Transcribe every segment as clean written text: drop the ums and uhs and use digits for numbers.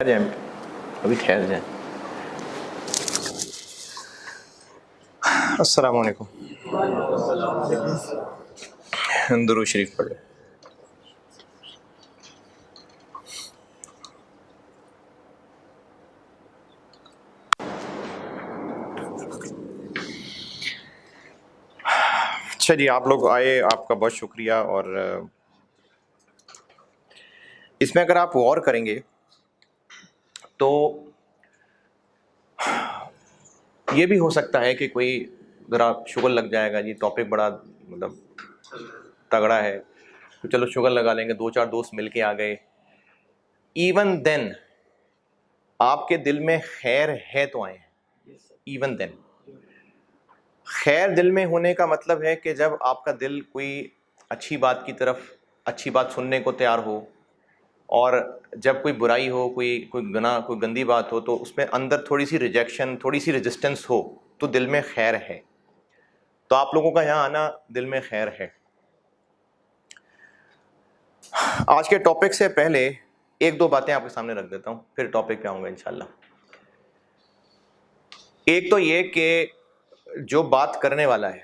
جائیں ابھی ٹھہر جائیں. السلام علیکم. درود شریف پڑھ لیں. اچھا جی، آپ لوگ آئے، آپ کا بہت شکریہ. اور اس میں اگر آپ غور کریں گے تو یہ بھی ہو سکتا ہے کہ کوئی ذرا شغل لگ جائے گا، جی ٹاپک بڑا مطلب تگڑا ہے تو چلو شغل لگا لیں گے، دو چار دوست مل کے آ گئے. ایون دین آپ کے دل میں خیر ہے تو آئے ہیں. ایون دین خیر دل میں ہونے کا مطلب ہے کہ جب آپ کا دل کوئی اچھی بات کی طرف، اچھی بات سننے کو تیار ہو، اور جب کوئی برائی ہو، کوئی گناہ، کوئی گندی بات ہو تو اس میں اندر تھوڑی سی ریجیکشن، تھوڑی سی ریزسٹنس ہو تو دل میں خیر ہے. تو آپ لوگوں کا یہاں آنا دل میں خیر ہے. آج کے ٹاپک سے پہلے ایک دو باتیں آپ کے سامنے رکھ دیتا ہوں، پھر ٹاپک پہ آؤں گا انشاءاللہ. ایک تو یہ کہ جو بات کرنے والا ہے،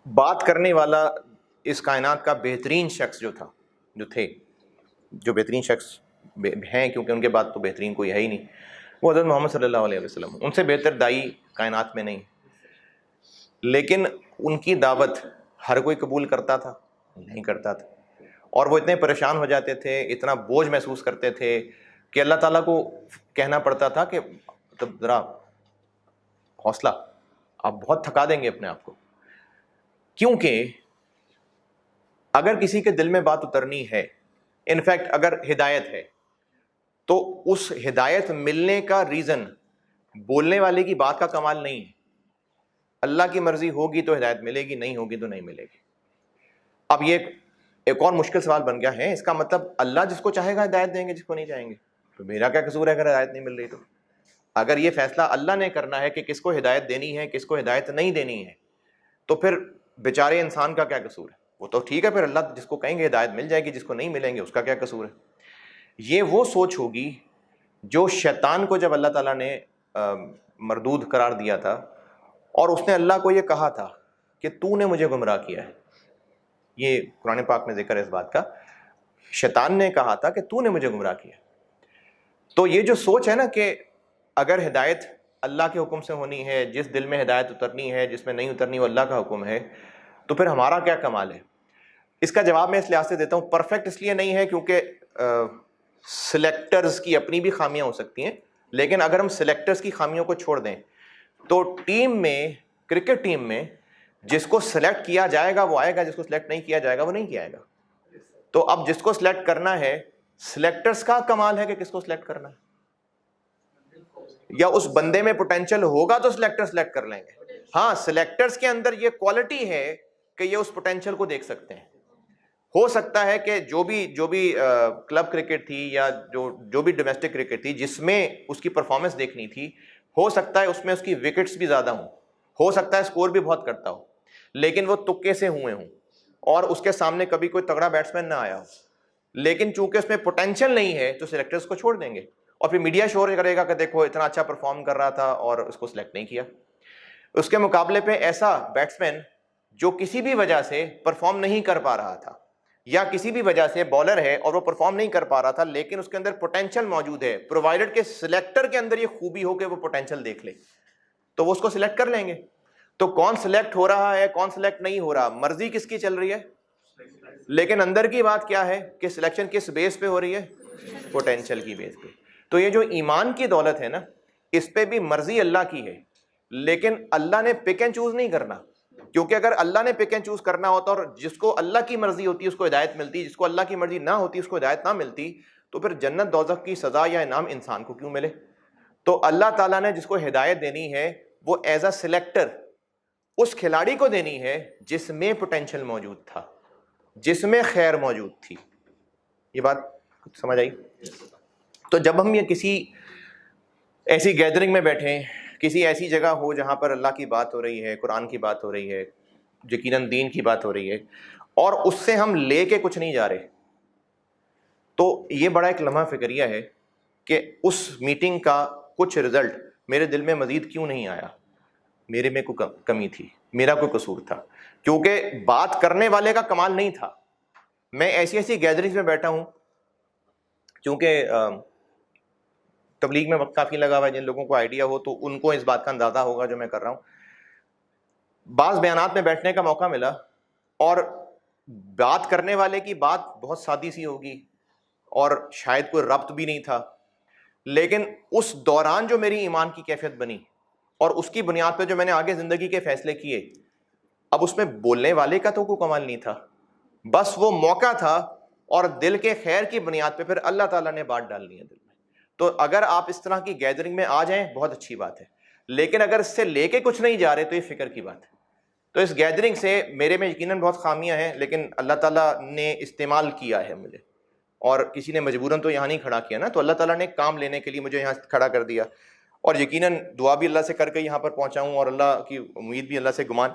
بات کرنے والا اس کائنات کا بہترین شخص جو بہترین شخص ہیں، کیونکہ ان کے بعد تو بہترین کوئی ہے ہی نہیں، وہ حضرت محمد صلی اللہ علیہ وسلم. ان سے بہتر دائی کائنات میں نہیں. لیکن ان کی دعوت ہر کوئی قبول کرتا تھا؟ نہیں کرتا تھا. اور وہ اتنے پریشان ہو جاتے تھے، اتنا بوجھ محسوس کرتے تھے کہ اللہ تعالیٰ کو کہنا پڑتا تھا کہ ذرا حوصلہ، آپ بہت تھکا دیں گے اپنے آپ کو. کیونکہ اگر کسی کے دل میں بات اترنی ہے، انفیکٹ اگر ہدایت ہے، تو اس ہدایت ملنے کا ریزن بولنے والے کی بات کا کمال نہیں ہے. اللہ کی مرضی ہوگی تو ہدایت ملے گی، نہیں ہوگی تو نہیں ملے گی. اب یہ ایک اور مشکل سوال بن گیا ہے، اس کا مطلب اللہ جس کو چاہے گا ہدایت دیں گے، جس کو نہیں چاہیں گے تو میرا کیا قصور ہے اگر ہدایت نہیں مل رہی تو؟ اگر یہ فیصلہ اللہ نے کرنا ہے کہ کس کو ہدایت دینی ہے، کس کو ہدایت نہیں دینی ہے، تو پھر بیچارے انسان کا کیا قصور ہے؟ وہ تو ٹھیک ہے، پھر اللہ جس کو کہیں گے ہدایت مل جائے گی، جس کو نہیں ملیں گے اس کا کیا قصور ہے؟ یہ وہ سوچ ہوگی جو شیطان کو جب اللہ تعالیٰ نے مردود قرار دیا تھا اور اس نے اللہ کو یہ کہا تھا کہ تو نے مجھے گمراہ کیا ہے. یہ قرآن پاک میں ذکر ہے اس بات کا. شیطان نے کہا تھا کہ تو نے مجھے گمراہ کیا. تو یہ جو سوچ ہے نا کہ اگر ہدایت اللہ کے حکم سے ہونی ہے، جس دل میں ہدایت اترنی ہے، جس میں نہیں اترنی وہ اللہ کا حکم ہے، تو پھر ہمارا کیا کمال ہے؟ اس کا جواب میں اس لحاظ سے دیتا ہوں. پرفیکٹ اس لیے نہیں ہے کیونکہ سلیکٹرز کی اپنی بھی خامیاں ہو سکتی ہیں، لیکن اگر ہم سلیکٹرز کی خامیوں کو چھوڑ دیں تو ٹیم میں، کرکٹ ٹیم میں جس کو سلیکٹ کیا جائے گا وہ آئے گا، جس کو سلیکٹ نہیں کیا جائے گا وہ نہیں کیا جائے گا. تو اب جس کو سلیکٹ کرنا ہے، سلیکٹرز کا کمال ہے کہ کس کو سلیکٹ کرنا ہے، یا اس بندے میں پوٹینشل ہوگا تو سلیکٹر سلیکٹ کر لیں گے. ہاں، سلیکٹرز کے اندر یہ کوالٹی ہے کہ یہ اس پوٹینشل کو دیکھ سکتے ہیں. ہو سکتا ہے کہ جو بھی کلب کرکٹ تھی یا جو بھی ڈومیسٹک کرکٹ تھی جس میں اس کی پرفارمنس دیکھنی تھی، ہو سکتا ہے اس میں اس کی وکٹس بھی زیادہ ہوں، ہو سکتا ہے اسکور بھی بہت کرتا ہو، لیکن وہ تکے سے ہوئے ہوں اور اس کے سامنے کبھی کوئی تگڑا بیٹسمین نہ آیا ہو. لیکن چونکہ اس میں پوٹینشل نہیں ہے تو سلیکٹرز کو چھوڑ دیں گے، اور پھر میڈیا شور کرے گا کہ دیکھو اتنا اچھا پرفارم کر رہا تھا اور اس کو سلیکٹ نہیں کیا. اس کے مقابلے پہ ایسا بیٹسمین جو کسی بھی وجہ سے پرفارم نہیں کر پا رہا تھا، یا کسی بھی وجہ سے بالر ہے اور وہ پرفارم نہیں کر پا رہا تھا لیکن اس کے اندر پوٹینشل موجود ہے، پرووائڈڈ کہ سلیکٹر کے اندر یہ خوبی ہو کہ وہ پوٹینشل دیکھ لے، تو وہ اس کو سلیکٹ کر لیں گے. تو کون سلیکٹ ہو رہا ہے، کون سلیکٹ نہیں ہو رہا، مرضی کس کی چل رہی ہے، لیکن اندر کی بات کیا ہے کہ سلیکشن کس بیس پہ ہو رہی ہے، پوٹینشل کی بیس پہ. تو یہ جو ایمان کی دولت ہے نا، اس پہ بھی مرضی اللہ کی ہے، لیکن اللہ نے پک اینڈ چوز نہیں کرنا. کیونکہ اگر اللہ نے پک اینڈ چوز کرنا ہوتا اور جس کو اللہ کی مرضی ہوتی اس کو ہدایت ملتی، جس کو اللہ کی مرضی نہ ہوتی اس کو ہدایت نہ ملتی، تو پھر جنت دوزخ کی سزا یا انعام انسان کو کیوں ملے؟ تو اللہ تعالیٰ نے جس کو ہدایت دینی ہے وہ ایز اے سلیکٹر اس کھلاڑی کو دینی ہے جس میں پوٹینشل موجود تھا، جس میں خیر موجود تھی. یہ بات سمجھ آئی؟ تو جب ہم یہ کسی ایسی گیدرنگ میں بیٹھیں، کسی ایسی جگہ ہو جہاں پر اللہ کی بات ہو رہی ہے، قرآن کی بات ہو رہی ہے، یقیناً دین کی بات ہو رہی ہے، اور اس سے ہم لے کے کچھ نہیں جا رہے، تو یہ بڑا ایک لمحہ فکریہ ہے کہ اس میٹنگ کا کچھ رزلٹ میرے دل میں مزید کیوں نہیں آیا. میرے میں کوئی کمی تھی, میرا کوئی قصور تھا, کیونکہ بات کرنے والے کا کمال نہیں تھا. میں ایسی گیدرنگز میں بیٹھا ہوں, چونکہ تبلیغ میں وقت کافی لگا ہوا ہے, جن لوگوں کو آئیڈیا ہو تو ان کو اس بات کا اندازہ ہوگا جو میں کر رہا ہوں. بعض بیانات میں بیٹھنے کا موقع ملا اور بات کرنے والے کی بات بہت سادی سی ہوگی اور شاید کوئی ربط بھی نہیں تھا, لیکن اس دوران جو میری ایمان کی کیفیت بنی اور اس کی بنیاد پہ جو میں نے آگے زندگی کے فیصلے کیے, اب اس میں بولنے والے کا تو کوئی کمال نہیں تھا, بس وہ موقع تھا اور دل کے خیر کی بنیاد پہ پھر اللہ تعالیٰ نے بات ڈال لی ہے دل میں. تو اگر آپ اس طرح کی گیدرنگ میں آ جائیں بہت اچھی بات ہے, لیکن اگر اس سے لے کے کچھ نہیں جا رہے تو یہ فکر کی بات ہے. تو اس گیدرنگ سے میرے میں یقیناً بہت خامیاں ہیں, لیکن اللہ تعالیٰ نے استعمال کیا ہے مجھے, اور کسی نے مجبوراً تو یہاں نہیں کھڑا کیا نا, تو اللہ تعالیٰ نے کام لینے کے لیے مجھے یہاں کھڑا کر دیا, اور یقیناً دعا بھی اللہ سے کر کے یہاں پر پہنچا ہوں, اور اللہ کی امید بھی اللہ سے گمان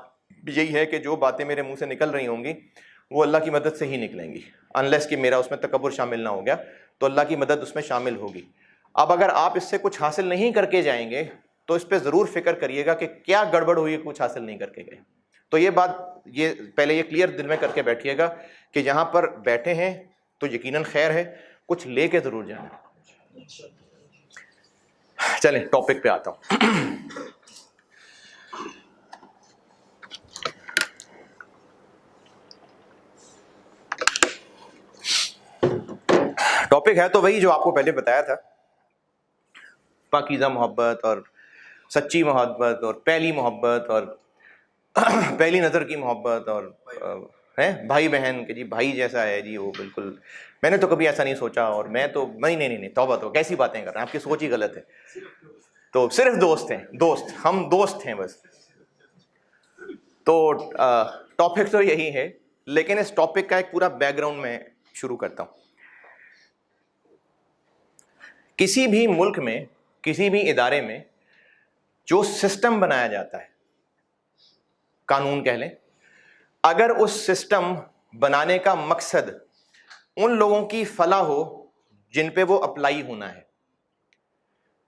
یہی ہے کہ جو باتیں میرے منہ سے نکل رہی ہوں گی وہ اللہ کی مدد سے ہی نکلیں گی, انلیس کہ میرا اس میں تکبر شامل نہ ہو گیا, تو اللہ کی مدد اس میں شامل ہوگی. اب اگر آپ اس سے کچھ حاصل نہیں کر کے جائیں گے تو اس پہ ضرور فکر کریے گا کہ کیا گڑبڑ ہوئی, کچھ حاصل نہیں کر کے گئے. تو یہ بات یہ پہلے یہ کلیئر دل میں کر کے بیٹھیے گا کہ جہاں پر بیٹھے ہیں تو یقیناً خیر ہے, کچھ لے کے ضرور جائیں. چلیں ٹاپک پہ آتا ہوں. ٹاپک ہے تو وہی جو آپ کو پہلے بتایا تھا, پاکیزہ محبت اور سچی محبت اور پہلی محبت اور پہلی نظر کی محبت, اور بھائی بہن کہ جی بھائی جیسا ہے جی وہ بالکل, میں نے تو کبھی ایسا نہیں سوچا, اور میں تو نہیں توبہ تو کیسی باتیں کر رہے ہیں, آپ کی سوچ ہی غلط ہے. تو صرف دوست ہیں, دوست, ہم دوست ہیں بس. تو ٹاپک تو یہی ہے, لیکن اس ٹاپک کا ایک پورا بیک گراؤنڈ میں شروع کرتا ہوں. کسی بھی ملک میں, کسی بھی ادارے میں جو سسٹم بنایا جاتا ہے, قانون کہہ لیں, اگر اس سسٹم بنانے کا مقصد ان لوگوں کی فلاح ہو جن پہ وہ اپلائی ہونا ہے,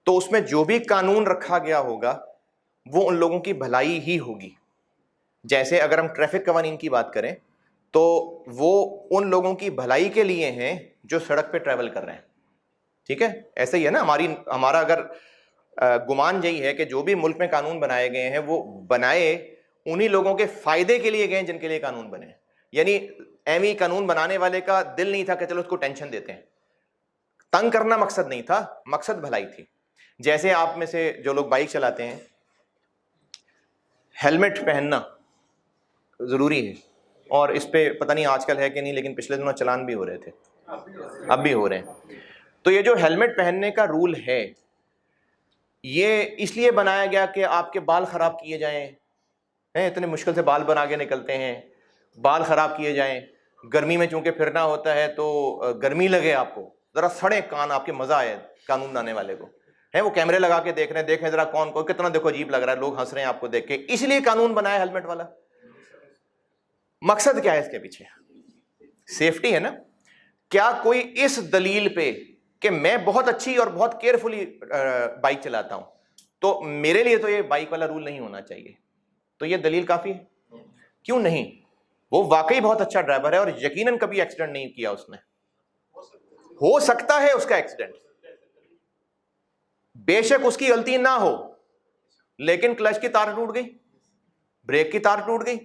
تو اس میں جو بھی قانون رکھا گیا ہوگا وہ ان لوگوں کی بھلائی ہی ہوگی. جیسے اگر ہم ٹریفک قوانین کی بات کریں تو وہ ان لوگوں کی بھلائی کے لیے ہیں جو سڑک پہ ٹریول کر رہے ہیں, ٹھیک ہے. ایسا ہی ہے نا, ہمارا اگر گمان یہی ہے کہ جو بھی ملک میں قانون بنائے گئے ہیں وہ بنائے انہی لوگوں کے فائدے کے لیے گئے جن کے لیے قانون بنے. یعنی ایویں قانون بنانے والے کا دل نہیں تھا کہ چلو اس کو ٹینشن دیتے ہیں, تنگ کرنا مقصد نہیں تھا, مقصد بھلائی تھی. جیسے آپ میں سے جو لوگ بائک چلاتے ہیں, ہیلمٹ پہننا ضروری ہے, اور اس پہ پتہ نہیں آج کل ہے کہ نہیں, لیکن پچھلے دنوں چلان بھی ہو رہے تھے, اب بھی ہو رہے ہیں. تو یہ جو ہیلمٹ پہننے کا رول ہے یہ اس لیے بنایا گیا کہ آپ کے بال خراب کیے جائیں, اتنے مشکل سے بال بنا کے نکلتے ہیں, بال خراب کیے جائیں. گرمی میں چونکہ پھرنا ہوتا ہے تو گرمی لگے آپ کو, ذرا سڑے کان آپ کے, مزہ آئے قانون بنانے والے کو, وہ کیمرے لگا کے دیکھ رہے ہیں, دیکھیں ذرا کون کتنا دیکھو عجیب لگ رہا ہے, لوگ ہنس رہے ہیں آپ کو دیکھ کے, اس لیے قانون بنایا ہیلمٹ والا. مقصد کیا ہے اس کے پیچھے؟ سیفٹی ہے نا. کیا کوئی اس دلیل پہ کہ میں بہت اچھی اور بہت کیئرفلی بائک چلاتا ہوں تو میرے لیے تو یہ بائک والا رول نہیں ہونا چاہیے, تو یہ دلیل کافی ہے؟ کیوں نہیں, وہ واقعی بہت اچھا ڈرائیور ہے اور یقیناً کبھی ایکسیڈنٹ نہیں کیا اس نے. ہو سکتا ہے اس کا ایکسیڈنٹ, بے شک اس کی غلطی نہ ہو, لیکن کلچ کی تار ٹوٹ گئی, بریک کی تار ٹوٹ گئی,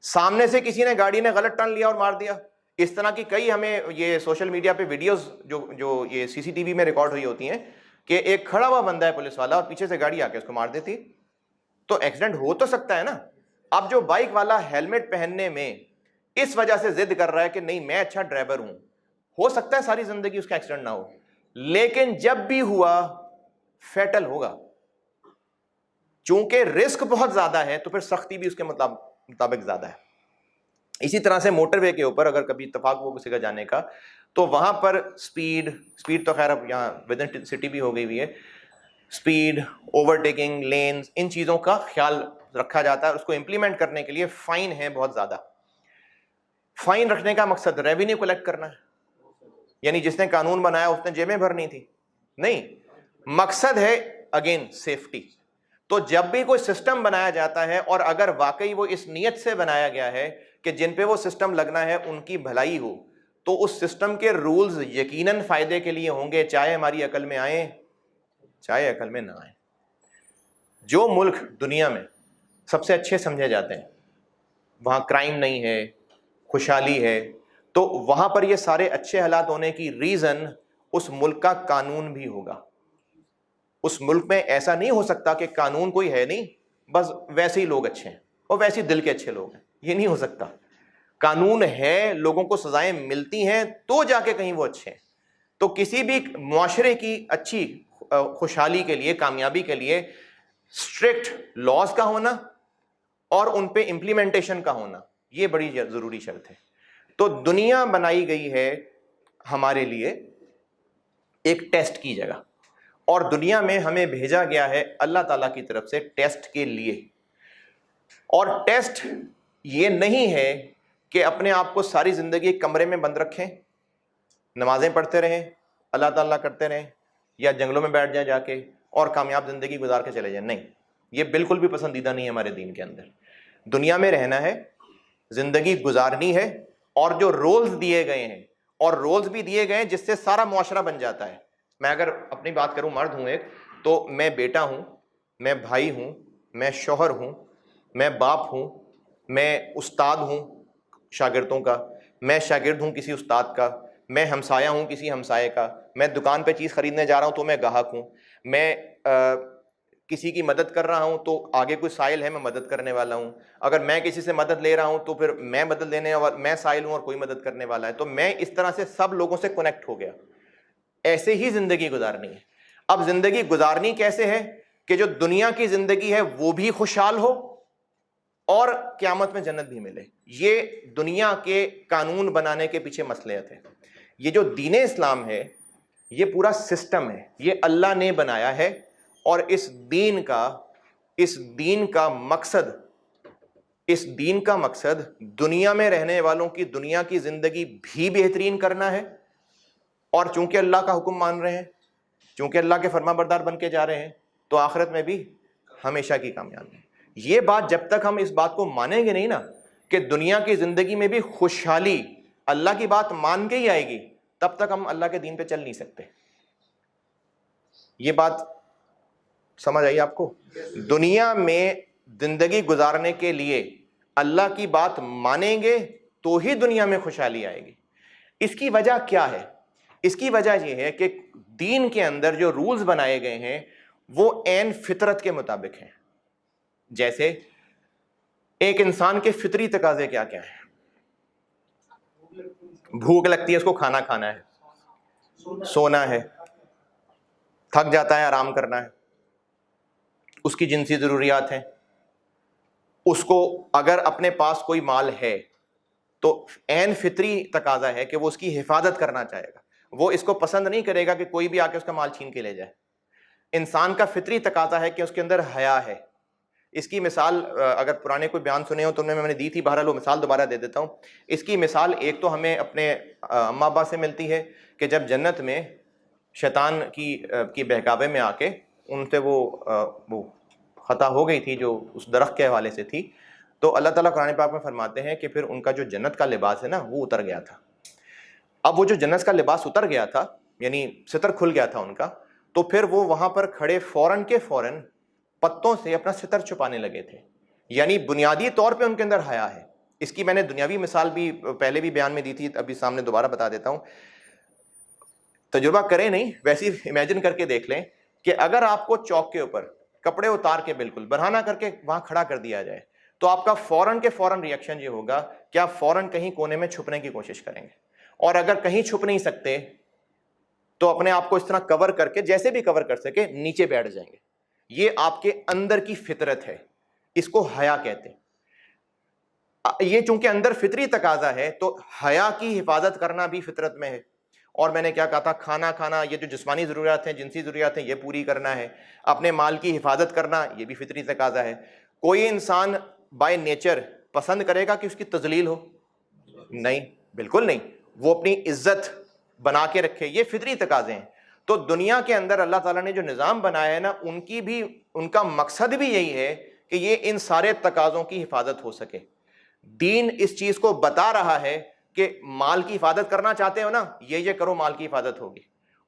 سامنے سے کسی نے گاڑی نے غلط ٹرن لیا اور مار دیا. اس طرح کی کئی ہمیں یہ سوشل میڈیا پہ ویڈیوز جو یہ سی سی ٹی وی میں ریکارڈ ہوئی ہوتی ہیں کہ ایک کھڑا ہوا بندہ ہے پولیس والا اور پیچھے سے گاڑی آ کے اس کو مار دیتی. تو ایکسیڈنٹ ہو تو سکتا ہے نا. اب جو بائک والا ہیلمٹ پہننے میں اس وجہ سے ضد کر رہا ہے کہ نہیں میں اچھا ڈرائیور ہوں, ہو سکتا ہے ساری زندگی اس کا ایکسیڈنٹ نہ ہو, لیکن جب بھی ہوا فیٹل ہوگا. چونکہ رسک بہت زیادہ ہے تو پھر سختی بھی اس کے مطابق زیادہ ہے. اسی طرح سے موٹر وے کے اوپر اگر کبھی اتفاق ہو کسی کا جانے کا تو وہاں پر سپیڈ تو خیر اب یہاں ود ان سٹی بھی ہو گئی ہوئی ہے, سپیڈ, اوورٹیکنگ, لینز, ان چیزوں کا خیال رکھا جاتا ہے. اس کو امپلیمنٹ کرنے کے لیے فائن ہے بہت زیادہ. فائن رکھنے کا مقصد ریونیو کلیکٹ کرنا ہے, یعنی جس نے قانون بنایا اس نے جیبیں بھرنی تھی؟ نہیں، مقصد ہے اگین سیفٹی. تو جب بھی کوئی سسٹم بنایا جاتا ہے اور اگر واقعی وہ اس نیت سے بنایا گیا ہے کہ جن پہ وہ سسٹم لگنا ہے ان کی بھلائی ہو، تو اس سسٹم کے رولز یقیناً فائدے کے لیے ہوں گے، چاہے ہماری عقل میں آئیں چاہے عقل میں نہ آئیں. جو ملک دنیا میں سب سے اچھے سمجھے جاتے ہیں، وہاں کرائم نہیں ہے، خوشحالی ہے، تو وہاں پر یہ سارے اچھے حالات ہونے کی ریزن اس ملک کا قانون بھی ہوگا. اس ملک میں ایسا نہیں ہو سکتا کہ قانون کوئی ہے نہیں، بس ویسے ہی لوگ اچھے ہیں اور ویسے ہی دل کے اچھے لوگ ہیں. یہ نہیں ہو سکتا. قانون ہے، لوگوں کو سزائیں ملتی ہیں تو جا کے کہیں وہ اچھے ہیں. تو کسی بھی معاشرے کی اچھی خوشحالی کے لیے، کامیابی کے لیے اسٹرکٹ لاز کا ہونا اور ان پہ امپلیمنٹیشن کا ہونا، یہ بڑی ضروری شرط ہے. تو دنیا بنائی گئی ہے ہمارے لیے ایک ٹیسٹ کی جگہ، اور دنیا میں ہمیں بھیجا گیا ہے اللہ تعالیٰ کی طرف سے ٹیسٹ کے لیے. اور ٹیسٹ یہ نہیں ہے کہ اپنے آپ کو ساری زندگی ایک کمرے میں بند رکھیں، نمازیں پڑھتے رہیں، اللہ تعالیٰ کرتے رہیں، یا جنگلوں میں بیٹھ جائیں جا کے اور کامیاب زندگی گزار کے چلے جائیں. نہیں، یہ بالکل بھی پسندیدہ نہیں ہے ہمارے دین کے اندر. دنیا میں رہنا ہے، زندگی گزارنی ہے، اور جو رولز دیے گئے ہیں، اور رولز بھی دیے گئے ہیں جس سے سارا معاشرہ بن جاتا ہے. میں اگر اپنی بات کروں، مرد ہوں ایک، تو میں بیٹا ہوں، میں بھائی ہوں، میں شوہر ہوں، میں باپ ہوں، میں استاد ہوں شاگردوں کا، میں شاگرد ہوں کسی استاد کا، میں ہمسایہ ہوں کسی ہمسائے کا، میں دکان پہ چیز خریدنے جا رہا ہوں تو میں گاہک ہوں، میں کسی کی مدد کر رہا ہوں تو آگے کوئی سائل ہے، میں مدد کرنے والا ہوں. اگر میں کسی سے مدد لے رہا ہوں تو پھر میں مدد لینے اور میں سائل ہوں اور کوئی مدد کرنے والا ہے. تو میں اس طرح سے سب لوگوں سے کنیکٹ ہو گیا. ایسے ہی زندگی گزارنی ہے. اب زندگی گزارنی کیسے ہے کہ جو دنیا کی زندگی ہے وہ بھی خوشحال ہو اور قیامت میں جنت بھی ملے. یہ دنیا کے قانون بنانے کے پیچھے مصلحت ہے. یہ جو دین اسلام ہے یہ پورا سسٹم ہے، یہ اللہ نے بنایا ہے، اور اس دین کا مقصد دنیا میں رہنے والوں کی دنیا کی زندگی بھی بہترین کرنا ہے. اور چونکہ اللہ کا حکم مان رہے ہیں، چونکہ اللہ کے فرما بردار بن کے جا رہے ہیں، تو آخرت میں بھی ہمیشہ کی کامیابی ہے. یہ بات جب تک ہم اس بات کو مانیں گے نہیں نا کہ دنیا کی زندگی میں بھی خوشحالی اللہ کی بات مان کے ہی آئے گی، تب تک ہم اللہ کے دین پہ چل نہیں سکتے. یہ بات سمجھ آئی آپ کو؟ دنیا میں زندگی گزارنے کے لیے اللہ کی بات مانیں گے تو ہی دنیا میں خوشحالی آئے گی. اس کی وجہ کیا ہے؟ اس کی وجہ یہ ہے کہ دین کے اندر جو رولز بنائے گئے ہیں وہ عین فطرت کے مطابق ہیں. جیسے ایک انسان کے فطری تقاضے کیا کیا ہیں؟ بھوک لگتی ہے، اس کو کھانا کھانا ہے، سونا ہے، تھک جاتا ہے، آرام کرنا ہے، اس کی جنسی ضروریات ہیں. اس کو اگر اپنے پاس کوئی مال ہے تو عین فطری تقاضا ہے کہ وہ اس کی حفاظت کرنا چاہے گا. وہ اس کو پسند نہیں کرے گا کہ کوئی بھی آ کے اس کا مال چھین کے لے جائے. انسان کا فطری تقاضا ہے کہ اس کے اندر حیا ہے. اس کی مثال اگر پرانے کوئی بیان سنے ہو تو میں نے دی تھی، بہرحال وہ مثال دوبارہ دے دیتا ہوں. اس کی مثال ایک تو ہمیں اپنے اماں ابا سے ملتی ہے کہ جب جنت میں شیطان کی بہکاوے میں آ کے ان سے وہ خطا ہو گئی تھی جو اس درخت کے حوالے سے تھی، تو اللہ تعالیٰ قرآن پاک میں فرماتے ہیں کہ پھر ان کا جو جنت کا لباس ہے نا وہ اتر گیا تھا. اب وہ جو جنت کا لباس اتر گیا تھا، یعنی ستر کھل گیا تھا ان کا، تو پھر وہ وہاں پر کھڑے فوراً کے فوراً پتوں سے اپنا ستر چھپانے لگے تھے. یعنی بنیادی طور پہ ان کے اندر حیا ہے. اس کی میں نے دنیاوی مثال بھی پہلے بھی بیان میں دی تھی، ابھی سامنے دوبارہ بتا دیتا ہوں. تجربہ کریں نہیں، ویسے ہی امیجن کر کے دیکھ لیں کہ اگر آپ کو چوک کے اوپر کپڑے اتار کے بالکل برہنہ کر کے وہاں کھڑا کر دیا جائے تو آپ کا فوراً کے فوراً ری ایکشن یہ ہوگا کہ آپ فوراً کہیں کونے میں چھپنے کی کوشش کریں گے. اور اگر کہیں چھپ نہیں سکتے تو اپنے آپ کو اس طرح کور کر کے جیسے بھی کور کر سکے نیچے بیٹھ جائیں گے. یہ آپ کے اندر کی فطرت ہے، اس کو حیا کہتے ہیں. یہ چونکہ اندر فطری تقاضا ہے تو حیا کی حفاظت کرنا بھی فطرت میں ہے. اور میں نے کیا کہا تھا، کھانا کھانا، یہ جو جسمانی ضروریات ہیں، جنسی ضروریات ہیں، یہ پوری کرنا ہے. اپنے مال کی حفاظت کرنا یہ بھی فطری تقاضا ہے. کوئی انسان بائی نیچر پسند کرے گا کہ اس کی تذلیل ہو؟ نہیں، بالکل نہیں. وہ اپنی عزت بنا کے رکھے، یہ فطری تقاضے ہیں. تو دنیا کے اندر اللہ تعالیٰ نے جو نظام بنایا ہے نا، ان کا مقصد بھی یہی ہے کہ یہ ان سارے تقاضوں کی حفاظت ہو سکے. دین اس چیز کو بتا رہا ہے کہ مال کی حفاظت کرنا چاہتے ہو نا، یہ کرو، مال کی حفاظت ہوگی،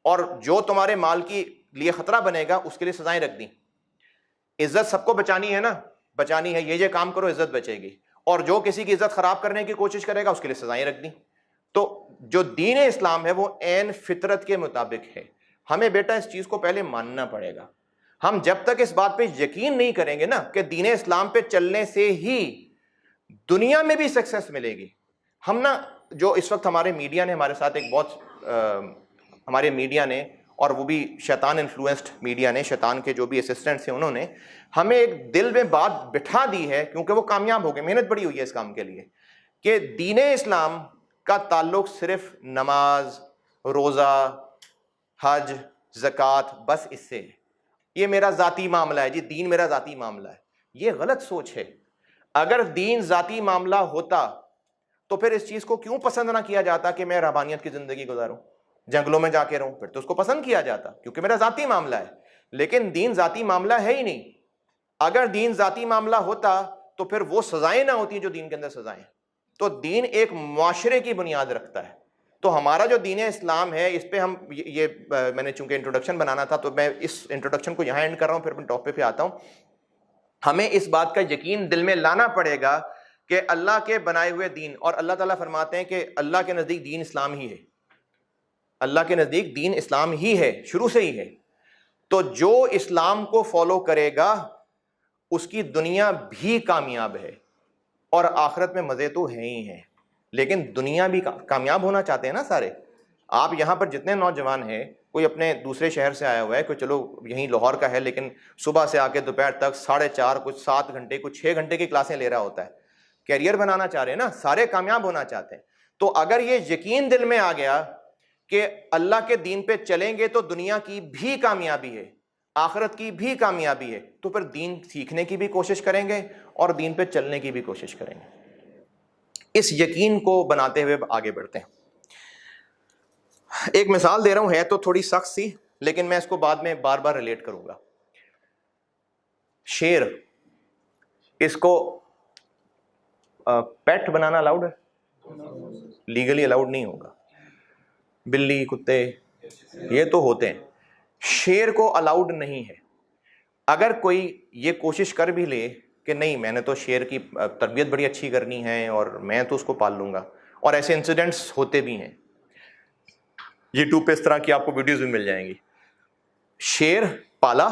اور جو تمہارے مال کی لیے خطرہ بنے گا اس کے لیے سزائیں رکھ دیں. عزت سب کو بچانی ہے نا، بچانی ہے، یہ کام کرو عزت بچے گی، اور جو کسی کی عزت خراب کرنے کی کوشش کرے گا اس کے لیے سزائیں رکھ دیں. تو جو دین اسلام ہے وہ عین فطرت کے مطابق ہے. ہمیں بیٹا اس چیز کو پہلے ماننا پڑے گا. ہم جب تک اس بات پہ یقین نہیں کریں گے نا کہ دین اسلام پہ چلنے سے ہی دنیا میں بھی سکسیس ملے گی. ہم نا جو اس وقت ہمارے میڈیا نے ہمارے ساتھ ایک بہت ہمارے میڈیا نے، اور وہ بھی شیطان انفلوئنسڈ میڈیا نے، شیطان کے جو بھی اسسٹنٹس ہیں انہوں نے ہمیں ایک دل میں بات بٹھا دی ہے، کیونکہ وہ کامیاب ہو گئے، محنت بڑی ہوئی ہے اس کام کے لیے، کہ دین اسلام کا تعلق صرف نماز، روزہ، حج، زکوٰۃ بس اس سے ہے. یہ میرا ذاتی معاملہ ہے جی، دین میرا ذاتی معاملہ ہے. یہ غلط سوچ ہے. اگر دین ذاتی معاملہ ہوتا تو پھر اس چیز کو کیوں پسند نہ کیا جاتا کہ میں رہبانیت کی زندگی گزاروں، جنگلوں میں جا کے رہوں؟ پھر تو اس کو پسند کیا جاتا، کیونکہ میرا ذاتی معاملہ ہے. لیکن دین ذاتی معاملہ ہے ہی نہیں. اگر دین ذاتی معاملہ ہوتا تو پھر وہ سزائیں نہ ہوتی جو دین کے اندر سزائیں. تو دین ایک معاشرے کی بنیاد رکھتا ہے. تو ہمارا جو دین اسلام ہے اس پہ ہم یہ میں نے چونکہ انٹروڈکشن بنانا تھا تو میں اس انٹروڈکشن کو یہاں اینڈ کر رہا ہوں، پھر اپنے ٹاپک پہ آتا ہوں. ہمیں اس بات کا یقین دل میں لانا پڑے گا کہ اللہ کے بنائے ہوئے دین، اور اللہ تعالیٰ فرماتے ہیں کہ اللہ کے نزدیک دین اسلام ہی ہے. اللہ کے نزدیک دین اسلام ہی ہے، شروع سے ہی ہے. تو جو اسلام کو فالو کرے گا اس کی دنیا بھی کامیاب ہے، اور آخرت میں مزے تو ہیں ہی ہیں. لیکن دنیا بھی کامیاب ہونا چاہتے ہیں نا سارے. آپ یہاں پر جتنے نوجوان ہیں، کوئی اپنے دوسرے شہر سے آیا ہوا ہے، کوئی چلو یہیں لاہور کا ہے لیکن صبح سے آ کے دوپہر تک 4.5 کچھ 7 گھنٹے کچھ 6 گھنٹے کی کلاسیں لے رہا ہوتا ہے. کیریئر بنانا چاہ رہے ہیں نا، سارے کامیاب ہونا چاہتے ہیں. تو اگر یہ یقین دل میں آ گیا کہ اللہ کے دین پہ چلیں گے تو دنیا کی بھی کامیابی ہے، آخرت کی بھی کامیابی ہے، تو پھر دین سیکھنے کی بھی کوشش کریں گے اور دین پہ چلنے کی بھی کوشش کریں گے. اس یقین کو بناتے ہوئے آگے بڑھتے ہیں. ایک مثال دے رہا ہوں، ہے تو تھوڑی سخت سی لیکن میں اس کو بعد میں بار بار ریلیٹ کروں گا. شیر، اس کو پیٹ بنانا الاؤڈ ہے؟ لیگلی الاؤڈ نہیں ہوگا. بلی، کتے یہ تو ہوتے ہیں، شیر کو الاؤڈ نہیں ہے. اگر کوئی یہ کوشش کر بھی لے کہ نہیں میں نے تو شیر کی تربیت بڑی اچھی کرنی ہے اور میں تو اس کو پال لوں گا، اور ایسے انسیڈنٹس ہوتے بھی ہیں، یوٹیوب پہ اس طرح کی آپ کو ویڈیوز بھی مل جائیں گی. شیر پالا،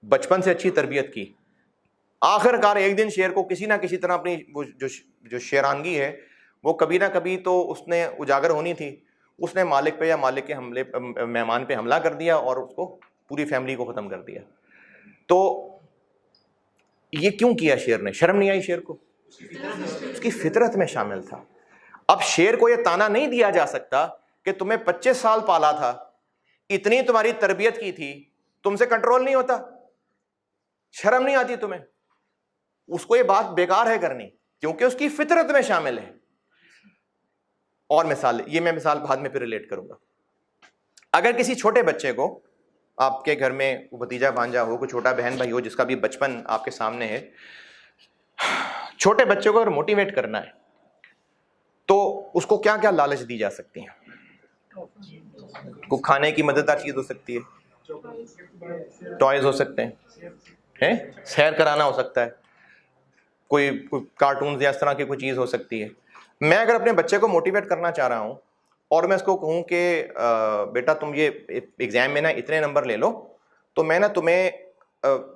بچپن سے اچھی تربیت کی، آخر کار ایک دن شیر کو کسی نہ کسی طرح اپنی جو شیرانگی ہے وہ کبھی نہ کبھی تو اس نے اجاگر ہونی تھی. اس نے مالک پہ یا مالک کے مہمان پہ حملہ کر دیا اور اس کو پوری فیملی کو ختم کر دیا. تو یہ کیوں کیا شیر نے؟ شرم نہیں آئی شیر کو؟ اس کی فطرت میں شامل تھا. اب شیر کو یہ تانا نہیں دیا جا سکتا کہ تمہیں 25 سال پالا تھا، اتنی تمہاری تربیت کی تھی، تم سے کنٹرول نہیں ہوتا، شرم نہیں آتی تمہیں؟ اس کو یہ بات بیکار ہے کرنی، کیونکہ اس کی فطرت میں شامل ہے. اور مثال، یہ میں مثال بعد میں پھر ریلیٹ کروں گا. اگر کسی چھوٹے بچے کو، آپ کے گھر میں بھتیجا بھانجا ہو، کوئی چھوٹا بہن بھائی ہو جس کا بھی بچپن آپ کے سامنے ہے، چھوٹے بچے کو اگر موٹیویٹ کرنا ہے تو اس کو کیا کیا لالچ دی جا سکتی ہیں؟ کو کھانے کی مزیدار چیز ہو سکتی ہے، ٹوائز ہو سکتے ہیں، سیر کرانا ہو سکتا ہے، کوئی کارٹونز یا اس طرح کی کوئی چیز ہو سکتی ہے. میں اگر اپنے بچے کو موٹیویٹ کرنا چاہ رہا ہوں اور میں اس کو کہوں کہ بیٹا تم یہ ایگزام میں نا اتنے نمبر لے لو تو میں نا تمہیں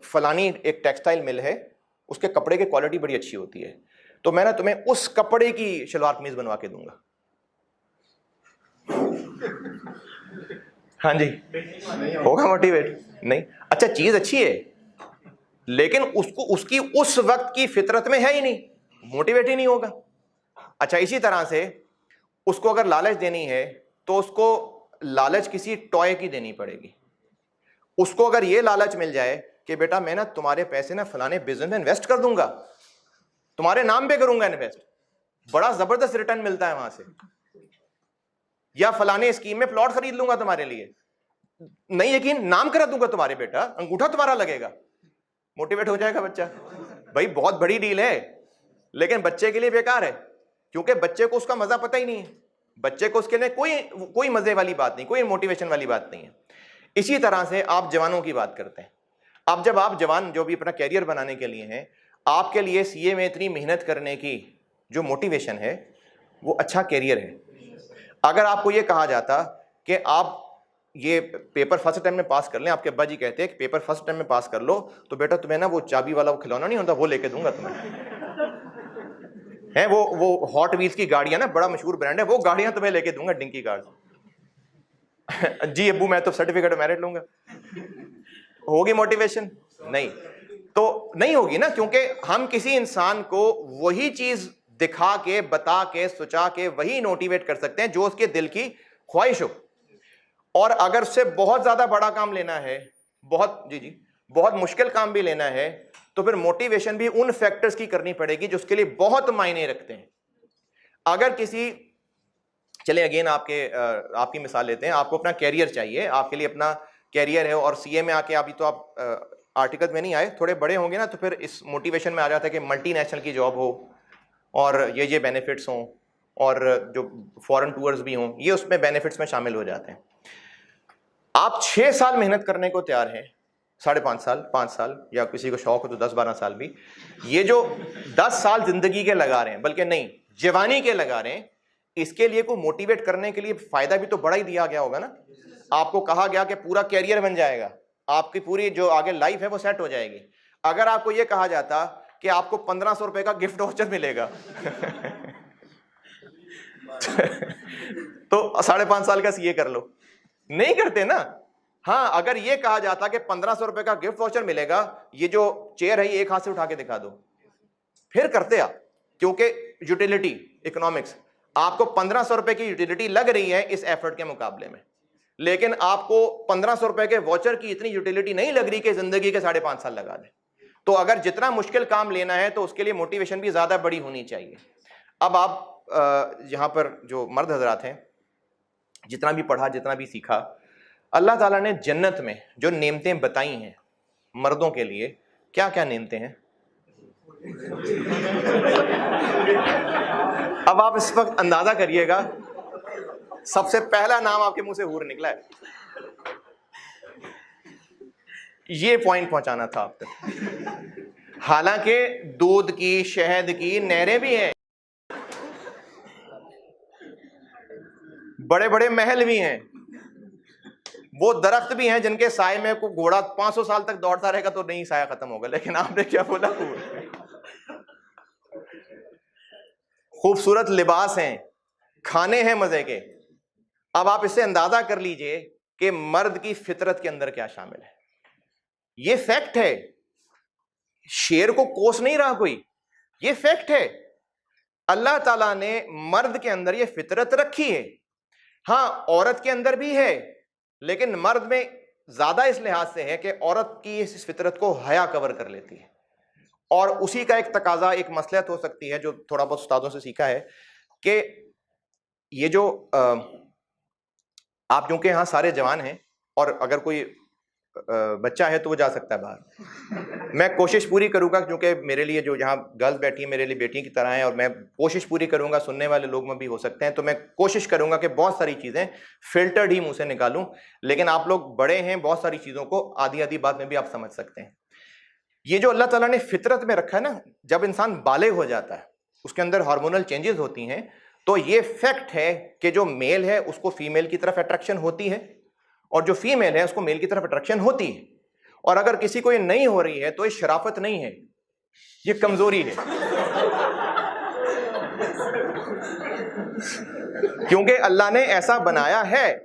فلانی ایک ٹیکسٹائل مل ہے، اس کے کپڑے کی کوالٹی بڑی اچھی ہوتی ہے، تو میں نا تمہیں اس کپڑے کی شلوار قمیض بنوا کے دوں گا. ہاں جی، ہوگا موٹیویٹ؟ نہیں. اچھا چیز اچھی ہے لیکن اس کی اس وقت کی فطرت میں ہے ہی نہیں، موٹیویٹ ہی نہیں ہوگا. اچھا اسی طرح سے اس کو اگر لالچ دینی ہے تو اس کو لالچ کسی ٹوائے کی دینی پڑے گی. اس کو اگر یہ لالچ مل جائے کہ بیٹا میں نا تمہارے پیسے نا فلانے بزنس میں انویسٹ کر دوں گا، تمہارے نام پہ کروں گا انویسٹ، بڑا زبردست ریٹرن ملتا ہے وہاں سے. یا فلانے اسکیم میں پلاٹ خرید لوں گا تمہارے لیے, نہیں یقین نام کرا دوں گا تمہارے بیٹا, انگوٹھا تمہارا لگے گا, موٹیویٹ ہو جائے گا بچہ. بھائی بہت بڑی ڈیل ہے, لیکن بچے کے لیے بیکار ہے, کیونکہ بچے کو اس کا مزہ پتہ ہی نہیں ہے, بچے کو اس کے لیے کوئی مزے والی بات نہیں, کوئی موٹیویشن والی بات نہیں ہے. اسی طرح سے آپ جوانوں کی بات کرتے ہیں. اب جب آپ جوان جو بھی اپنا کیریئر بنانے کے لیے ہیں, آپ کے لیے سی اے میں اتنی محنت کرنے کی جو موٹیویشن ہے وہ اچھا کیریئر ہے. اگر آپ کو یہ کہا جاتا کہ آپ یہ پیپر فرسٹ ٹائم میں پاس کر لیں, آپ کے ابا جی کہتے ہیں کہ پیپر فرسٹ ٹائم میں پاس کر لو, تو بیٹا تمہیں نا وہ چابی والا وہ کھلونا نہیں ہوتا وہ لے کے دوں گا تمہیں, ہے وہ ہاٹ ویلز کی گاڑیاں نا, بڑا مشہور برانڈ ہے, وہ گاڑیاں تمہیں لے کے دوں گا, ڈنکی کار. جی ابو میں تو سرٹیفکیٹ میرٹ لوں گا. ہوگی موٹیویشن؟ نہیں, تو نہیں ہوگی نا, کیونکہ ہم کسی انسان کو وہی چیز دکھا کے, بتا کے, سچا کے وہی موٹیویٹ کر سکتے ہیں جو اس کے دل کی خواہش ہو. اور اگر اس سے بہت زیادہ بڑا کام لینا ہے, بہت مشکل کام بھی لینا ہے, تو پھر موٹیویشن بھی ان فیکٹرز کی کرنی پڑے گی جو اس کے لیے بہت معنی رکھتے ہیں. اگر کسی, چلیں اگین آپ کی مثال لیتے ہیں, آپ کو اپنا کیریئر چاہیے, آپ کے لیے اپنا کیریئر ہے, اور سی اے میں آ کے ابھی تو آپ آرٹیکل میں نہیں آئے, تھوڑے بڑے ہوں گے نا, تو پھر اس موٹیویشن میں آ جاتا ہے کہ ملٹی نیشنل کی جاب ہو اور یہ بینیفٹس ہوں, اور جو فورن ٹورز بھی ہوں, یہ اس میں بینیفٹس میں شامل ہو جاتے ہیں. آپ 6 سال محنت کرنے کو تیار ہیں, 5.5 سال, 5 سال, یا کسی کو شوق ہو تو 10-12 سال بھی, یہ جو 10 سال زندگی کے لگا رہے ہیں, بلکہ نہیں جوانی کے لگا رہے ہیں, اس کے لیے کو موٹیویٹ کرنے کے لیے فائدہ بھی تو بڑا ہی دیا گیا ہوگا نا. آپ کو کہا گیا کہ پورا کیریئر بن جائے گا, آپ کی پوری جو آگے لائف ہے وہ سیٹ ہو جائے گی. اگر آپ کو یہ کہا جاتا کہ آپ کو 1500 روپے کا گفٹ واؤچر ملے گا تو 5.5 سال کا سی اے کر لو, نہیں کرتے نا. ہاں اگر یہ کہا جاتا کہ 1500 روپے کا گفٹ واؤچر ملے گا, یہ جو چیئر ہے یہ ایک ہاتھ سے اٹھا کے دکھا دو, پھر کرتے آپ, کیونکہ یوٹیلیٹی اکنامکس, آپ کو 1500 روپے کی یوٹیلیٹی لگ رہی ہے اس ایفرٹ کے مقابلے میں, لیکن آپ کو 1500 روپے کے واچر کی اتنی یوٹیلیٹی نہیں لگ رہی کہ زندگی کے 5.5 سال لگا دیں. تو اگر جتنا مشکل کام لینا ہے تو اس کے لیے موٹیویشن بھی زیادہ بڑی ہونی چاہیے. اب آپ یہاں پر جو مرد حضرات ہیں, جتنا بھی پڑھا, جتنا بھی سیکھا, اللہ تعالیٰ نے جنت میں جو نعمتیں بتائی ہیں مردوں کے لیے, کیا کیا نعمتیں ہیں؟ اب آپ اس وقت اندازہ کریے گا, سب سے پہلا نام آپ کے منہ سے حور نکلا ہے. یہ پوائنٹ پہنچانا تھا آپ تک. حالانکہ دودھ کی, شہد کی نہریں بھی ہیں, بڑے بڑے محل بھی ہیں, وہ درخت بھی ہیں جن کے سائے میں کوئی گھوڑا 500 سال تک دوڑتا رہے گا تو نہیں سایہ ختم ہوگا, لیکن آپ نے کیا بولا؟ خوبصورت لباس ہیں, کھانے ہیں مزے کے. اب آپ اس سے اندازہ کر لیجئے کہ مرد کی فطرت کے اندر کیا شامل ہے. یہ فیکٹ ہے, شیر کو کوس نہیں رہا کوئی, یہ فیکٹ ہے. اللہ تعالیٰ نے مرد کے اندر یہ فطرت رکھی ہے. ہاں عورت کے اندر بھی ہے, لیکن مرد میں زیادہ اس لحاظ سے ہے کہ عورت کی اس فطرت کو حیا کور کر لیتی ہے. اور اسی کا ایک تقاضا, ایک مصلحت ہو سکتی ہے جو تھوڑا بہت استادوں سے سیکھا ہے, کہ یہ جو آپ کیونکہ یہاں سارے جوان ہیں, اور اگر کوئی بچہ ہے تو وہ جا سکتا ہے باہر. میں کوشش پوری کروں گا, کیونکہ میرے لیے جو یہاں گرلز بیٹھی ہیں میرے لیے بیٹی کی طرح ہیں, اور میں کوشش پوری کروں گا, سننے والے لوگ میں بھی ہو سکتے ہیں, تو میں کوشش کروں گا کہ بہت ساری چیزیں فلٹرڈ ہی منہ سے نکالوں. لیکن آپ لوگ بڑے ہیں, بہت ساری چیزوں کو آدھی آدھی بات میں بھی آپ سمجھ سکتے ہیں. یہ جو اللہ تعالیٰ نے فطرت میں رکھا ہے نا, جب انسان بالغ ہو جاتا ہے اس کے اندر ہارمونل چینجز ہوتی ہیں, تو یہ فیکٹ ہے کہ جو میل ہے اس کو فیمیل کی طرف اٹریکشن ہوتی ہے, اور جو فیمیل ہے اس کو میل کی طرف اٹریکشن ہوتی ہے. اور اگر کسی کو یہ نہیں ہو رہی ہے تو یہ شرافت نہیں ہے, یہ کمزوری ہے. کیونکہ اللہ نے ایسا بنایا ہے.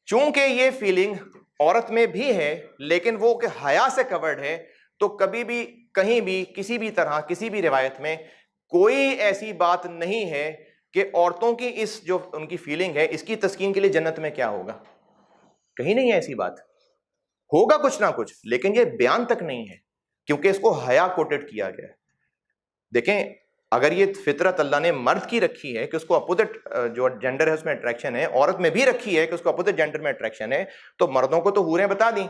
چونکہ یہ فیلنگ عورت میں بھی ہے, لیکن وہ کہ حیا سے کورڈ ہے, تو کبھی بھی کہیں بھی کسی بھی طرح کسی بھی روایت میں کوئی ایسی بات نہیں ہے کہ عورتوں کی اس جو ان کی فیلنگ ہے اس کی تسکین کے لیے جنت میں کیا ہوگا. کہیں نہیں ہے ایسی بات. ہوگا کچھ نہ کچھ, لیکن یہ بیان تک نہیں ہے, کیونکہ اس کو حیا کوٹڈ کیا گیا ہے. دیکھیں اگر یہ فطرت اللہ نے مرد کی رکھی ہے کہ اس کو اپوزٹ جو جینڈر ہے اس میں اٹریکشن ہے، عورت میں بھی رکھی ہے کہ اس کو اپوزٹ جینڈر میں اٹریکشن ہے، تو مردوں کو تو حوریں بتا دیں،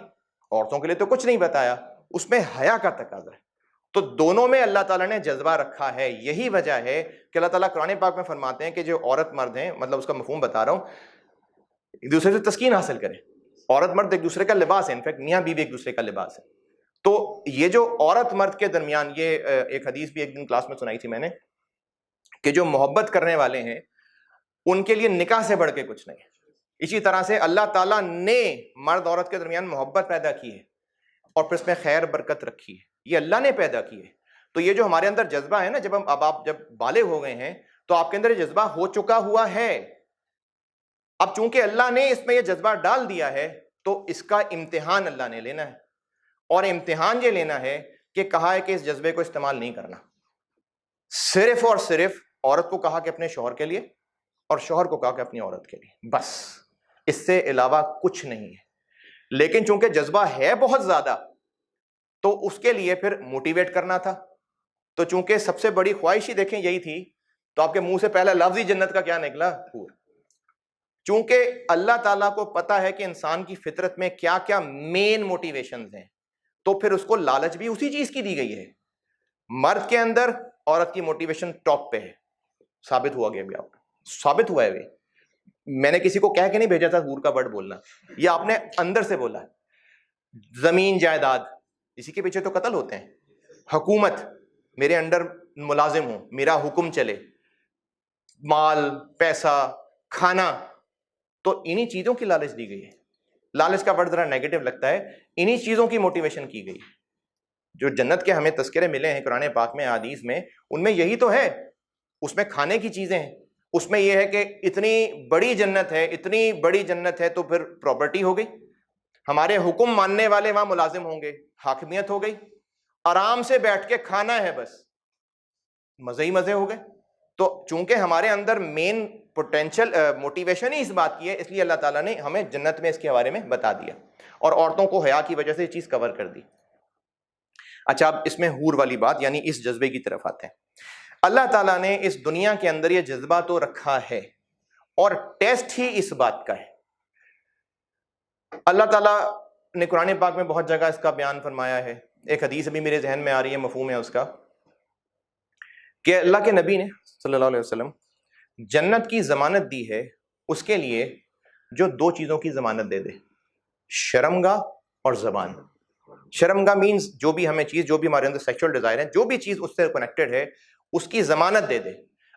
عورتوں کے لیے تو کچھ نہیں بتایا، اس میں حیا کا تقاضا ہے۔ تو دونوں میں اللہ تعالیٰ نے جذبہ رکھا ہے۔ یہی وجہ ہے کہ اللہ تعالیٰ قرآن پاک میں فرماتے ہیں کہ جو عورت مرد ہیں، مطلب اس کا مفہوم بتا رہا ہوں، ایک دوسرے سے تسکین حاصل کریں۔ عورت مرد ایک دوسرے کا لباس ہے، انفیکٹ میاں بیوی ایک دوسرے کا لباس ہے۔ تو یہ جو عورت مرد کے درمیان، یہ ایک حدیث بھی ایک دن کلاس میں سنائی تھی میں نے، کہ جو محبت کرنے والے ہیں ان کے لیے نکاح سے بڑھ کے کچھ نہیں ہے۔ اسی طرح سے اللہ تعالیٰ نے مرد عورت کے درمیان محبت پیدا کی ہے اور پھر اس میں خیر برکت رکھی ہے، یہ اللہ نے پیدا کی ہے۔ تو یہ جو ہمارے اندر جذبہ ہے نا، اب آپ جب بالغ ہو گئے ہیں تو آپ کے اندر یہ جذبہ ہو چکا ہوا ہے۔ اب چونکہ اللہ نے اس میں یہ جذبہ ڈال دیا ہے تو اس کا امتحان اللہ نے لینا ہے، اور امتحان یہ لینا ہے کہ کہا ہے کہ اس جذبے کو استعمال نہیں کرنا، صرف اور صرف عورت کو کہا کہ اپنے شوہر کے لیے اور شوہر کو کہا کہ اپنی عورت کے لیے، بس اس سے علاوہ کچھ نہیں ہے۔ لیکن چونکہ جذبہ ہے بہت زیادہ تو اس کے لیے پھر موٹیویٹ کرنا تھا۔ تو چونکہ سب سے بڑی خواہش ہی دیکھیں یہی تھی، تو آپ کے منہ سے پہلا لفظ ہی جنت کا کیا نکلا؟ حور۔ چونکہ اللہ تعالیٰ کو پتا ہے کہ انسان کی فطرت میں کیا کیا مین موٹیویشنز ہیں، تو پھر اس کو لالچ بھی اسی چیز کی دی گئی ہے۔ مرد کے اندر عورت کی موٹیویشن ٹاپ پہ ہے، ثابت ہوا گیا بھی، آپ ثابت ہوا ہے بھی۔ میں نے کسی کو کہہ کے نہیں بھیجا تھا حور کا ورڈ بولنا، یہ آپ نے اندر سے بولا ہے۔ زمین جائیداد، اسی کے پیچھے تو قتل ہوتے ہیں۔ حکومت، میرے انڈر ملازم ہوں، میرا حکم چلے، مال، پیسہ، کھانا، تو انہی چیزوں کی لالچ دی گئی ہے۔ لالچ کا ورڈ ذرا نیگیٹو لگتا ہے، انہی چیزوں کی موٹیویشن کی گئی۔ جو جنت کے ہمیں تذکرے ملے ہیں قرآن پاک میں، حدیث میں، ان میں یہی تو ہے۔ اس میں کھانے کی چیزیں ہیں، اس میں یہ ہے کہ اتنی بڑی جنت ہے، اتنی بڑی جنت ہے تو پھر پراپرٹی ہو گئی، ہمارے حکم ماننے والے وہاں ملازم ہوں گے، حاکمیت ہو گئی، آرام سے بیٹھ کے کھانا ہے، بس مزے ہی مزے ہو گئے۔ تو چونکہ ہمارے اندر مین پوٹینشل موٹیویشن ہی اس بات کی ہے، اس لیے اللہ تعالیٰ نے ہمیں جنت میں اس کے بارے میں بتا دیا، اور عورتوں کو حیا کی وجہ سے یہ چیز کور کر دی۔ اچھا، اب اس میں حور والی بات، یعنی اس جذبے کی طرف آتے ہیں۔ اللہ تعالیٰ نے اس دنیا کے اندر یہ جذبہ تو رکھا ہے، اور ٹیسٹ ہی اس بات کا ہے۔ اللہ تعالیٰ نے قرآن پاک میں بہت جگہ اس کا بیان فرمایا ہے۔ ایک حدیث ابھی میرے ذہن میں آ رہی ہے، مفہوم ہے اس کا، کہ اللہ کے نبی نے صلی اللہ علیہ وسلم جنت کی ضمانت دی ہے اس کے لیے جو دو چیزوں کی ضمانت دے دے، شرمگاہ اور زبان۔ شرمگاہ مینز جو بھی ہمیں چیز، جو بھی ہمارے اندر سیکشول ڈیزائر ہے، جو بھی چیز اس سے کنیکٹڈ ہے، اس کی ضمانت دے دے۔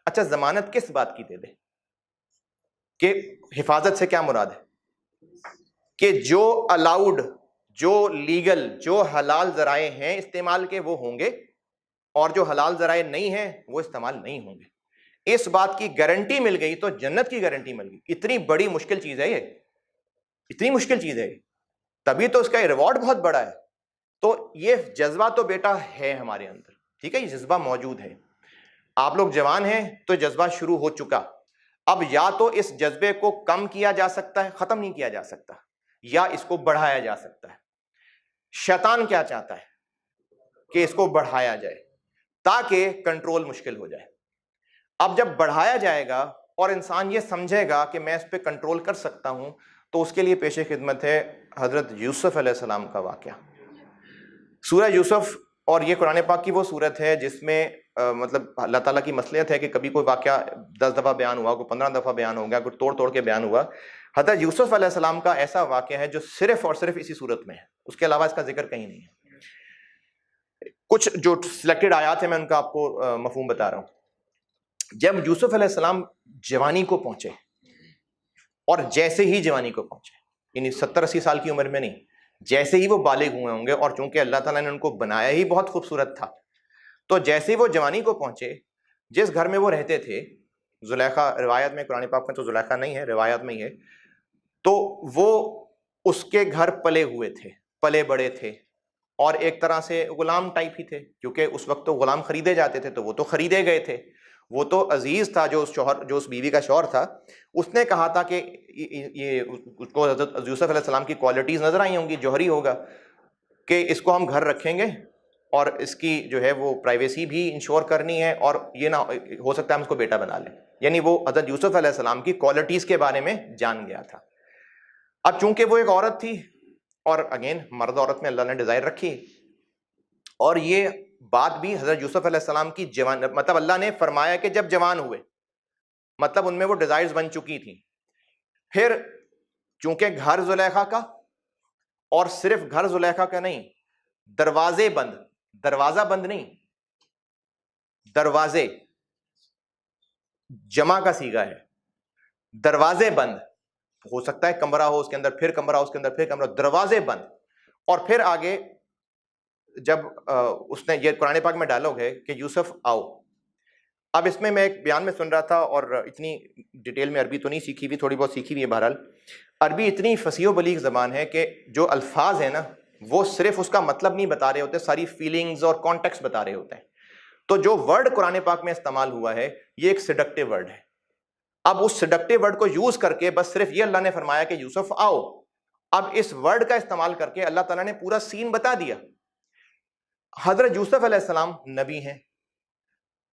اچھا، ضمانت کس بات کی دے دے؟ کہ حفاظت سے کیا مراد ہے؟ کہ جو الاؤڈ، جو لیگل، جو حلال ذرائع ہیں استعمال کے وہ ہوں گے، اور جو حلال ذرائع نہیں ہیں وہ استعمال نہیں ہوں گے۔ اس بات کی گارنٹی مل گئی تو جنت کی گارنٹی مل گئی۔ اتنی بڑی مشکل چیز ہے یہ، اتنی مشکل چیز ہے یہ، تبھی تو اس کا ریوارڈ بہت بڑا ہے۔ تو یہ جذبہ تو بیٹا ہے ہمارے اندر، ٹھیک ہے، یہ جذبہ موجود ہے۔ آپ لوگ جوان ہیں تو جذبہ شروع ہو چکا، اب یا تو اس جذبے کو کم کیا جا سکتا ہے، ختم نہیں کیا جا سکتا، یا اس کو بڑھایا جا سکتا ہے۔ شیطان کیا چاہتا ہے؟ کہ اس کو بڑھایا جائے تاکہ کنٹرول مشکل ہو جائے۔ اب جب بڑھایا جائے گا اور انسان یہ سمجھے گا کہ میں اس پہ کنٹرول کر سکتا ہوں، تو اس کے لیے پیش خدمت ہے حضرت یوسف علیہ السلام کا واقعہ، سورہ یوسف۔ اور یہ قرآن پاک کی وہ صورت ہے جس میں مطلب اللہ تعالیٰ کی مصلحت ہے کہ کبھی کوئی واقعہ 10 دفعہ بیان ہوا، کوئی 15 دفعہ بیان ہو گیا، کوئی توڑ توڑ کے بیان ہوا۔ حضرت یوسف علیہ السلام کا ایسا واقعہ ہے جو صرف اور صرف اسی صورت میں ہے، اس کے علاوہ اس کا ذکر کہیں نہیں ہے۔ کچھ جو سلیکٹڈ آیات ہیں میں ان کا آپ کو مفہوم بتا رہا ہوں۔ جب یوسف علیہ السلام جوانی کو پہنچے، اور جیسے ہی جوانی کو پہنچے، یعنی 70-80 سال کی عمر میں نہیں، جیسے ہی وہ بالغ ہوئے ہوں گے، اور چونکہ اللہ تعالیٰ نے ان کو بنایا ہی بہت خوبصورت تھا، تو جیسے ہی وہ جوانی کو پہنچے، جس گھر میں وہ رہتے تھے، زلیخا، روایت میں قرآن پاک میں تو زلیخا نہیں ہے، روایت میں ہی ہے، تو وہ اس کے گھر پلے ہوئے تھے، پلے بڑے تھے، اور ایک طرح سے غلام ٹائپ ہی تھے، کیونکہ اس وقت تو غلام خریدے جاتے تھے، تو وہ تو خریدے گئے تھے۔ وہ تو عزیز تھا جو اس بیوی کا شوہر تھا، اس نے کہا تھا کہ یہ اس کو حضرت یوسف علیہ السلام کی کوالٹیز نظر آئی ہوں گی، جوہری ہوگا، کہ اس کو ہم گھر رکھیں گے اور اس کی جو ہے وہ پرائیویسی بھی انشور کرنی ہے، اور یہ نہ ہو سکتا ہے ہم اس کو بیٹا بنا لیں. یعنی وہ حضرت یوسف علیہ السلام کی کوالٹیز کے بارے میں جان گیا تھا. اب چونکہ وہ ایک عورت تھی، اور اگین مرد عورت میں اللہ نے ڈیزائر رکھی، اور یہ بات بھی حضرت یوسف علیہ السلام کی جوان، مطلب اللہ نے فرمایا کہ جب جوان ہوئے، مطلب ان میں وہ ڈیزائرز بن چکی تھیں. پھر چونکہ گھر زلیخا کا، اور صرف گھر زلیخا کا نہیں، دروازے بند، دروازہ بند نہیں، دروازے جمع کا صیغہ ہے، دروازے بند. ہو سکتا ہے کمرہ ہو، اس کے اندر پھر کمرہ، اس کے اندر پھر کمرہ، دروازے بند. اور پھر آگے جب اس نے، یہ قرآن پاک میں ڈائلاگ ہے کہ یوسف آؤ. اب اس میں ایک بیان میں سن رہا تھا، اور اتنی ڈیٹیل میں عربی تو نہیں سیکھی ہوئی، تھوڑی بہت سیکھی ہوئی ہے. بہرحال عربی اتنی فصیح و بلیغ زبان ہے کہ جو الفاظ ہیں نا، وہ صرف اس کا مطلب نہیں بتا رہے ہوتے، ساری فیلنگز اور کانٹیکسٹ بتا رہے ہوتے ہیں. تو جو ورڈ قرآن پاک میں استعمال ہوا ہے، یہ ایک سیڈکٹیو ورڈ ہے. اب اس سیڈکٹیو ورڈ کو یوز کر کے بس صرف یہ اللہ نے فرمایا کہ یوسف آؤ. اب اس ورڈ کا استعمال کر کے اللہ تعالیٰ نے پورا سین بتا دیا. حضرت یوسف علیہ السلام نبی ہیں،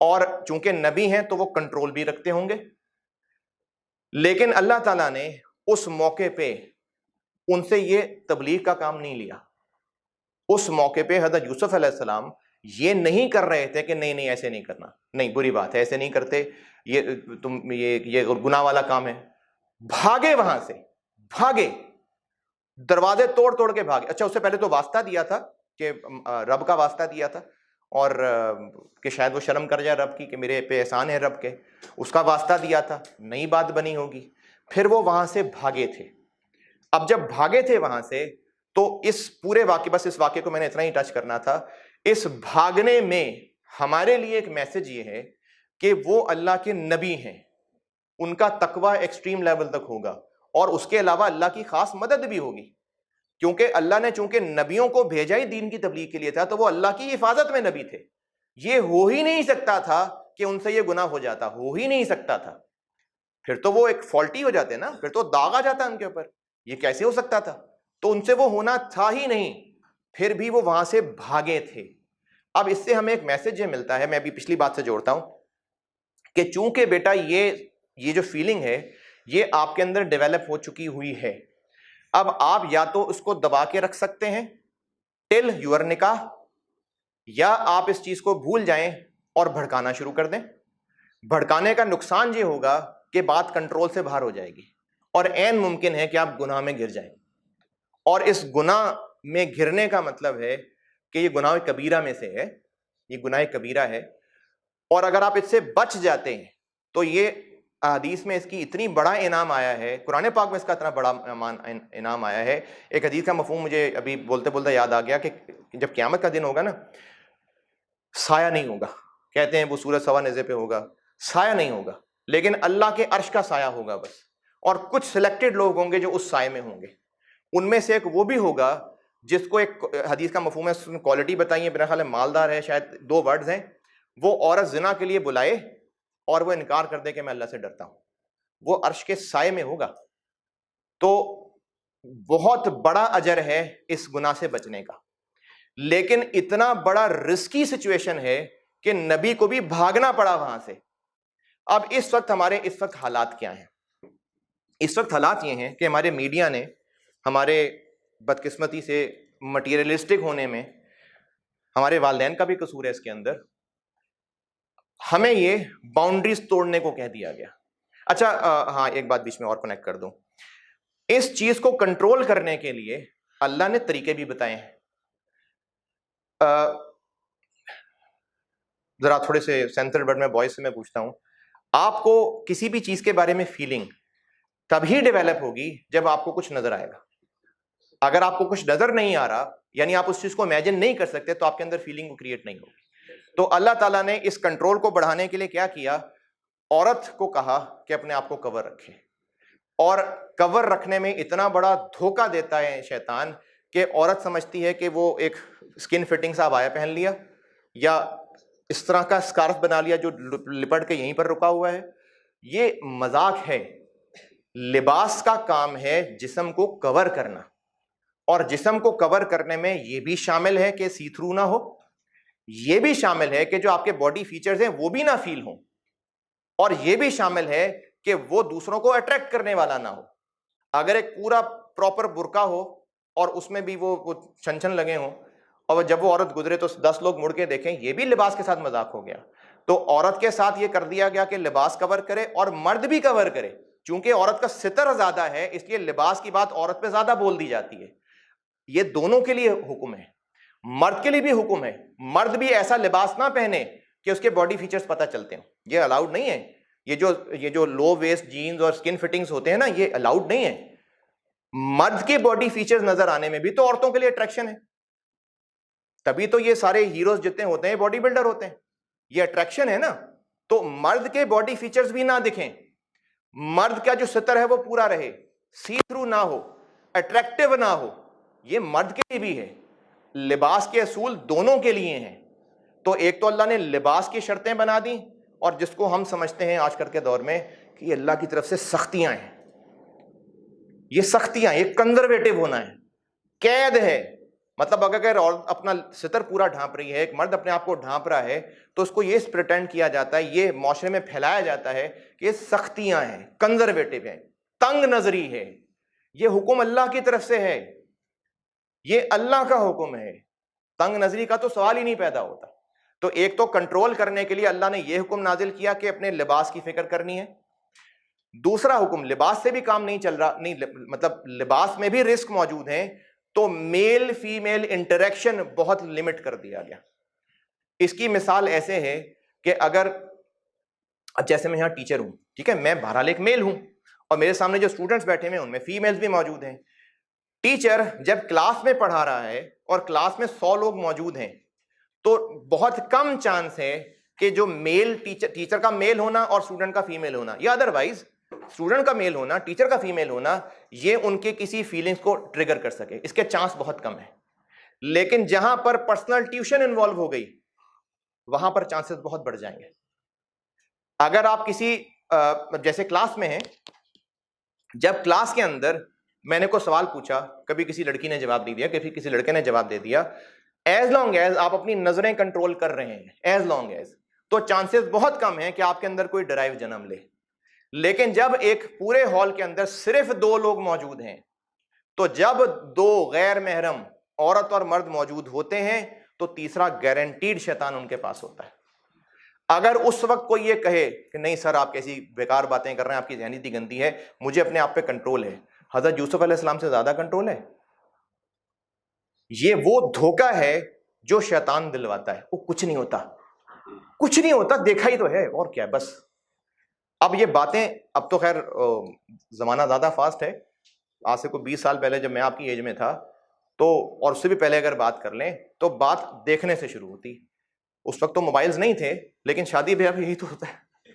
اور چونکہ نبی ہیں تو وہ کنٹرول بھی رکھتے ہوں گے، لیکن اللہ تعالیٰ نے اس موقع پہ ان سے یہ تبلیغ کا کام نہیں لیا. اس موقع پہ حضرت یوسف علیہ السلام یہ نہیں کر رہے تھے کہ نہیں ایسے نہیں کرنا، نہیں بری بات ہے، ایسے نہیں کرتے، یہ تم یہ گناہ والا کام ہے. بھاگے وہاں سے، بھاگے، دروازے توڑ توڑ کے بھاگے. اچھا، اس سے پہلے تو واسطہ دیا تھا، کہ رب کا واسطہ دیا تھا، اور کہ شاید وہ شرم کر جائے رب کی، کہ میرے پہ احسان ہے رب کے، اس کا واسطہ دیا تھا، نئی بات بنی ہوگی. پھر وہ وہاں سے بھاگے تھے. اب جب بھاگے تھے وہاں سے، تو اس پورے واقعے، بس اس واقعے کو میں نے اتنا ہی ٹچ کرنا تھا، اس بھاگنے میں ہمارے لیے ایک میسج یہ ہے کہ وہ اللہ کے نبی ہیں، ان کا تقوی ایکسٹریم لیول تک ہوگا، اور اس کے علاوہ اللہ کی خاص مدد بھی ہوگی. کیونکہ اللہ نے چونکہ نبیوں کو بھیجا ہی دین کی تبلیغ کے لیے تھا، تو وہ اللہ کی حفاظت میں نبی تھے. یہ ہو ہی نہیں سکتا تھا کہ ان سے یہ گناہ ہو جاتا، ہو ہی نہیں سکتا تھا. پھر تو وہ ایک فالٹی ہو جاتے نا، پھر تو داغ آ جاتا ان کے اوپر. یہ کیسے ہو سکتا تھا؟ تو ان سے وہ ہونا تھا ہی نہیں، پھر بھی وہ وہاں سے بھاگے تھے. اب اس سے ہمیں ایک میسج یہ ملتا ہے، میں ابھی پچھلی بات سے جوڑتا ہوں، کہ چونکہ بیٹا یہ جو فیلنگ ہے، یہ آپ کے اندر ڈیولپ ہو چکی ہوئی ہے. اب آپ یا تو اس کو دبا کے رکھ سکتے ہیں ٹل یور نکاح، یا آپ اس چیز کو بھول جائیں اور بھڑکانا شروع کر دیں. بھڑکانے کا نقصان یہ ہوگا کہ بات کنٹرول سے باہر ہو جائے گی، اور عین ممکن ہے کہ آپ گناہ میں گر جائیں. اور اس گناہ میں گرنے کا مطلب ہے کہ یہ گناہ کبیرہ میں سے ہے، یہ گناہ کبیرہ ہے. اور اگر آپ اس سے بچ جاتے ہیں تو یہ حدیث میں اس کی اتنی بڑا انعام آیا ہے، قرآن پاک میں اس کا اتنا بڑا انعام آیا ہے. ایک حدیث کا مفہوم مجھے ابھی بولتے بولتے یاد آ گیا، کہ جب قیامت کا دن ہوگا نا، سایہ نہیں ہوگا. کہتے ہیں وہ سورج سوا نیزے پہ ہوگا، سایہ نہیں ہوگا، لیکن اللہ کے عرش کا سایہ ہوگا بس. اور کچھ سلیکٹڈ لوگ ہوں گے جو اس سائے میں ہوں گے. ان میں سے ایک وہ بھی ہوگا جس کو ایک حدیث کا مفہوم ہے، کوالٹی بتائی ہے، میرا خیال ہے مالدار ہے، شاید 2 ورڈز ہیں. وہ عورت زنا کے لیے بلائے اور وہ انکار کر دے کہ میں اللہ سے ڈرتا ہوں، وہ عرش کے سائے میں ہوگا. تو بہت بڑا اجر ہے اس گناہ سے بچنے کا، لیکن اتنا بڑا رسکی سچویشن ہے کہ نبی کو بھی بھاگنا پڑا وہاں سے. اب اس وقت حالات کیا ہیں؟ اس وقت حالات یہ ہیں کہ ہمارے میڈیا نے ہمارے بدقسمتی سے مٹیریلسٹک ہونے میں، ہمارے والدین کا بھی قصور ہے اس کے اندر، ہمیں یہ باؤنڈریز توڑنے کو کہہ دیا گیا. اچھا ہاں، ایک بات بیچ میں اور کنیکٹ کر دوں. اس چیز کو کنٹرول کرنے کے لیے اللہ نے طریقے بھی بتائے ہیں. ذرا تھوڑے سے سینسرڈ ورڈ میں بوائز سے میں پوچھتا ہوں، آپ کو کسی بھی چیز کے بارے میں فیلنگ تبھی ڈیولپ ہوگی جب آپ کو کچھ نظر آئے گا. اگر آپ کو کچھ نظر نہیں آ رہا، یعنی آپ اس چیز کو امیجن نہیں کر سکتے، تو آپ کے اندر فیلنگ کریٹ نہیں ہوگی. تو اللہ تعالیٰ نے اس کنٹرول کو بڑھانے کے لیے کیا کیا؟ عورت کو کہا کہ اپنے آپ کو کور رکھے. اور کور رکھنے میں اتنا بڑا دھوکہ دیتا ہے شیطان کہ عورت سمجھتی ہے کہ وہ ایک سکن فٹنگ سا عبایا پہن لیا، یا اس طرح کا سکارف بنا لیا جو لپٹ کے یہیں پر رکا ہوا ہے. یہ مذاق ہے. لباس کا کام ہے جسم کو کور کرنا، اور جسم کو کور کرنے میں یہ بھی شامل ہے کہ سی تھرو نہ ہو، یہ بھی شامل ہے کہ جو آپ کے باڈی فیچرز ہیں وہ بھی نہ فیل ہوں، اور یہ بھی شامل ہے کہ وہ دوسروں کو اٹریکٹ کرنے والا نہ ہو. اگر ایک پورا پراپر برقع ہو اور اس میں بھی وہ چھن چھن لگے ہوں، اور جب وہ عورت گزرے تو 10 لوگ مڑ کے دیکھیں، یہ بھی لباس کے ساتھ مذاق ہو گیا. تو عورت کے ساتھ یہ کر دیا گیا کہ لباس کور کرے اور مرد بھی کور کرے. چونکہ عورت کا ستر زیادہ ہے اس لیے لباس کی بات عورت پہ زیادہ بول دی جاتی ہے. یہ دونوں کے لیے حکم ہے، مرد کے لیے بھی حکم ہے. مرد بھی ایسا لباس نہ پہنے کہ اس کے باڈی فیچرز پتہ چلتے ہیں، یہ الاؤڈ نہیں ہے. یہ جو لو ویسٹ جینز اور سکن فٹنگز ہوتے ہیں نا، یہ الاؤڈ نہیں ہے. مرد کے باڈی فیچرز نظر آنے میں بھی تو عورتوں کے لیے اٹریکشن ہے. تبھی تو یہ سارے ہیروز جتنے ہوتے ہیں باڈی بلڈر ہوتے ہیں، یہ اٹریکشن ہے نا. تو مرد کے باڈی فیچرز بھی نہ دکھیں، مرد کا جو ستر ہے وہ پورا رہے، سی تھرو نہ ہو، اٹریکٹیو نہ ہو. یہ مرد کے لیے بھی ہے. لباس کے اصول دونوں کے لیے ہیں. تو ایک تو اللہ نے لباس کی شرطیں بنا دی، اور جس کو ہم سمجھتے ہیں آج کل کے دور میں کہ یہ اللہ کی طرف سے سختیاں ہیں، یہ سختیاں، یہ کنزرویٹو ہونا ہے، قید ہے. مطلب اگر اپنا ستر پورا ڈھانپ رہی ہے، ایک مرد اپنے آپ کو ڈھانپ رہا ہے، تو اس کو یہ پریٹینڈ کیا جاتا ہے، یہ معاشرے میں پھیلایا جاتا ہے کہ یہ سختیاں ہیں، کنزرویٹو ہیں، تنگ نظری ہے. یہ حکم اللہ کی طرف سے ہے، یہ اللہ کا حکم ہے. تنگ نظری کا تو سوال ہی نہیں پیدا ہوتا. تو ایک تو کنٹرول کرنے کے لیے اللہ نے یہ حکم نازل کیا کہ اپنے لباس کی فکر کرنی ہے. دوسرا حکم، لباس سے بھی کام نہیں چل رہا، نہیں مطلب لباس میں بھی رسک موجود ہیں، تو میل فیمیل انٹریکشن بہت لمٹ کر دیا گیا. اس کی مثال ایسے ہے کہ اگر جیسے میں یہاں ٹیچر ہوں، ٹھیک ہے، میں بہرحال ایک میل ہوں، اور میرے سامنے جو اسٹوڈنٹس بیٹھے ہوئے ہیں ان میں فیمیلز بھی موجود ہیں. ٹیچر جب کلاس میں پڑھا رہا ہے اور کلاس میں 100 لوگ موجود ہیں، تو بہت کم چانس ہے کہ جو میل ٹیچر کا میل ہونا اور اسٹوڈنٹ کا فیمیل ہونا، یا ادروائز اسٹوڈنٹ کا میل ہونا ٹیچر کا فیمیل ہونا، یہ ان کے کسی فیلنگز کو ٹریگر کر سکے. اس کے چانس بہت کم ہیں. لیکن جہاں پر پرسنل ٹیوشن انوالو ہو گئی، وہاں پر چانسز بہت بڑھ جائیں گے. اگر آپ کسی جیسے کلاس میں ہیں، جب کلاس کے اندر میں نے کوئی سوال پوچھا، کبھی کسی لڑکی نے جواب دے دیا، کبھی کسی لڑکے نے جواب دے دیا، ایز لانگ ایز آپ اپنی نظریں کنٹرول کر رہے ہیں، ایز لانگ ایز، تو چانسز بہت کم ہیں کہ آپ کے اندر کوئی ڈرائیو جنم لے. لیکن جب ایک پورے ہال کے اندر صرف 2 لوگ موجود ہیں، تو جب 2 غیر محرم عورت اور مرد موجود ہوتے ہیں، تو تیسرا گارنٹیڈ شیطان ان کے پاس ہوتا ہے. اگر اس وقت کوئی یہ کہے کہ نہیں سر آپ کیسی بیکار باتیں کر رہے ہیں، آپ کی ذہنیت گندی ہے، مجھے اپنے آپ پہ کنٹرول ہے، حضرت یوسف علیہ السلام سے زیادہ کنٹرول ہے. یہ وہ دھوکہ ہے جو شیطان دلواتا ہے. وہ کچھ نہیں ہوتا، کچھ نہیں ہوتا، دیکھا ہی تو ہے، اور کیا بس. اب یہ باتیں، اب تو خیر زمانہ زیادہ فاسٹ ہے. آج سے کوئی 20 سال پہلے جب میں آپ کی ایج میں تھا، تو اور اس سے بھی پہلے اگر بات کر لیں تو بات دیکھنے سے شروع ہوتی. اس وقت تو موبائلز نہیں تھے، لیکن شادی بیاہ بھی یہی تو ہوتا ہے.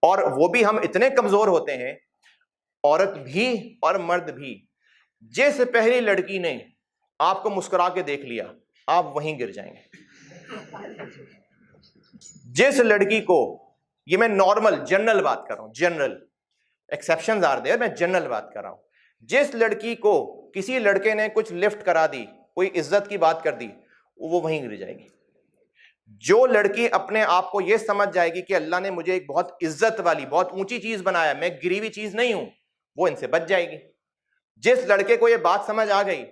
اور وہ بھی ہم اتنے کمزور ہوتے ہیں، عورت بھی اور مرد بھی. جس پہلی لڑکی نے آپ کو مسکرا کے دیکھ لیا، آپ وہیں گر جائیں گے. جس لڑکی کو، یہ میں نارمل جنرل بات کر رہا ہوں، جنرل ایکسیپشنز آر دیئر، میں جنرل بات کر رہا ہوں. جس لڑکی کو کسی لڑکے نے کچھ لفٹ کرا دی، کوئی عزت کی بات کر دی، وہ وہیں گر جائے گی. جو لڑکی اپنے آپ کو یہ سمجھ جائے گی کہ اللہ نے مجھے ایک بہت عزت والی، بہت اونچی چیز بنایا، میں گری ہوئی چیز نہیں ہوں، وہ ان سے بچ جائے گی. جس لڑکے کو یہ بات سمجھ آ گئی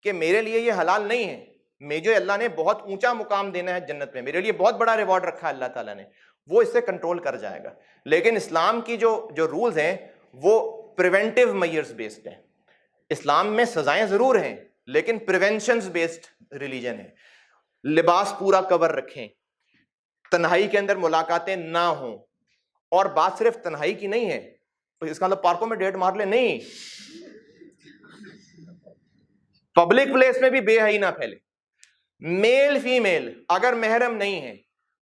کہ میرے لیے یہ حلال نہیں ہے، مجھے اللہ نے بہت اونچا مقام دینا ہے جنت میں، میرے لیے بہت بڑا ریوارڈ رکھا ہے اللہ تعالیٰ نے، وہ اس سے کنٹرول کر جائے گا. لیکن اسلام کی جو رولز ہیں وہ پریونٹیو میئرز بیسڈ ہیں. اسلام میں سزائیں ضرور ہیں، لیکن پریونشنز بیسڈ ریلیجن ہے. لباس پورا کور رکھیں، تنہائی کے اندر ملاقاتیں نہ ہوں. اور بات صرف تنہائی کی نہیں ہے، اس کا مطلب پارکوں میں ڈیٹ مار لیں، نہیں. پبلک پلیس میں بھی بے حیائی نہ پھیلے. میل فیمیل اگر محرم نہیں ہے،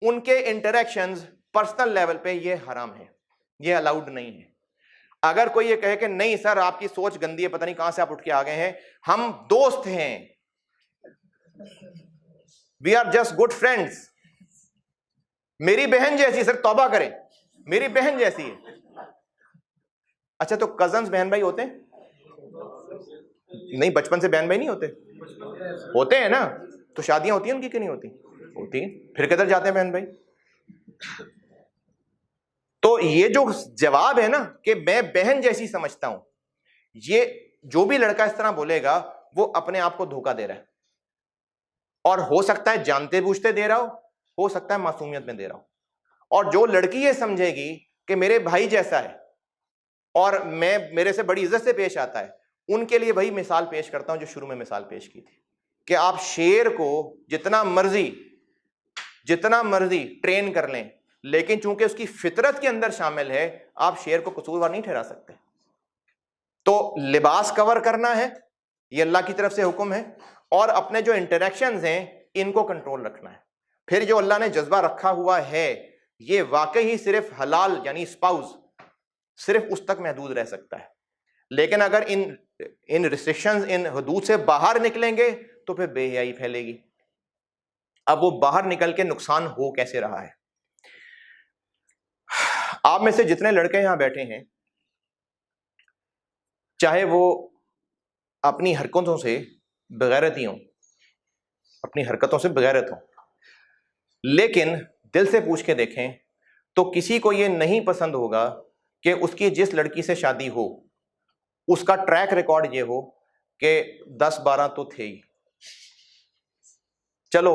ان کے انٹریکشنز پرسنل لیول پہ یہ حرام ہے، یہ الاؤڈ نہیں ہے. اگر کوئی یہ کہے کہ نہیں سر آپ کی سوچ گندی ہے، پتہ نہیں کہاں سے آپ اٹھ کے آ گئے ہیں، ہم دوست ہیں، we are just good friends, میری بہن جیسی، سر توبہ کریں، میری بہن جیسی ہے. اچھا تو کزنز بہن بھائی ہوتے ہیں؟ نہیں، بچپن سے بہن بھائی نہیں ہوتے؟ ہوتے ہیں نا. تو شادیاں ہوتی ہیں ان کی کہ نہیں ہوتی؟ ہوتی ہیں. پھر کدھر جاتے ہیں بہن بھائی؟ تو یہ جو جواب ہے نا کہ میں بہن جیسی سمجھتا ہوں، یہ جو بھی لڑکا اس طرح بولے گا وہ اپنے آپ کو دھوکہ دے رہا ہے، اور ہو سکتا ہے جانتے بوجھتے دے رہا ہو سکتا ہے معصومیت میں دے رہا ہو. اور جو لڑکی یہ سمجھے گی کہ میرے بھائی جیسا ہے اور میرے سے بڑی عزت سے پیش آتا ہے، ان کے لیے وہی مثال پیش کرتا ہوں جو شروع میں مثال پیش کی تھی کہ آپ شیر کو جتنا مرضی ٹرین کر لیں، لیکن چونکہ اس کی فطرت کے اندر شامل ہے، آپ شیر کو قصوروار نہیں ٹھہرا سکتے. تو لباس کور کرنا ہے، یہ اللہ کی طرف سے حکم ہے، اور اپنے جو انٹریکشنز ہیں ان کو کنٹرول رکھنا ہے. پھر جو اللہ نے جذبہ رکھا ہوا ہے یہ واقعی صرف حلال یعنی اسپاؤز صرف اس تک محدود رہ سکتا ہے. لیکن اگر ان ریسٹرکشنز، ان حدود سے باہر نکلیں گے تو پھر بے حیائی پھیلے گی. اب وہ باہر نکل کے نقصان ہو کیسے رہا ہے؟ آپ میں سے جتنے لڑکے یہاں بیٹھے ہیں، چاہے وہ اپنی حرکتوں سے بغیرتی ہوں، اپنی حرکتوں سے بغیرت ہوں، لیکن دل سے پوچھ کے دیکھیں تو کسی کو یہ نہیں پسند ہوگا کہ اس کی جس لڑکی سے شادی ہو اس کا ٹریک ریکارڈ یہ ہو کہ 10-12 تو تھے ہی، چلو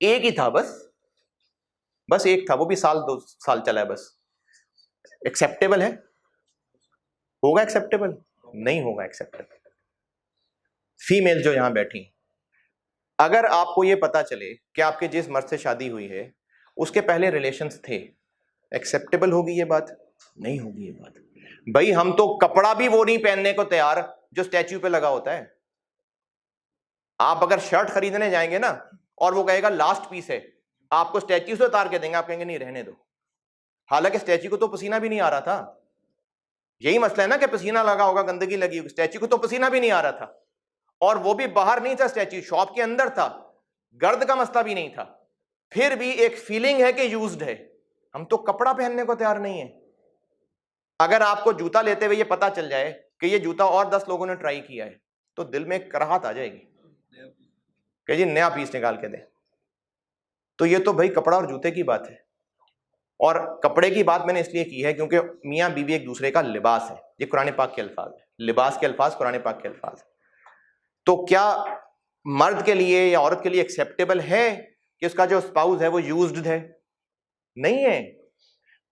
ایک ہی تھا، بس ایک تھا، وہ بھی 1-2 سال چلا ہے بس. ایکسیپٹیبل ہے؟ ہوگا ایکسیپٹیبل؟ نہیں ہوگا ایکسیپٹیبل. فیمیل جو یہاں بیٹھی، اگر آپ کو یہ پتا چلے کہ آپ کے جس مرد سے شادی ہوئی ہے اس کے پہلے ریلیشنز تھے، ایکسیپٹیبل ہوگی یہ بات؟ نہیں ہوگی یہ بات. بھائی ہم تو کپڑا بھی وہ نہیں پہننے کو تیار جو اسٹیچو پہ لگا ہوتا ہے. آپ اگر شرٹ خریدنے جائیں گے نا اور وہ کہے گا لاسٹ پیس ہے، آپ کو اسٹیچو سے اتار کے دیں گے، آپ کہیں گے نہیں رہنے دو، حالانکہ اسٹیچو کو تو پسینہ بھی نہیں آ رہا تھا. یہی مسئلہ ہے نا کہ پسینہ لگا ہوگا، گندگی لگی ہوگی، اسٹیچو کو تو پسینہ بھی نہیں آ رہا تھا، اور وہ بھی باہر نہیں تھا، اسٹیچو شاپ کے اندر تھا، گرد کا مسئلہ بھی نہیں تھا، پھر بھی ایک فیلنگ ہے کہ یوزڈ ہے. ہم تو کپڑا پہننے کو تیار نہیں ہے. اگر آپ کو جوتا لیتے ہوئے یہ پتا چل جائے کہ یہ جوتا اور 10 لوگوں نے ٹرائی کیا ہے تو دل میں ایک کراہت آ جائے گی کہ جی نیا پیس نکال کے دیں. تو یہ تو بھائی کپڑا اور جوتے کی بات ہے، اور کپڑے کی بات میں نے اس لیے کی ہے کیونکہ میاں بیوی ایک دوسرے کا لباس ہے. یہ قرآن پاک کے الفاظ ہیں، لباس کے الفاظ قرآن پاک کے الفاظ ہیں. تو کیا مرد کے لیے یا عورت کے لیے ایکسیپٹیبل ہے کہ اس کا جو اسپاؤز ہے وہ یوزڈ ہے؟ نہیں ہے.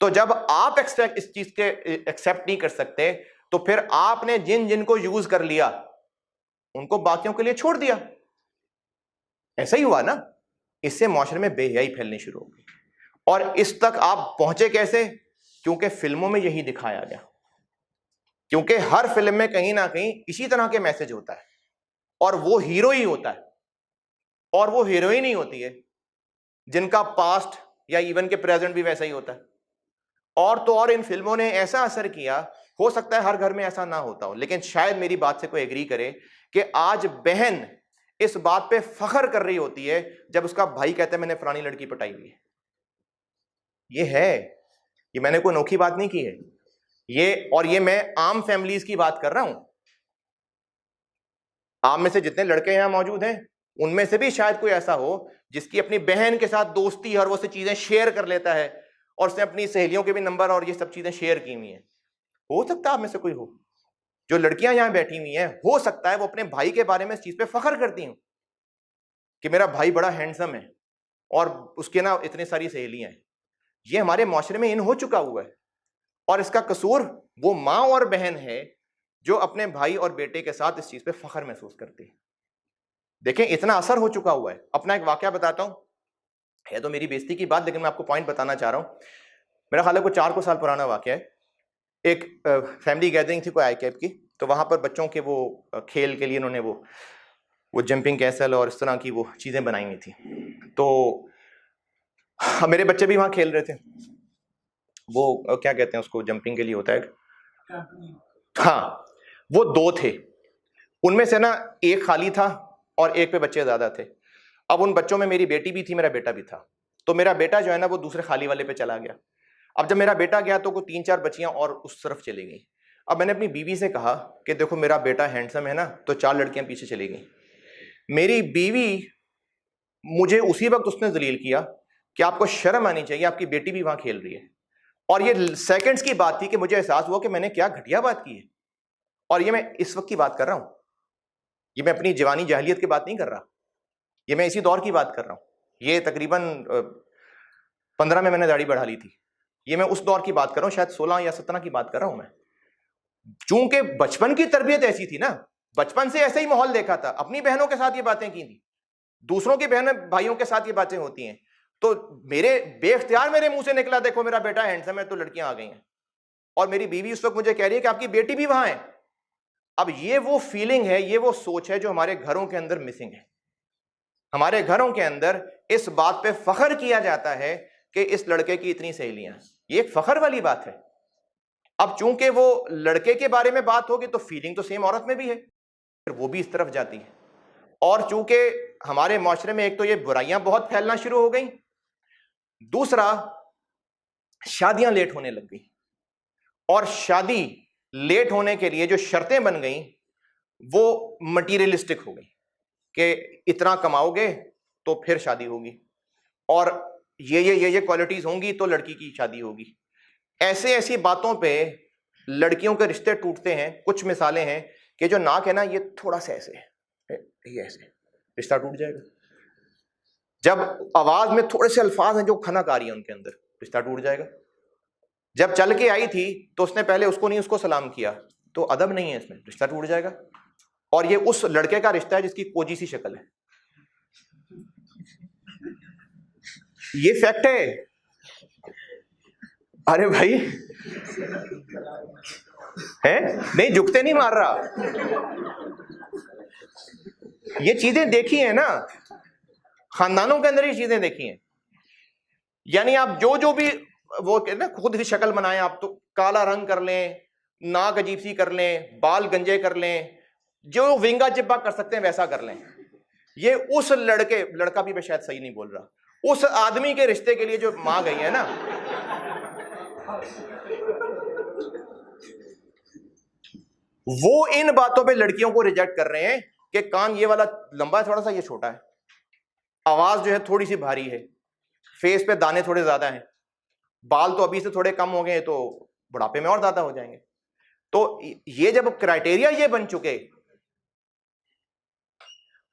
تو جب آپ اس چیز کے ایکسیپٹ نہیں کر سکتے تو پھر آپ نے جن کو یوز کر لیا ان کو باقیوں کے لیے چھوڑ دیا. ایسا ہی ہوا نا. اس سے معاشرے میں بے حیائی پھیلنی شروع ہو گئی. اور اس تک آپ پہنچے کیسے؟ کیونکہ فلموں میں یہی دکھایا گیا، کیونکہ ہر فلم میں کہیں نہ کہیں اسی طرح کے میسج ہوتا ہے، اور وہ ہیرو ہی ہوتا ہے اور وہ ہیروئن ہی ہوتی ہے جن کا پاسٹ یا ایون کے پریزنٹ بھی ویسا ہی ہوتا ہے. اور تو اور ان فلموں نے ایسا اثر کیا، ہو سکتا ہے ہر گھر میں ایسا نہ ہوتا ہو، لیکن شاید میری بات سے کوئی ایگری کرے کہ آج بہن اس بات پہ فخر کر رہی ہوتی ہے جب اس کا بھائی کہتا ہے میں نے فلانی لڑکی پٹائی ہوئی ہے. یہ میں نے کوئی انوکھی بات نہیں کی ہے، یہ میں عام فیملیز کی بات کر رہا ہوں. آپ میں سے جتنے لڑکے یہاں موجود ہیں ان میں سے بھی شاید کوئی ایسا ہو جس کی اپنی بہن کے ساتھ دوستی اور وہ سے چیزیں شیئر کر لیتا ہے، اور اس نے اپنی سہیلیوں کے بھی نمبر اور یہ سب چیزیں شیئر کی ہوئی ہیں. ہو سکتا ہے آپ میں سے کوئی ہو. جو لڑکیاں یہاں بیٹھی ہوئی ہیں ہو سکتا ہے وہ اپنے بھائی کے بارے میں اس چیز پہ فخر کرتی ہوں کہ میرا بھائی بڑا ہینڈسم ہے اور اس کے نا اتنی ساری سہیلیاں ہیں. یہ ہمارے معاشرے میں ان ہو چکا ہوا ہے، اور اس کا قصور وہ ماں اور بہن ہے جو اپنے بھائی اور بیٹے کے ساتھ اس چیز پہ فخر محسوس کرتی ہے. دیکھیں اتنا اثر ہو چکا ہوا ہے. اپنا ایک واقعہ بتاتا ہوں، ہے تو میری بےزتی کی بات لیکن میں آپ کو پوائنٹ بتانا چاہ رہا ہوں. میرا خیال ہے کوئی 4 سال پرانا واقعہ ہے. ایک فیملی گیدرنگ تھی کوئی آئی کیپ کی، تو وہاں پر بچوں کے وہ کھیل کے لیے انہوں نے وہ جمپنگ کیسل اور اس طرح کی وہ چیزیں بنائی ہوئی تھی. تو میرے بچے بھی وہاں کھیل رہے تھے. وہ کیا کہتے ہیں اس کو، جمپنگ کے لیے ہوتا ہے، ہاں وہ 2 تھے. ان میں سے نا ایک خالی تھا اور ایک پہ بچے زیادہ تھے. اب ان بچوں میں میری بیٹی بھی تھی، میرا بیٹا بھی تھا. تو میرا بیٹا جو ہے نا وہ دوسرے خالی والے پہ چلا گیا. اب جب میرا بیٹا گیا تو وہ 3-4 بچیاں اور اس طرف چلی گئیں. اب میں نے اپنی بیوی سے کہا کہ دیکھو میرا بیٹا ہینڈسم ہے نا، تو 4 لڑکیاں پیچھے چلی گئیں. میری بیوی مجھے اسی وقت اس نے ذلیل کیا کہ آپ کو شرم آنی چاہیے، آپ کی بیٹی بھی وہاں کھیل رہی ہے. اور یہ سیکنڈز کی بات تھی کہ مجھے احساس ہوا کہ میں نے کیا گھٹیا بات کی ہے. اور یہ میں اس وقت کی بات کر رہا ہوں، یہ میں اپنی جوانی جاہلیت کی بات نہیں کر رہا، یہ میں اسی دور کی بات کر رہا ہوں. یہ تقریباً 15 میں نے داڑھی بڑھا لی تھی. یہ میں اس دور کی بات کر رہا ہوں، شاید 16 یا 17 کی بات کر رہا ہوں میں. چونکہ بچپن کی تربیت ایسی تھی نا، بچپن سے ایسے ہی ماحول دیکھا تھا، اپنی بہنوں کے ساتھ یہ باتیں کی تھی، دوسروں کی بہنوں بھائیوں کے ساتھ یہ باتیں ہوتی ہیں. تو میرے بے اختیار میرے منہ سے نکلا دیکھو میرا بیٹا ہینڈسم ہے تو لڑکیاں آ گئی ہیں. اور میری بیوی اس وقت مجھے کہہ رہی ہے کہ آپ کی بیٹی بھی وہاں ہے. اب یہ وہ فیلنگ ہے، یہ وہ سوچ ہے جو ہمارے گھروں کے اندر مسنگ ہے. ہمارے گھروں کے اندر اس بات پہ فخر کیا جاتا ہے کہ اس لڑکے کی اتنی سہیلیاں، یہ ایک فخر والی بات ہے. اب چونکہ وہ لڑکے کے بارے میں بات ہوگی تو فیلنگ تو سیم عورت میں بھی ہے، پھر وہ بھی اس طرف جاتی ہے. اور چونکہ ہمارے معاشرے میں ایک تو یہ برائیاں بہت پھیلنا شروع ہو گئیں، دوسرا شادیاں لیٹ ہونے لگ گئی. اور شادی لیٹ ہونے کے لیے جو شرطیں بن گئیں وہ مٹیریلسٹک ہو گئی کہ اتنا کماؤ گے تو پھر شادی ہوگی، اور یہ کوالٹیز ہوں گی تو لڑکی کی شادی ہوگی. ایسی باتوں پہ لڑکیوں کے رشتے ٹوٹتے ہیں. کچھ مثالیں ہیں کہ جو ناک ہے نا یہ تھوڑا سا ایسے ہے، یہ ایسے رشتہ ٹوٹ جائے گا. جب آواز میں تھوڑے سے الفاظ ہیں جو کھنک آ رہی ہیں ان کے اندر، رشتہ ٹوٹ جائے گا. جب چل کے آئی تھی تو اس نے پہلے اس کو نہیں اس کو سلام کیا، تو ادب نہیں ہے اس میں، رشتہ ٹوٹ جائے گا. اور یہ اس لڑکے کا رشتہ ہے جس کی کوجی سی شکل ہے. یہ فیکٹ ہے. ارے بھائی ہے نہیں، جھکتے نہیں مار رہا. یہ چیزیں دیکھی ہیں نا، خاندانوں کے اندر یہ چیزیں دیکھی ہیں. یعنی آپ جو بھی وہ نا خود ہی شکل بنائیں، آپ تو کالا رنگ کر لیں، ناک عجیب سی کر لیں، بال گنجے کر لیں، جو ونگا چپا کر سکتے ہیں ویسا کر لیں. یہ اس لڑکا بھی میں شاید صحیح نہیں بول رہا، اس آدمی کے رشتے کے لیے جو ماں گئی ہے نا، وہ ان باتوں پہ لڑکیوں کو ریجیکٹ کر رہے ہیں کہ کان یہ والا لمبا ہے تھوڑا سا، یہ چھوٹا ہے، آواز جو ہے تھوڑی سی بھاری ہے، فیس پہ دانے تھوڑے زیادہ ہیں، بال تو ابھی سے تھوڑے کم ہو گئے تو بڑھاپے میں اور زیادہ ہو جائیں گے. تو یہ جب کرائٹیریا یہ بن چکے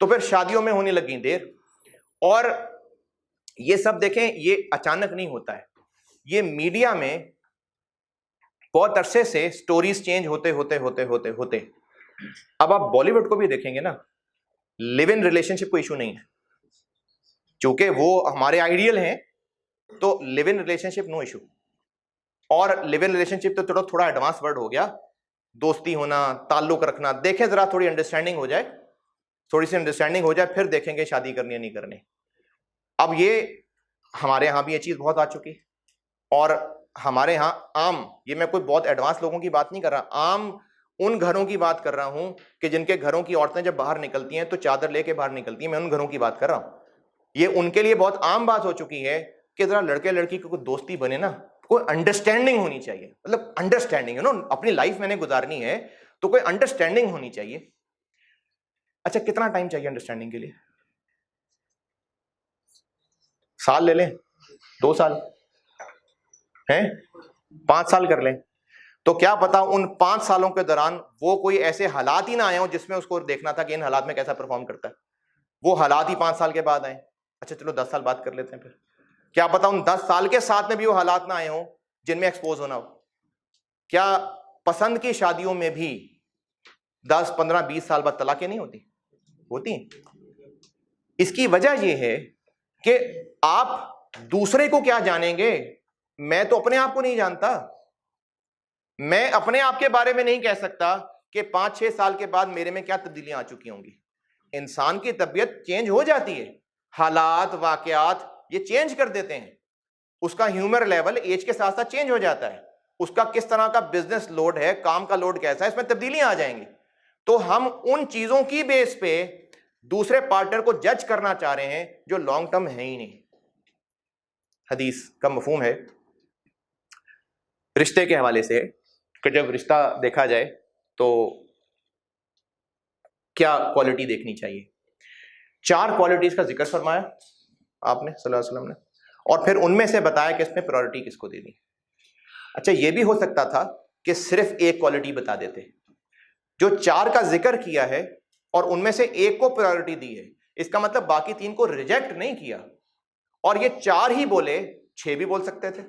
تو پھر شادیوں میں ہونے لگی دیر. اور یہ سب دیکھیں یہ اچانک نہیں ہوتا ہے، یہ میڈیا میں بہت عرصے سے سٹوریز چینج ہوتے ہوتے ہوتے ہوتے ہوتے اب آپ بالی ووڈ کو بھی دیکھیں گے نا، لیو ان ریلیشن شپ کو ایشو نہیں ہے، چونکہ وہ ہمارے آئیڈیل ہیں تو لیو in relation ship no issue. اور لیو ان ریلیشن شپ تو تھوڑا ایڈوانس ورڈ ہو گیا، دوستی ہونا، تعلق رکھنا. دیکھیں ذرا تھوڑی انڈرسٹینڈنگ ہو جائے، تھوڑی سی انڈرسٹینڈنگ ہو جائے پھر دیکھیں گے شادی کرنی ہے نہیں کرنی. اب یہ ہمارے ہاں بھی یہ چیز بہت آ چکی، اور ہمارے ہاں عام، یہ میں کوئی بہت ایڈوانس لوگوں کی بات نہیں کر رہا، عام ان گھروں کی بات کر رہا ہوں کہ جن کے گھروں کی عورتیں جب باہر نکلتی ہیں تو چادر لے کے باہر نکلتی ہیں. میں ان گھروں کی بات کر رہا ہوں. یہ ان کے لیے بہت عام بات ہو چکی ہے کہ ذرا لڑکے لڑکی کی کوئی دوستی بنے نا، کوئی انڈرسٹینڈنگ ہونی چاہیے. مطلب انڈرسٹینڈنگ اپنی لائف میں نے گزارنی ہے تو کوئی انڈرسٹینڈنگ ہونی چاہیے. اچھا کتنا ٹائم چاہیے انڈرسٹینڈنگ کے لیے؟ سال لے لیں، 2 سال ہیں، 5 سال کر لیں. تو کیا پتا ان 5 سالوں کے دوران وہ کوئی ایسے حالات ہی نہ آئے ہوں جس میں اس کو دیکھنا تھا کہ ان حالات میں کیسا پرفارم کرتا ہے. وہ حالات ہی 5 سال کے بعد آئے. اچھا چلو 10 سال بات کر لیتے ہیں پھر. کیا پتا ان 10 سال کے ساتھ میں بھی وہ حالات نہ آئے ہوں جن میں ایکسپوز ہونا ہو. کیا پسند کی شادیوں میں بھی 10 15 20 سال بعد طلاقیں نہیں ہوتی ہیں؟ اس کی وجہ یہ ہے کہ آپ دوسرے کو کیا جانیں گے. میں تو اپنے آپ کو نہیں جانتا، میں اپنے آپ کے بارے میں نہیں کہہ سکتا کہ 5-6 سال کے بعد میرے میں کیا تبدیلیاں آ چکی ہوں گی. انسان کی طبیعت چینج ہو جاتی ہے، حالات واقعات یہ چینج کر دیتے ہیں. اس کا ہیومر لیول ایج کے ساتھ ساتھ چینج ہو جاتا ہے. اس کا کس طرح کا بزنس لوڈ ہے، کام کا لوڈ کیسا ہے، اس میں تبدیلیاں آ جائیں گی. تو ہم ان چیزوں کی بیس پہ دوسرے پارٹنر کو جج کرنا چاہ رہے ہیں جو لانگ ٹرم ہے ہی نہیں. حدیث کا مفہوم ہے رشتے کے حوالے سے کہ جب رشتہ دیکھا جائے تو کیا کوالٹی دیکھنی چاہیے. 4 کوالٹیز کا ذکر فرمایا آپ نے صلی اللہ علیہ وسلم نے, اور پھر ان میں سے بتایا کہ اس میں پرائورٹی کس کو دینی. اچھا یہ بھی ہو سکتا تھا کہ صرف ایک کوالٹی بتا دیتے, جو 4 کا ذکر کیا ہے اور ان میں سے ایک کو پرائورٹی دی ہے, اس کا مطلب باقی 3 کو ریجیکٹ نہیں کیا, اور یہ 4 ہی بولے, 6 بھی بول سکتے تھے.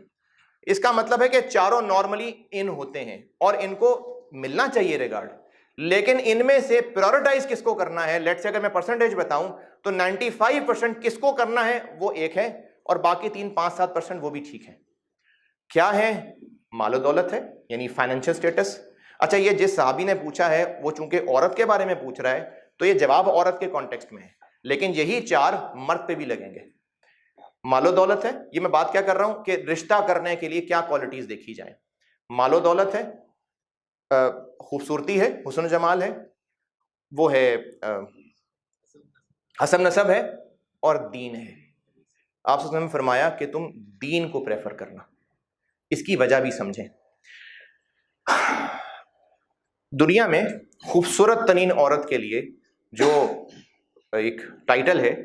اس کا مطلب ہے کہ چاروں نارملی ان ہوتے ہیں اور ان کو ملنا چاہیے ریگارڈ, لیکن ان میں سے پرائورٹائز کس کو کرنا ہے, لیٹ سے اگر میں پرسنٹیج بتاؤں تو 95% کس کو کرنا ہے وہ ایک ہے, اور باقی 3-5-7% وہ بھی ٹھیک ہے. کیا ہے؟ مال و دولت ہے, یعنی فائنینشیل سٹیٹس. اچھا یہ جس صحابی نے پوچھا ہے وہ چونکہ عورت کے بارے میں پوچھ رہا ہے تو یہ جواب عورت کے کانٹیکسٹ میں ہے, لیکن یہی 4 مرد پہ بھی لگیں گے. مال و دولت ہے, یہ میں بات کیا کر رہا ہوں کہ رشتہ کرنے کے لیے کیا کوالٹیز دیکھی جائیں. مال و دولت ہے, خوبصورتی ہے, حسن و جمال ہے, وہ ہے حسب نسب ہے, اور دین ہے. آپ صلی اللہ علیہ وسلم نے فرمایا کہ تم دین کو پریفر کرنا. اس کی وجہ بھی سمجھیں. دنیا میں خوبصورت ترین عورت کے لیے جو ایک ٹائٹل ہے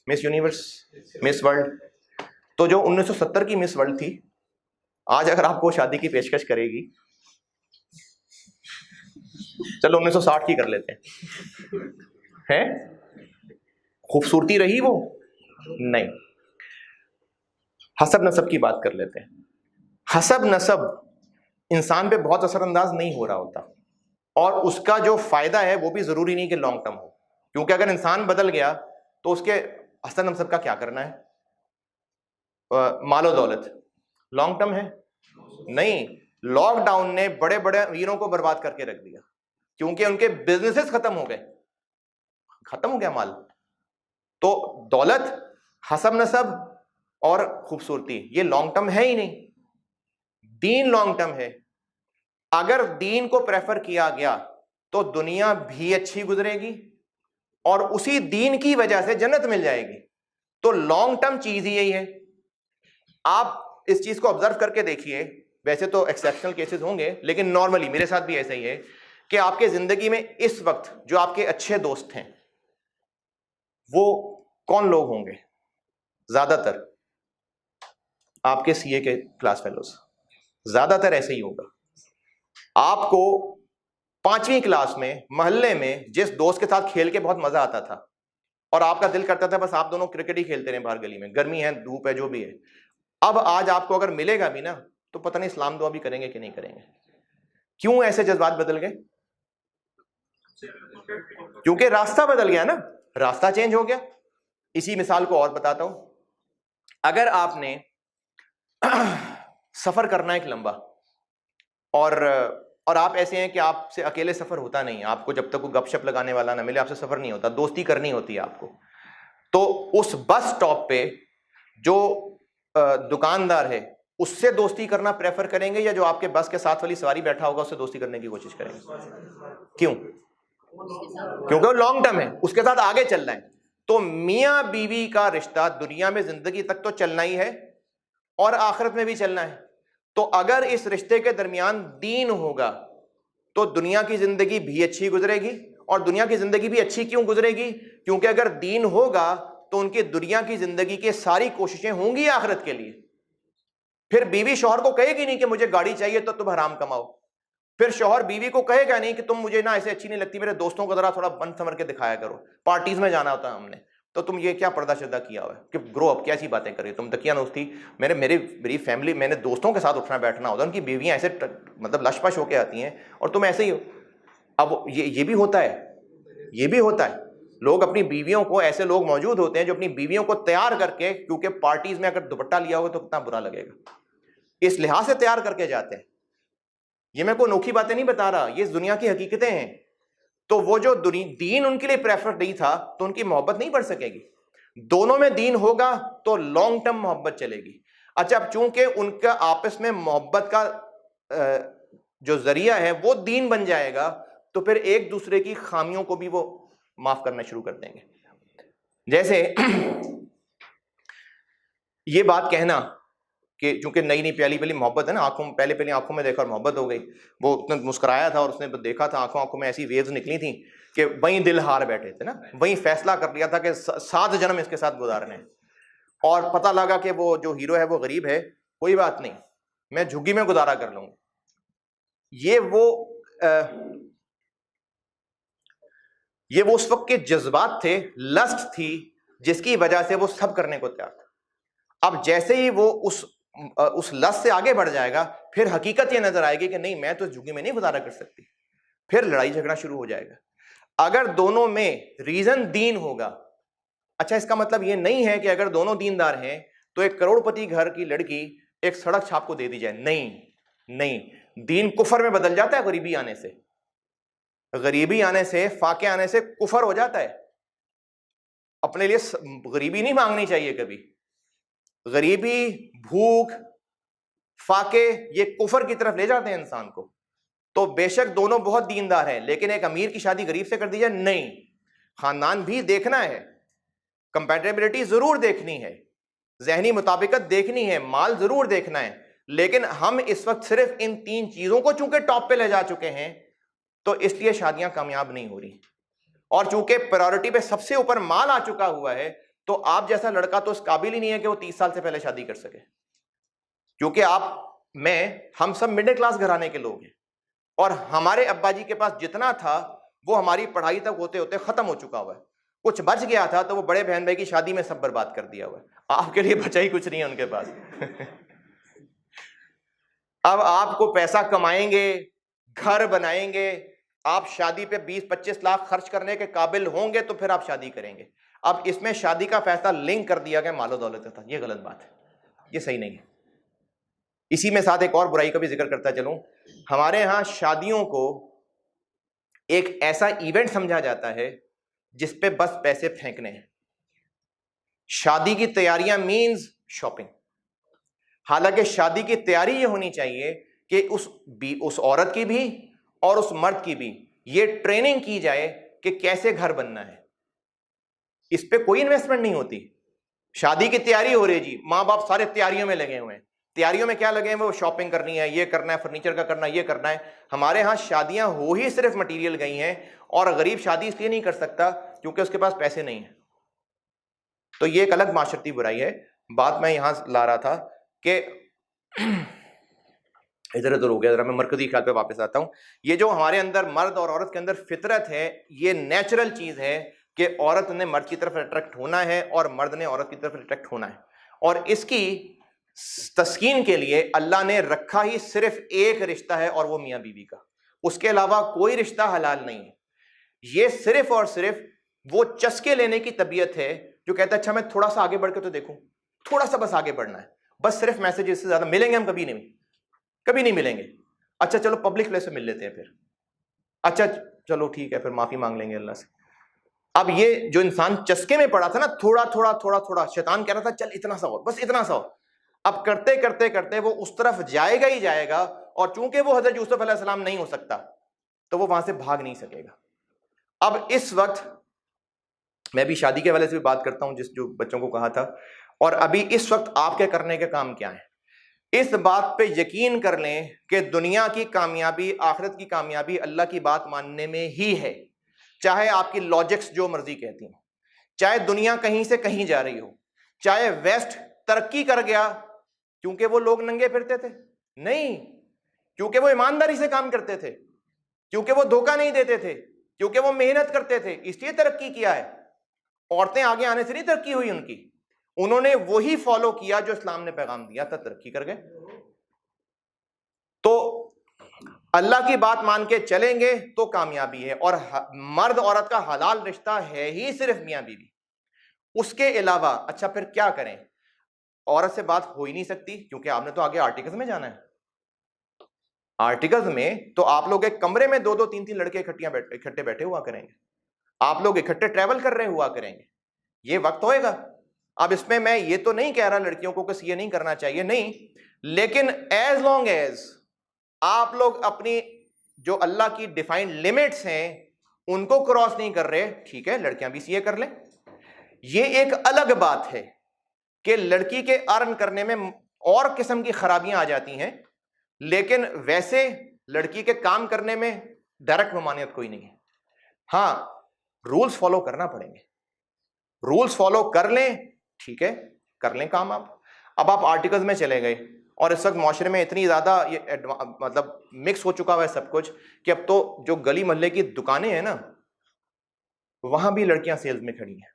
مس یونیورس, مس ورلڈ, تو جو 1970 کی مس ورلڈ تھی, آج اگر آپ کو شادی کی پیشکش کرے گی, چلو 1960 کی کر لیتے ہیں, خوبصورتی رہی وہ نہیں. حسب نسب کی بات کر لیتے ہیں. حسب نسب انسان پہ بہت اثر انداز نہیں ہو رہا ہوتا, اور اس کا جو فائدہ ہے وہ بھی ضروری نہیں کہ لانگ ٹرم ہو, کیونکہ اگر انسان بدل گیا تو اس کے حسب نسب کا کیا کرنا ہے. مال و دولت لانگ ٹرم ہے نہیں. لاک ڈاؤن نے بڑے بڑے امیروں کو برباد کر کے رکھ دیا, کیونکہ ان کے بزنسز ختم ہو گئے, ختم ہو گیا مال. تو دولت, حسب نسب اور خوبصورتی یہ لانگ ٹرم ہے ہی نہیں. دین لانگ ٹرم ہے. اگر دین کو پریفر کیا گیا تو دنیا بھی اچھی گزرے گی اور اسی دین کی وجہ سے جنت مل جائے گی. تو لانگ ٹرم چیز ہی یہی ہے. آپ اس چیز کو آبزرو کر کے دیکھیے, ویسے تو ایکسیپشنل کیسز ہوں گے لیکن نارملی میرے ساتھ بھی ایسا ہی ہے کہ آپ کے زندگی میں اس وقت جو آپ کے اچھے دوست ہیں وہ کون لوگ ہوں گے؟ زیادہ تر آپ کے سی اے کے کلاس فیلوز, زیادہ تر ایسے ہی ہوگا. آپ کو 5ویں کلاس میں محلے میں جس دوست کے ساتھ کھیل کے بہت مزہ آتا تھا اور آپ کا دل کرتا تھا بس آپ دونوں کرکٹ ہی کھیلتے رہے باہر گلی میں, گرمی ہے, دھوپ ہے, جو بھی ہے, اب آج آپ کو اگر ملے گا بھی نا تو پتہ نہیں اسلام دعا بھی کریں گے کہ نہیں کریں گے. کیوں ایسے جذبات بدل گئے؟ کیونکہ راستہ بدل گیا نا, راستہ چینج ہو گیا. اسی مثال کو اور بتاتا ہوں. اگر آپ نے سفر کرنا ایک لمبا اور آپ ایسے ہیں کہ آپ سے اکیلے سفر ہوتا نہیں, آپ کو جب تک کوئی گپ شپ لگانے والا نہ ملے آپ سے سفر نہیں ہوتا, دوستی کرنی ہوتی ہے آپ کو, تو اس بس سٹاپ پہ جو دکاندار ہے اس سے دوستی کرنا پریفر کریں گے یا جو آپ کے بس کے ساتھ والی سواری بیٹھا ہوگا اس سے دوستی کرنے کی کوشش کریں گے؟ کیوں؟ کیونکہ وہ لانگ ٹرم ہے, اس کے ساتھ آگے چلنا ہے. تو میاں بیوی کا رشتہ دنیا میں زندگی تک تو چلنا ہی ہے اور آخرت میں بھی چلنا ہے. تو اگر اس رشتے کے درمیان دین ہوگا تو دنیا کی زندگی بھی اچھی گزرے گی. اور دنیا کی زندگی بھی اچھی کیوں گزرے گی؟ کیونکہ اگر دین ہوگا تو ان کی دنیا کی زندگی کی ساری کوششیں ہوں گی آخرت کے لیے. پھر بیوی شوہر کو کہے گی نہیں کہ مجھے گاڑی چاہیے تو تم حرام کماؤ. پھر شوہر بیوی کو کہے گا نہیں کہ تم مجھے نہ ایسے اچھی نہیں لگتی, میرے دوستوں کو ذرا تھوڑا بن سمر کے دکھایا کرو, پارٹیز میں جانا ہوتا ہے ہم نے, تو تم یہ کیا پردہ شدہ کیا ہوا ہے کہ گرو اپ, کیسی باتیں کر رہی ہو تم, تکیہ نوستی. میری فیملی, میں نے دوستوں کے ساتھ اٹھنا بیٹھنا ہوتا ہے, ان کی بیویاں ایسے مطلب لش پش ہو کے آتی ہیں اور تم ایسے ہی ہو. اب یہ بھی ہوتا ہے, یہ بھی ہوتا ہے. لوگ اپنی بیویوں کو, ایسے لوگ موجود ہوتے ہیں جو اپنی بیویوں کو تیار کر کے, کیونکہ پارٹیز میں اگر دوپٹہ لیا ہوگا تو کتنا برا لگے گا, اس لحاظ سے تیار کر کے جاتے ہیں. یہ میں کوئی انوکھی باتیں نہیں بتا رہا, یہ دنیا کی حقیقتیں ہیں. تو وہ جو دین ان کے لیے پریفر نہیں تھا تو ان کی محبت نہیں بڑھ سکے گی. دونوں میں دین ہوگا تو لانگ ٹرم محبت چلے گی. اچھا اب چونکہ ان کا آپس میں محبت کا جو ذریعہ ہے وہ دین بن جائے گا تو پھر ایک دوسرے کی خامیوں کو بھی وہ معاف کرنا شروع کر دیں گے. جیسے یہ بات کہنا کہ چونکہ نئی نئی پیالی پیلی محبت ہے نا، آنکھوں میں پہلے آنکھوں میں دیکھا اور محبت ہو گئی. وہ اتنا مسکرایا تھا اور اس نے دیکھا تھا آنکھوں میں ایسی ویوز نکلی تھیں کہ وہیں دل ہار بیٹھے تھے نا، وہیں فیصلہ کر لیا تھا کہ 7 جنم اس کے ساتھ گزارنے ہیں. اور پتہ لگا کہ وہ جو ہیرو ہے وہ غریب ہے، کوئی بات نہیں، میں جھگی میں گزارا کر لوں گا. یہ وہ اس وقت کے جذبات تھے، لسٹ تھی جس کی وجہ سے وہ سب کرنے کو تیار تھا. اب جیسے ہی وہ اس لسٹ سے آگے بڑھ جائے گا، پھر حقیقت یہ نظر آئے گی کہ نہیں، میں تو جھگی میں نہیں گزارا کر سکتی. پھر لڑائی جھگڑا شروع ہو جائے گا. اگر دونوں میں ریزن دین ہوگا، اچھا اس کا مطلب یہ نہیں ہے کہ اگر دونوں دیندار ہیں تو ایک کروڑ پتی گھر کی لڑکی ایک سڑک چھاپ کو دے دی جائے. نہیں، دین کفر میں بدل جاتا ہے غریبی آنے سے. غریبی آنے سے، فاقے آنے سے کفر ہو جاتا ہے. اپنے لیے غریبی نہیں مانگنی چاہیے کبھی. غریبی، بھوک، فاقے یہ کفر کی طرف لے جاتے ہیں انسان کو. تو بے شک دونوں بہت دیندار ہیں، لیکن ایک امیر کی شادی غریب سے کر دی جائے، نہیں. خاندان بھی دیکھنا ہے، کمپیٹیبلٹی ضرور دیکھنی ہے، ذہنی مطابقت دیکھنی ہے، مال ضرور دیکھنا ہے. لیکن ہم اس وقت صرف ان 3 چیزوں کو چونکہ ٹاپ پہ لے جا چکے ہیں تو اس لیے شادیاں کامیاب نہیں ہو رہی. اور چونکہ پرائورٹی پہ سب سے اوپر مال آ چکا ہوا ہے تو آپ جیسا لڑکا تو اس قابل ہی نہیں ہے کہ وہ 30 سال سے پہلے شادی کر سکے. کیونکہ ہم سب مڈل کلاس گھرانے کے لوگ ہیں، اور ہمارے ابا جی کے پاس جتنا تھا وہ ہماری پڑھائی تک ہوتے ہوتے ختم ہو چکا ہوا ہے. کچھ بچ گیا تھا تو وہ بڑے بہن بھائی کی شادی میں سب برباد کر دیا ہوا ہے. آپ کے لیے بچا ہی کچھ نہیں ہے ان کے پاس. اب آپ کو پیسہ کمائیں گے، گھر بنائیں گے، آپ شادی پہ 20-25 لاکھ خرچ کرنے کے قابل ہوں گے تو پھر آپ شادی کریں گے. اب اس میں شادی کا فیصلہ لنک کر دیا گیا مال و دولت تھا. یہ غلط بات ہے، یہ صحیح نہیں ہے. اسی میں ساتھ ایک اور برائی کا بھی ذکر کرتا چلوں. ہمارے ہاں شادیوں کو ایک ایسا ایونٹ سمجھا جاتا ہے جس پہ بس پیسے پھینکنے ہیں. شادی کی تیاریاں مینز شاپنگ. حالانکہ شادی کی تیاری یہ ہونی چاہیے کہ اس عورت کی بھی اور اس مرد کی بھی یہ ٹریننگ کی جائے کہ کیسے گھر بننا ہے. اس پہ کوئی انویسٹمنٹ نہیں ہوتی. شادی کی تیاری ہو رہی ہے جی، ماں باپ سارے تیاریوں میں لگے ہوئے ہیں. تیاریوں میں کیا لگے ہیں؟ وہ شاپنگ کرنی ہے، یہ کرنا ہے، فرنیچر کا کرنا ہے، یہ کرنا ہے. ہمارے ہاں شادیاں ہو ہی صرف مٹیریل گئی ہیں، اور غریب شادی اس لیے نہیں کر سکتا کیونکہ اس کے پاس پیسے نہیں ہیں. تو یہ ایک الگ معاشرتی برائی ہے. بات میں یہاں لا رہا تھا کہ ادھر ادھر ہو گیا، ذرا میں مرکزی خیال پہ واپس آتا ہوں. یہ جو ہمارے اندر مرد اور عورت کے اندر فطرت ہے، یہ نیچرل چیز ہے کہ عورت نے مرد کی طرف اٹریکٹ ہونا ہے اور مرد نے عورت کی طرف اٹریکٹ ہونا ہے. اور اس کی تسکین کے لیے اللہ نے رکھا ہی صرف ایک رشتہ ہے، اور وہ میاں بیوی کا. اس کے علاوہ کوئی رشتہ حلال نہیں ہے. یہ صرف اور صرف وہ چسکے لینے کی طبیعت ہے جو کہتا ہے اچھا میں تھوڑا سا آگے بڑھ کے تو دیکھوں، تھوڑا سا بس آگے بڑھنا ہے، بس صرف میسج. اس سے زیادہ ملیں گے ہم کبھی نہیں ملیں گے. اچھا چلو پبلک پلیس پہ مل لیتے ہیں، پھر اچھا چلو ٹھیک ہے، پھر معافی مانگ لیں گے اللہ سے. اب یہ جو انسان چسکے میں پڑا تھا نا، تھوڑا تھوڑا تھوڑا تھوڑا، شیطان کہہ رہا تھا چل اتنا سا ہو، بس اتنا سا ہو. اب کرتے کرتے کرتے وہ اس طرف جائے گا ہی جائے گا، اور چونکہ وہ حضرت یوسف علیہ السلام نہیں ہو سکتا تو وہ وہاں سے بھاگ نہیں سکے گا. اب اس وقت میں بھی شادی کے حوالے سے بھی بات کرتا ہوں، جو بچوں کو کہا تھا. اور ابھی اس وقت آپ کے کرنے کے کام کیا ہیں؟ اس بات پہ یقین کر لیں کہ دنیا کی کامیابی، آخرت کی کامیابی اللہ کی بات ماننے میں ہی ہے. چاہے آپ کی لاجکس جو مرضی کہتی ہیں، چاہے دنیا کہیں سے کہیں جا رہی ہو، چاہے ویسٹ ترقی کر گیا کیونکہ وہ لوگ ننگے پھرتے تھے، نہیں، کیونکہ وہ ایمانداری سے کام کرتے تھے، کیونکہ وہ دھوکہ نہیں دیتے تھے، کیونکہ وہ محنت کرتے تھے، اس لیے ترقی کیا ہے. عورتیں آگے آنے سے نہیں ترقی ہوئی ان کی، انہوں نے وہی فالو کیا جو اسلام نے پیغام دیا تھا، ترقی کر گئے. تو اللہ کی بات مان کے چلیں گے تو کامیابی ہے. اور مرد عورت کا حلال رشتہ ہے ہی صرف میاں بیوی. اس کے علاوہ اچھا پھر کیا کریں؟ عورت سے بات ہو ہی نہیں سکتی کیونکہ آپ نے تو آگے آرٹیکلز میں جانا ہے. آرٹیکلز میں تو آپ لوگ ایک کمرے میں 2-3 لڑکے اکٹھے بیٹھے ہوا کریں گے، آپ لوگ اکٹھے ٹریول کر رہے ہوا کریں گے. یہ وقت ہوئے گا. اب اس میں یہ تو نہیں کہہ رہا لڑکیوں کو کہ یہ نہیں کرنا چاہیے، نہیں، لیکن ایز لانگ ایز آپ لوگ اپنی جو اللہ کی ڈیفائنڈ لمٹس ہیں ان کو کراس نہیں کر رہے، ٹھیک ہے، لڑکیاں بھی CA کر لیں. یہ ایک الگ بات ہے کہ لڑکی کے ارن کرنے میں اور قسم کی خرابیاں آ جاتی ہیں، لیکن ویسے لڑکی کے کام کرنے میں ڈائریکٹ ممانعت کوئی نہیں ہے. ہاں رولز فالو کرنا پڑیں گے، رولز فالو کر لیں، ٹھیک ہے کر لیں کام. اب آپ آرٹیکلز میں چلے گئے، اور اس وقت معاشرے میں اتنی زیادہ یہ مطلب مکس ہو چکا ہوا ہے سب کچھ کہ اب تو جو گلی محلے کی دکانیں ہیں نا وہاں بھی لڑکیاں سیلز میں کھڑی ہیں،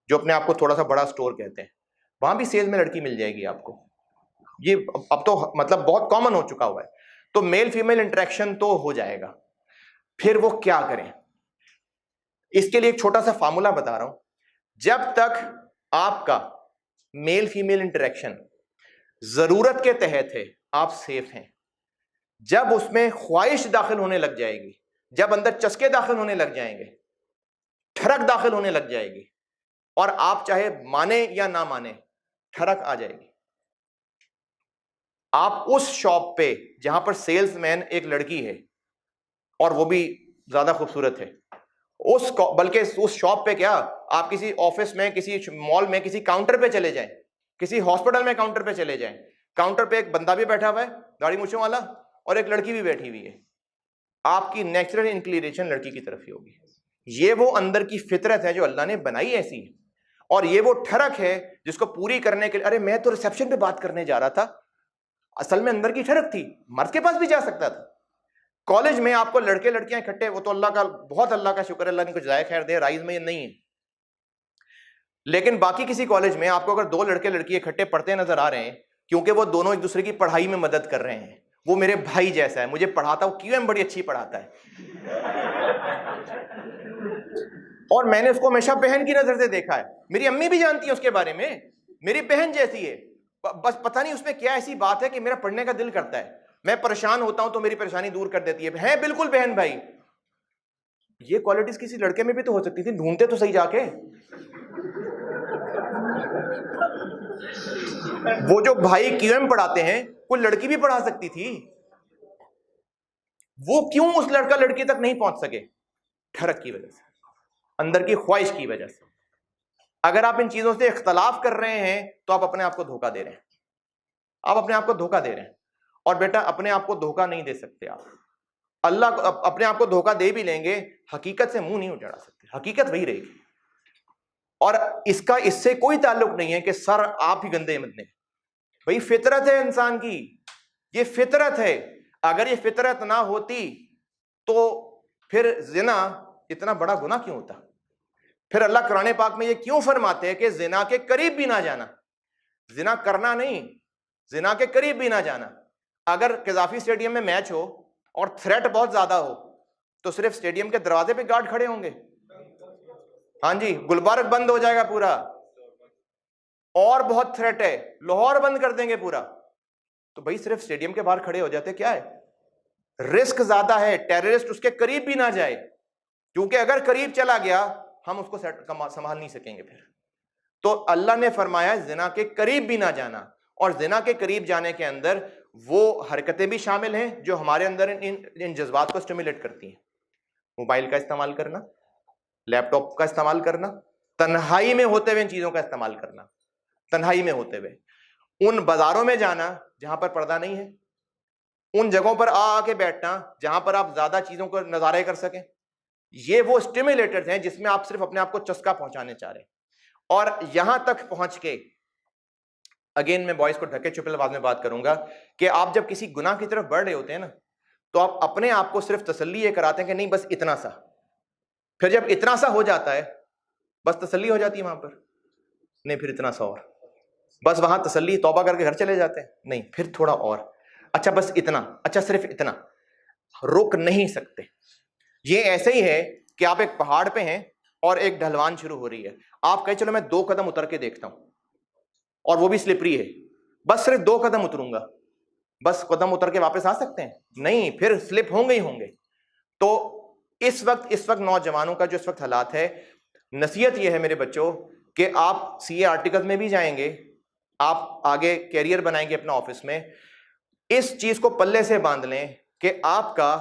جو اپنے آپ کو تھوڑا سا بڑا سٹور کہتے ہیں، وہاں بھی سیلز میں لڑکی مل جائے گی آپ کو. یہ اب تو مطلب بہت کامن ہو چکا ہوا ہے. تو میل فیمیل انٹریکشن تو ہو جائے گا. پھر وہ کیا کریں؟ اس کے لیے ایک چھوٹا سا فارمولا بتا رہا ہوں. جب تک آپ کا میل فیمیل انٹریکشن ضرورت کے تحت ہے آپ سیف ہیں. جب اس میں خواہش داخل ہونے لگ جائے گی، جب اندر چسکے داخل ہونے لگ جائیں گے، ٹھڑک داخل ہونے لگ جائے گی، اور آپ چاہے مانے یا نہ مانے ٹھڑک آ جائے گی. آپ اس شاپ پہ جہاں پر سیلز مین ایک لڑکی ہے اور وہ بھی زیادہ خوبصورت ہے، بلکہ اس شاپ پہ کیا، آپ کسی آفس میں، کسی مال میں، کسی کاؤنٹر پہ چلے جائیں، کسی ہاسپٹل میں کاؤنٹر پہ چلے جائیں، کاؤنٹر پہ ایک بندہ بھی بیٹھا ہوا ہے داڑھی مونچھوں والا اور ایک لڑکی بھی بیٹھی ہوئی ہے، آپ کی نیچرل انکلینیشن لڑکی کی طرف ہی ہوگی. یہ وہ اندر کی فطرت ہے جو اللہ نے بنائی ایسی ہے، اور یہ وہ ٹھڑک ہے جس کو پوری کرنے کے لیے، ارے میں تو ریسپشن پہ بات کرنے جا رہا تھا، اصل میں اندر کی ٹھڑک تھی، مرد کے پاس بھی جا سکتا تھا. کالج میں آپ کو لڑکے لڑکیاں اکٹھے، وہ تو اللہ کا بہت اللہ کا شکر ہے، اللہ نے کچھ ضائع خیر دے، رائز میں یہ نہیں ہے. لیکن باقی کسی کالج میں آپ کو اگر دو لڑکے لڑکی اکٹھے پڑھتے نظر آ رہے ہیں، کیونکہ وہ دونوں ایک دوسرے کی پڑھائی میں مدد کر رہے ہیں، وہ میرے بھائی جیسا ہے، مجھے پڑھاتا، وہ کیوں بڑی اچھی پڑھاتا ہے، اور میں نے اس کو ہمیشہ بہن کی نظر سے دیکھا ہے، میری امی بھی جانتی ہیں اس کے بارے میں، میری بہن جیسی ہے، بس پتہ نہیں اس میں کیا ایسی بات ہے کہ میرا پڑھنے کا دل کرتا ہے، میں پریشان ہوتا ہوں تو میری پریشانی دور کر دیتی ہے بالکل بہن بھائی. یہ کوالٹیز کسی لڑکے میں بھی تو ہو سکتی تھی، ڈھونڈتے تو صحیح جا کے. وہ جو بھائی کیو ایم پڑھاتے ہیں کوئی لڑکی بھی پڑھا سکتی تھی، وہ کیوں اس لڑکا لڑکی تک نہیں پہنچ سکے؟ ٹھڑک کی وجہ سے، اندر کی خواہش کی وجہ سے. اگر آپ ان چیزوں سے اختلاف کر رہے ہیں تو آپ اپنے آپ کو دھوکہ دے رہے ہیں، آپ اپنے آپ کو دھوکہ دے رہے ہیں. اور بیٹا اپنے آپ کو دھوکہ نہیں دے سکتے آپ، اللہ کو اپنے آپ کو دھوکہ دے بھی لیں گے، حقیقت سے منہ نہیں اٹھا سکتے، حقیقت وہی رہے گی. اور اس سے کوئی تعلق نہیں ہے کہ سر آپ ہی گندے مت نے، بھائی فطرت ہے انسان کی، یہ فطرت ہے. اگر یہ فطرت نہ ہوتی تو پھر زنا اتنا بڑا گناہ کیوں ہوتا؟ پھر اللہ قرآن پاک میں یہ کیوں فرماتے ہیں کہ زنا کے قریب بھی نہ جانا؟ زنا کرنا نہیں، زنا کے قریب بھی نہ جانا. اگر قذافی اسٹیڈیم میں میچ ہو اور تھریٹ بہت زیادہ ہو تو صرف اسٹیڈیم کے دروازے پہ گارڈ کھڑے ہوں گے؟ ہاں جی، گلبرگ بند ہو جائے گا پورا، اور بہت تھریٹ ہے، لاہور بند کر دیں گے پورا. تو بھائی صرف اسٹیڈیم کے باہر کھڑے ہو جاتے، کیا ہے، رسک زیادہ ہے، ٹیررسٹ اس کے قریب بھی نہ جائے، کیونکہ اگر قریب چلا گیا ہم اس کو سنبھال نہیں سکیں گے پھر. تو اللہ نے فرمایا زنا کے قریب بھی نہ جانا، اور زنا کے قریب جانے کے اندر وہ حرکتیں بھی شامل ہیں جو ہمارے اندر ان جذبات کو اسٹیمولیٹ کرتی ہیں. موبائل کا استعمال کرنا، لیپ ٹاپ کا استعمال کرنا، تنہائی میں ہوتے ہوئے ان چیزوں کا استعمال کرنا، تنہائی میں ہوتے ہوئے ان بازاروں میں جانا جہاں پر پردہ نہیں ہے، ان جگہوں پر آ کے بیٹھنا جہاں پر آپ زیادہ چیزوں کو نظارے کر سکیں. یہ وہ اسٹیمولیٹرز ہیں جس میں آپ صرف اپنے آپ کو چسکا پہنچانے چاہ رہے ہیں. اور یہاں تک پہنچ کے اگین میں بوائز کو ڈھکے چھپے الفاظ میں بات کروں گا کہ آپ جب کسی گناہ کی طرف بڑھ رہے ہوتے ہیں نا تو آپ اپنے آپ کو صرف تسلی یہ کراتے ہیں کہ نہیں بس اتنا سا. پھر جب اتنا سا ہو جاتا ہے بس تسلی ہو جاتی ہے وہاں پر، نہیں پھر اتنا سا اور، بس وہاں تسلی، توبہ کر کے گھر چلے جاتے ہیں، نہیں پھر تھوڑا اور، اچھا بس اتنا، اچھا صرف اتنا. رک نہیں سکتے. یہ ایسے ہی ہے کہ آپ ایک پہاڑ پہ ہیں اور ایک ڈھلوان شروع ہو رہی ہے، آپ کہیں چلو میں 2 قدم اتر کے دیکھتا ہوں، اور وہ بھی سلپری ہے، بس صرف 2 قدم اتروں گا، بس قدم اتر کے واپس آ سکتے ہیں؟ نہیں، پھر سلپ ہوں گے ہی ہوں گے. تو اس وقت نوجوانوں کا جو اس وقت حالات ہے، نصیحت یہ ہے میرے بچوں کہ آپ سی اے آرٹیکل میں بھی جائیں گے، آپ آگے کیریئر بنائیں گے اپنا آفس میں، اس چیز کو پلے سے باندھ لیں کہ آپ کا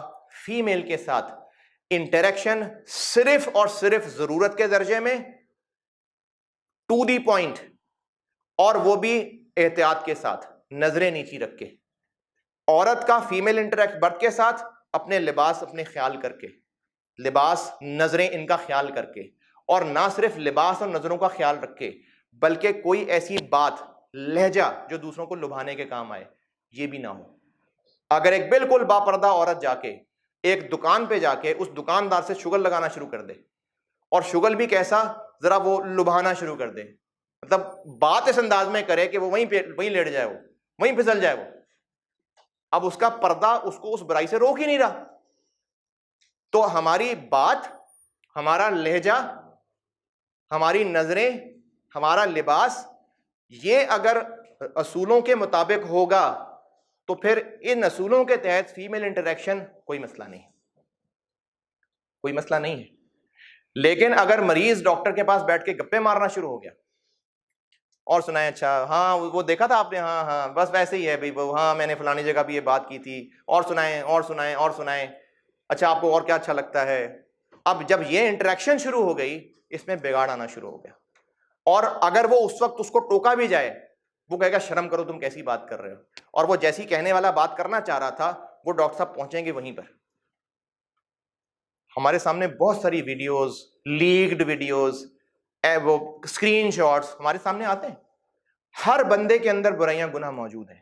فیمیل کے ساتھ انٹریکشن صرف اور صرف ضرورت کے درجے میں، ٹو دی پوائنٹ، اور وہ بھی احتیاط کے ساتھ. نظریں نیچی رکھ کے، عورت کا فیمیل انٹریکٹ مرد کے ساتھ اپنے لباس اپنے خیال کر کے، لباس نظریں ان کا خیال کر کے، اور نہ صرف لباس اور نظروں کا خیال رکھے بلکہ کوئی ایسی بات لہجہ جو دوسروں کو لبھانے کے کام آئے یہ بھی نہ ہو۔ اگر ایک بالکل باپردہ عورت جا کے ایک دکان پہ جا کے اس دکاندار سے شگل لگانا شروع کر دے، اور شگل بھی کیسا، ذرا وہ لبھانا شروع کر دے، مطلب بات اس انداز میں کرے کہ وہ وہیں لیٹ جائے، وہ وہیں پھسل جائے، وہ اب اس کا پردہ اس کو اس برائی سے روک ہی نہیں رہا۔ تو ہماری بات، ہمارا لہجہ، ہماری نظریں، ہمارا لباس، یہ اگر اصولوں کے مطابق ہوگا تو پھر ان اصولوں کے تحت فیمیل انٹریکشن کوئی مسئلہ نہیں، کوئی مسئلہ نہیں ہے۔ لیکن اگر مریض ڈاکٹر کے پاس بیٹھ کے گپے مارنا شروع ہو گیا، اور سنائیں، اچھا ہاں وہ دیکھا تھا آپ نے، ہاں ہاں بس ویسے ہی ہے بھائی، وہ ہاں میں نے فلانی جگہ بھی یہ بات کی تھی، اور سنائیں اور سنائیں اور سنائیں، اچھا آپ کو اور کیا اچھا لگتا ہے۔ اب جب یہ انٹریکشن شروع ہو گئی اس میں بگاڑ آنا شروع ہو گیا، اور اگر وہ اس وقت اس کو ٹوکا بھی جائے وہ کہے گا شرم کرو تم کیسی بات کر رہے ہو، اور وہ جیسی کہنے والا بات کرنا چاہ رہا تھا وہ ڈاکٹر صاحب پہنچیں گے وہیں پر۔ ہمارے سامنے بہت ساری ویڈیوز، لیکڈ ویڈیوز، وہ اسکرین شاٹس ہمارے سامنے آتے ہیں۔ ہر بندے کے اندر برائیاں گناہ موجود ہیں۔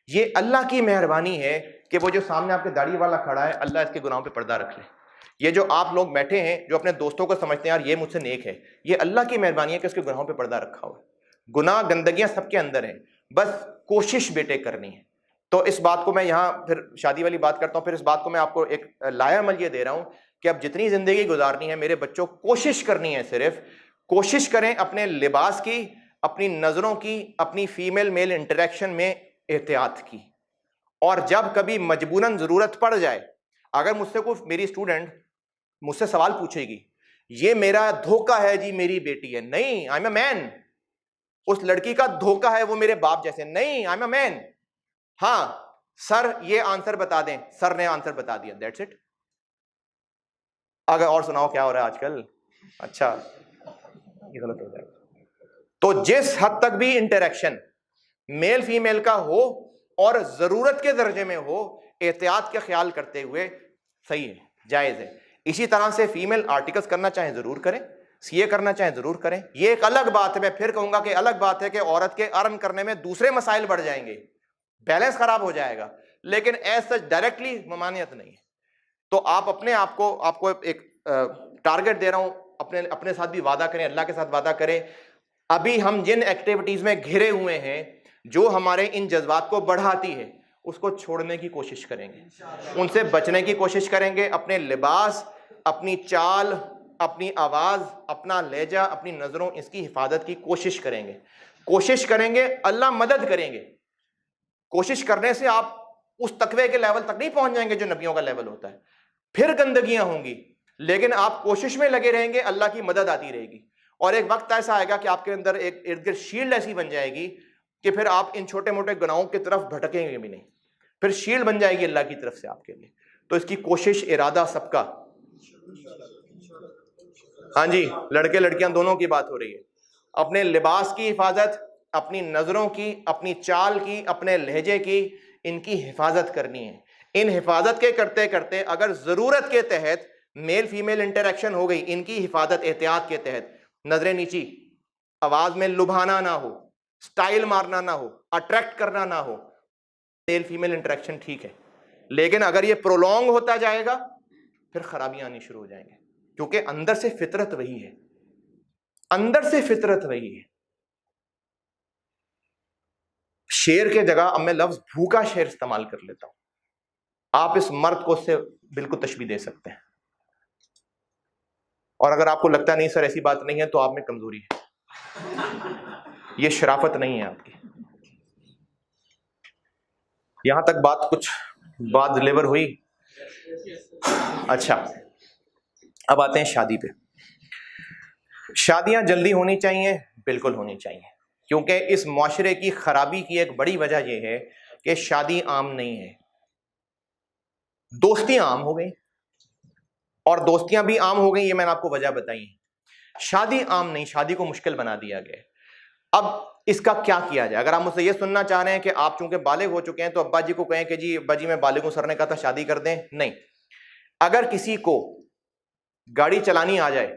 یہ اللہ کی مہربانی ہے کہ وہ جو سامنے آپ کے داڑھی والا کھڑا ہے اللہ اس کے گناہوں پہ پردہ رکھ لے۔ یہ جو آپ لوگ بیٹھے ہیں جو اپنے دوستوں کو سمجھتے ہیں یار یہ مجھ سے نیک ہے، یہ اللہ کی مہربانی ہے کہ اس کے گناہوں پہ پردہ رکھا ہوا ہے۔ گناہ گندگیاں سب کے اندر ہیں، بس کوشش بیٹے کرنی ہے۔ تو اس بات کو میں یہاں پھر شادی والی بات کرتا ہوں، پھر اس بات کو میں آپ کو ایک لائحہ عمل یہ دے رہا ہوں کہ اب جتنی زندگی گزارنی ہے میرے بچوں کوشش کرنی ہے، صرف کوشش کریں اپنے لباس کی، اپنی نظروں کی، اپنی فیمیل میل انٹریکشن میں احتیاط کی۔ اور جب کبھی مجبوراً ضرورت پڑ جائے، اگر مجھ سے کوئی میری اسٹوڈنٹ مجھ سے سوال پوچھے گی یہ میرا دھوکہ ہے جی میری بیٹی ہے، نہیں، آئی ایم اے مین۔ اس لڑکی کا دھوکہ ہے وہ میرے باپ جیسے، نہیں، آئی ایم اے مین۔ ہاں سر یہ آنسر بتا دیں، سر نے آنسر بتا دیا، دیٹس اٹ۔ اگر اور سناؤ کیا ہو رہا ہے آج کل، اچھا یہ غلط ہو جائے گا۔ تو جس حد تک بھی انٹریکشن میل فیمیل کا ہو اور ضرورت کے درجے میں ہو، احتیاط کا خیال کرتے ہوئے صحیح ہے، جائز ہے۔ اسی طرح سے فیمیل آرٹیکلز کرنا چاہیں ضرور کریں، سی اے کرنا چاہیں ضرور کریں۔ یہ ایک الگ بات ہے، میں پھر کہوں گا کہ الگ بات ہے کہ عورت کے ارن کرنے میں دوسرے مسائل بڑھ جائیں گے، بیلنس خراب ہو جائے گا، لیکن ایز سچ ڈائریکٹلی ممانعت نہیں ہے۔ تو آپ اپنے آپ کو ایک ٹارگٹ دے رہا ہوں، اپنے ساتھ بھی وعدہ کریں، اللہ کے ساتھ وعدہ کریں۔ ابھی ہم جن ایکٹیویٹیز میں گھرے ہوئے ہیں جو ہمارے ان جذبات کو بڑھاتی ہے اس کو چھوڑنے کی کوشش کریں گے، ان سے بچنے کی کوشش کریں گے۔ اپنے لباس، اپنی چال، اپنی آواز، اپنا لہجہ، اپنی نظروں، اس کی حفاظت کی کوشش کریں گے، اللہ مدد کریں گے۔ کوشش کرنے سے آپ اس تقوی کے لیول تک نہیں پہنچ جائیں گے جو نبیوں کا لیول ہوتا ہے، پھر گندگیاں ہوں گی، لیکن آپ کوشش میں لگے رہیں گے، اللہ کی مدد آتی رہے گی۔ اور ایک وقت ایسا آئے گا کہ آپ کے اندر ایک ارد گرد شیلڈ ایسی بن جائے گی کہ پھر آپ ان چھوٹے موٹے گناہوں کی طرف بھٹکیں گے بھی نہیں، پھر شیلڈ بن جائے گی اللہ کی طرف سے آپ کے لیے۔ تو اس کی کوشش، ارادہ سب کا۔ ہاں جی، لڑکے لڑکیاں دونوں کی بات ہو رہی ہے۔ اپنے لباس کی حفاظت، اپنی نظروں کی، اپنی چال کی، اپنے لہجے کی، ان کی حفاظت کرنی ہے۔ ان حفاظت کے کرتے کرتے اگر ضرورت کے تحت میل فیمیل انٹریکشن ہو گئی، ان کی حفاظت احتیاط کے تحت، نظریں نیچی، آواز میں لبھانا نہ ہو، سٹائل مارنا نہ ہو، اٹریکٹ کرنا نہ ہو، میل فیمیل انٹریکشن ٹھیک ہے۔ لیکن اگر یہ پرولونگ ہوتا جائے گا پھر خرابیاں آنی شروع ہو جائیں گے، کیونکہ اندر سے فطرت وہی ہے، اندر سے فطرت وہی ہے۔ شیر کے جگہ اب میں لفظ بھوکا شیر استعمال کر لیتا ہوں، آپ اس مرد کو اس سے بالکل تشبیہ دے سکتے ہیں۔ اور اگر آپ کو لگتا ہے نہیں سر ایسی بات نہیں ہے تو آپ میں کمزوری ہے، یہ شرافت نہیں ہے آپ کی۔ یہاں تک بات ڈلیور ہوئی؟ اچھا، اب آتے ہیں شادی پہ۔ شادیاں جلدی ہونی چاہیے؟ بالکل ہونی چاہیے، کیونکہ اس معاشرے کی خرابی کی ایک بڑی وجہ یہ ہے کہ شادی عام نہیں ہے۔ دوستیاں عام ہو گئی، اور دوستیاں بھی عام ہو گئی، یہ میں نے آپ کو وجہ بتائی ہے۔ شادی عام نہیں، شادی کو مشکل بنا دیا گیا۔ اب اس کا کیا کیا جائے؟ اگر آپ مجھ سے یہ سننا چاہ رہے ہیں کہ آپ چونکہ بالغ ہو چکے ہیں تو ابا جی کو کہیں کہ جی ابا جی میں بالغ ہوں، سر نے کہا تھا شادی کر دیں، نہیں. اگر کسی کو گاڑی چلانی آ جائے،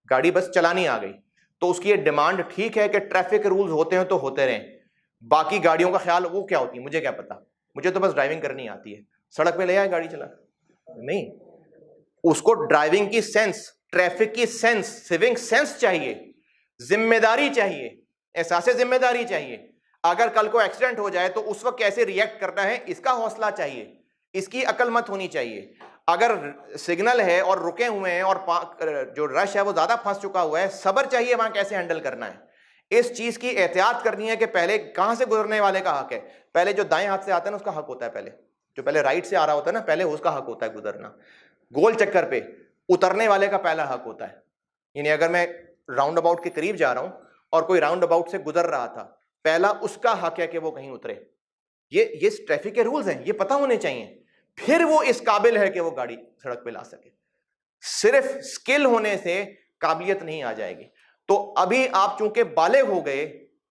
گاڑی بس چلانی آ گئی، تو اس کی یہ ڈیمانڈ ٹھیک ہے کہ ٹریفک رولز ہوتے ہیں تو ہوتے رہیں، باقی گاڑیوں کا خیال وہ کیا ہوتی ہے مجھے کیا پتا، مجھے تو بس ڈرائیونگ کرنی آتی ہے، سڑک پہ لے آئے گاڑی چلا. نہیں، اس کو ڈرائیونگ کی سینس، ٹریفک کی سینس، سیونگ سینس چاہیے، ذمہ داری چاہیے، احساس ذمہ داری چاہیے. اگر کل کو ایکسیڈنٹ ہو جائے تو اس وقت کیسے ریئیکٹ کرنا ہے اس کا حوصلہ چاہیے، اس کی عقل مت ہونی چاہیے. اگر سگنل ہے اور رکے ہوئے ہیں اور جو رش ہے وہ زیادہ پھنس چکا ہوا ہے، صبر چاہیے وہاں کیسے ہینڈل کرنا ہے. اس چیز کی احتیاط کرنی ہے کہ پہلے کہاں سے گزرنے والے کا حق ہے. پہلے جو دائیں ہاتھ سے آتا ہے نا اس کا حق ہوتا ہے، پہلے جو پہلے رائٹ سے آ رہا ہوتا ہے نا پہلے اس کا حق ہوتا ہے گزرنا. گول چکر پہ اترنے والے کا پہلا حق ہوتا ہے. یعنی اگر میں راؤنڈ اباؤٹ کے قریب جا رہا ہوں اور کوئی راؤنڈ اباؤٹ سے گزر رہا تھا، پہلا اس کا حق ہے کہ وہ کہیں اترے. یہ ٹریفک کے رولز ہیں، یہ پتہ ہونے چاہیے. پھر وہ اس قابل ہے کہ وہ گاڑی سڑک پہ لا سکے. صرف سکل ہونے سے قابلیت نہیں آ جائے گی. تو ابھی آپ چونکہ بالغ ہو گئے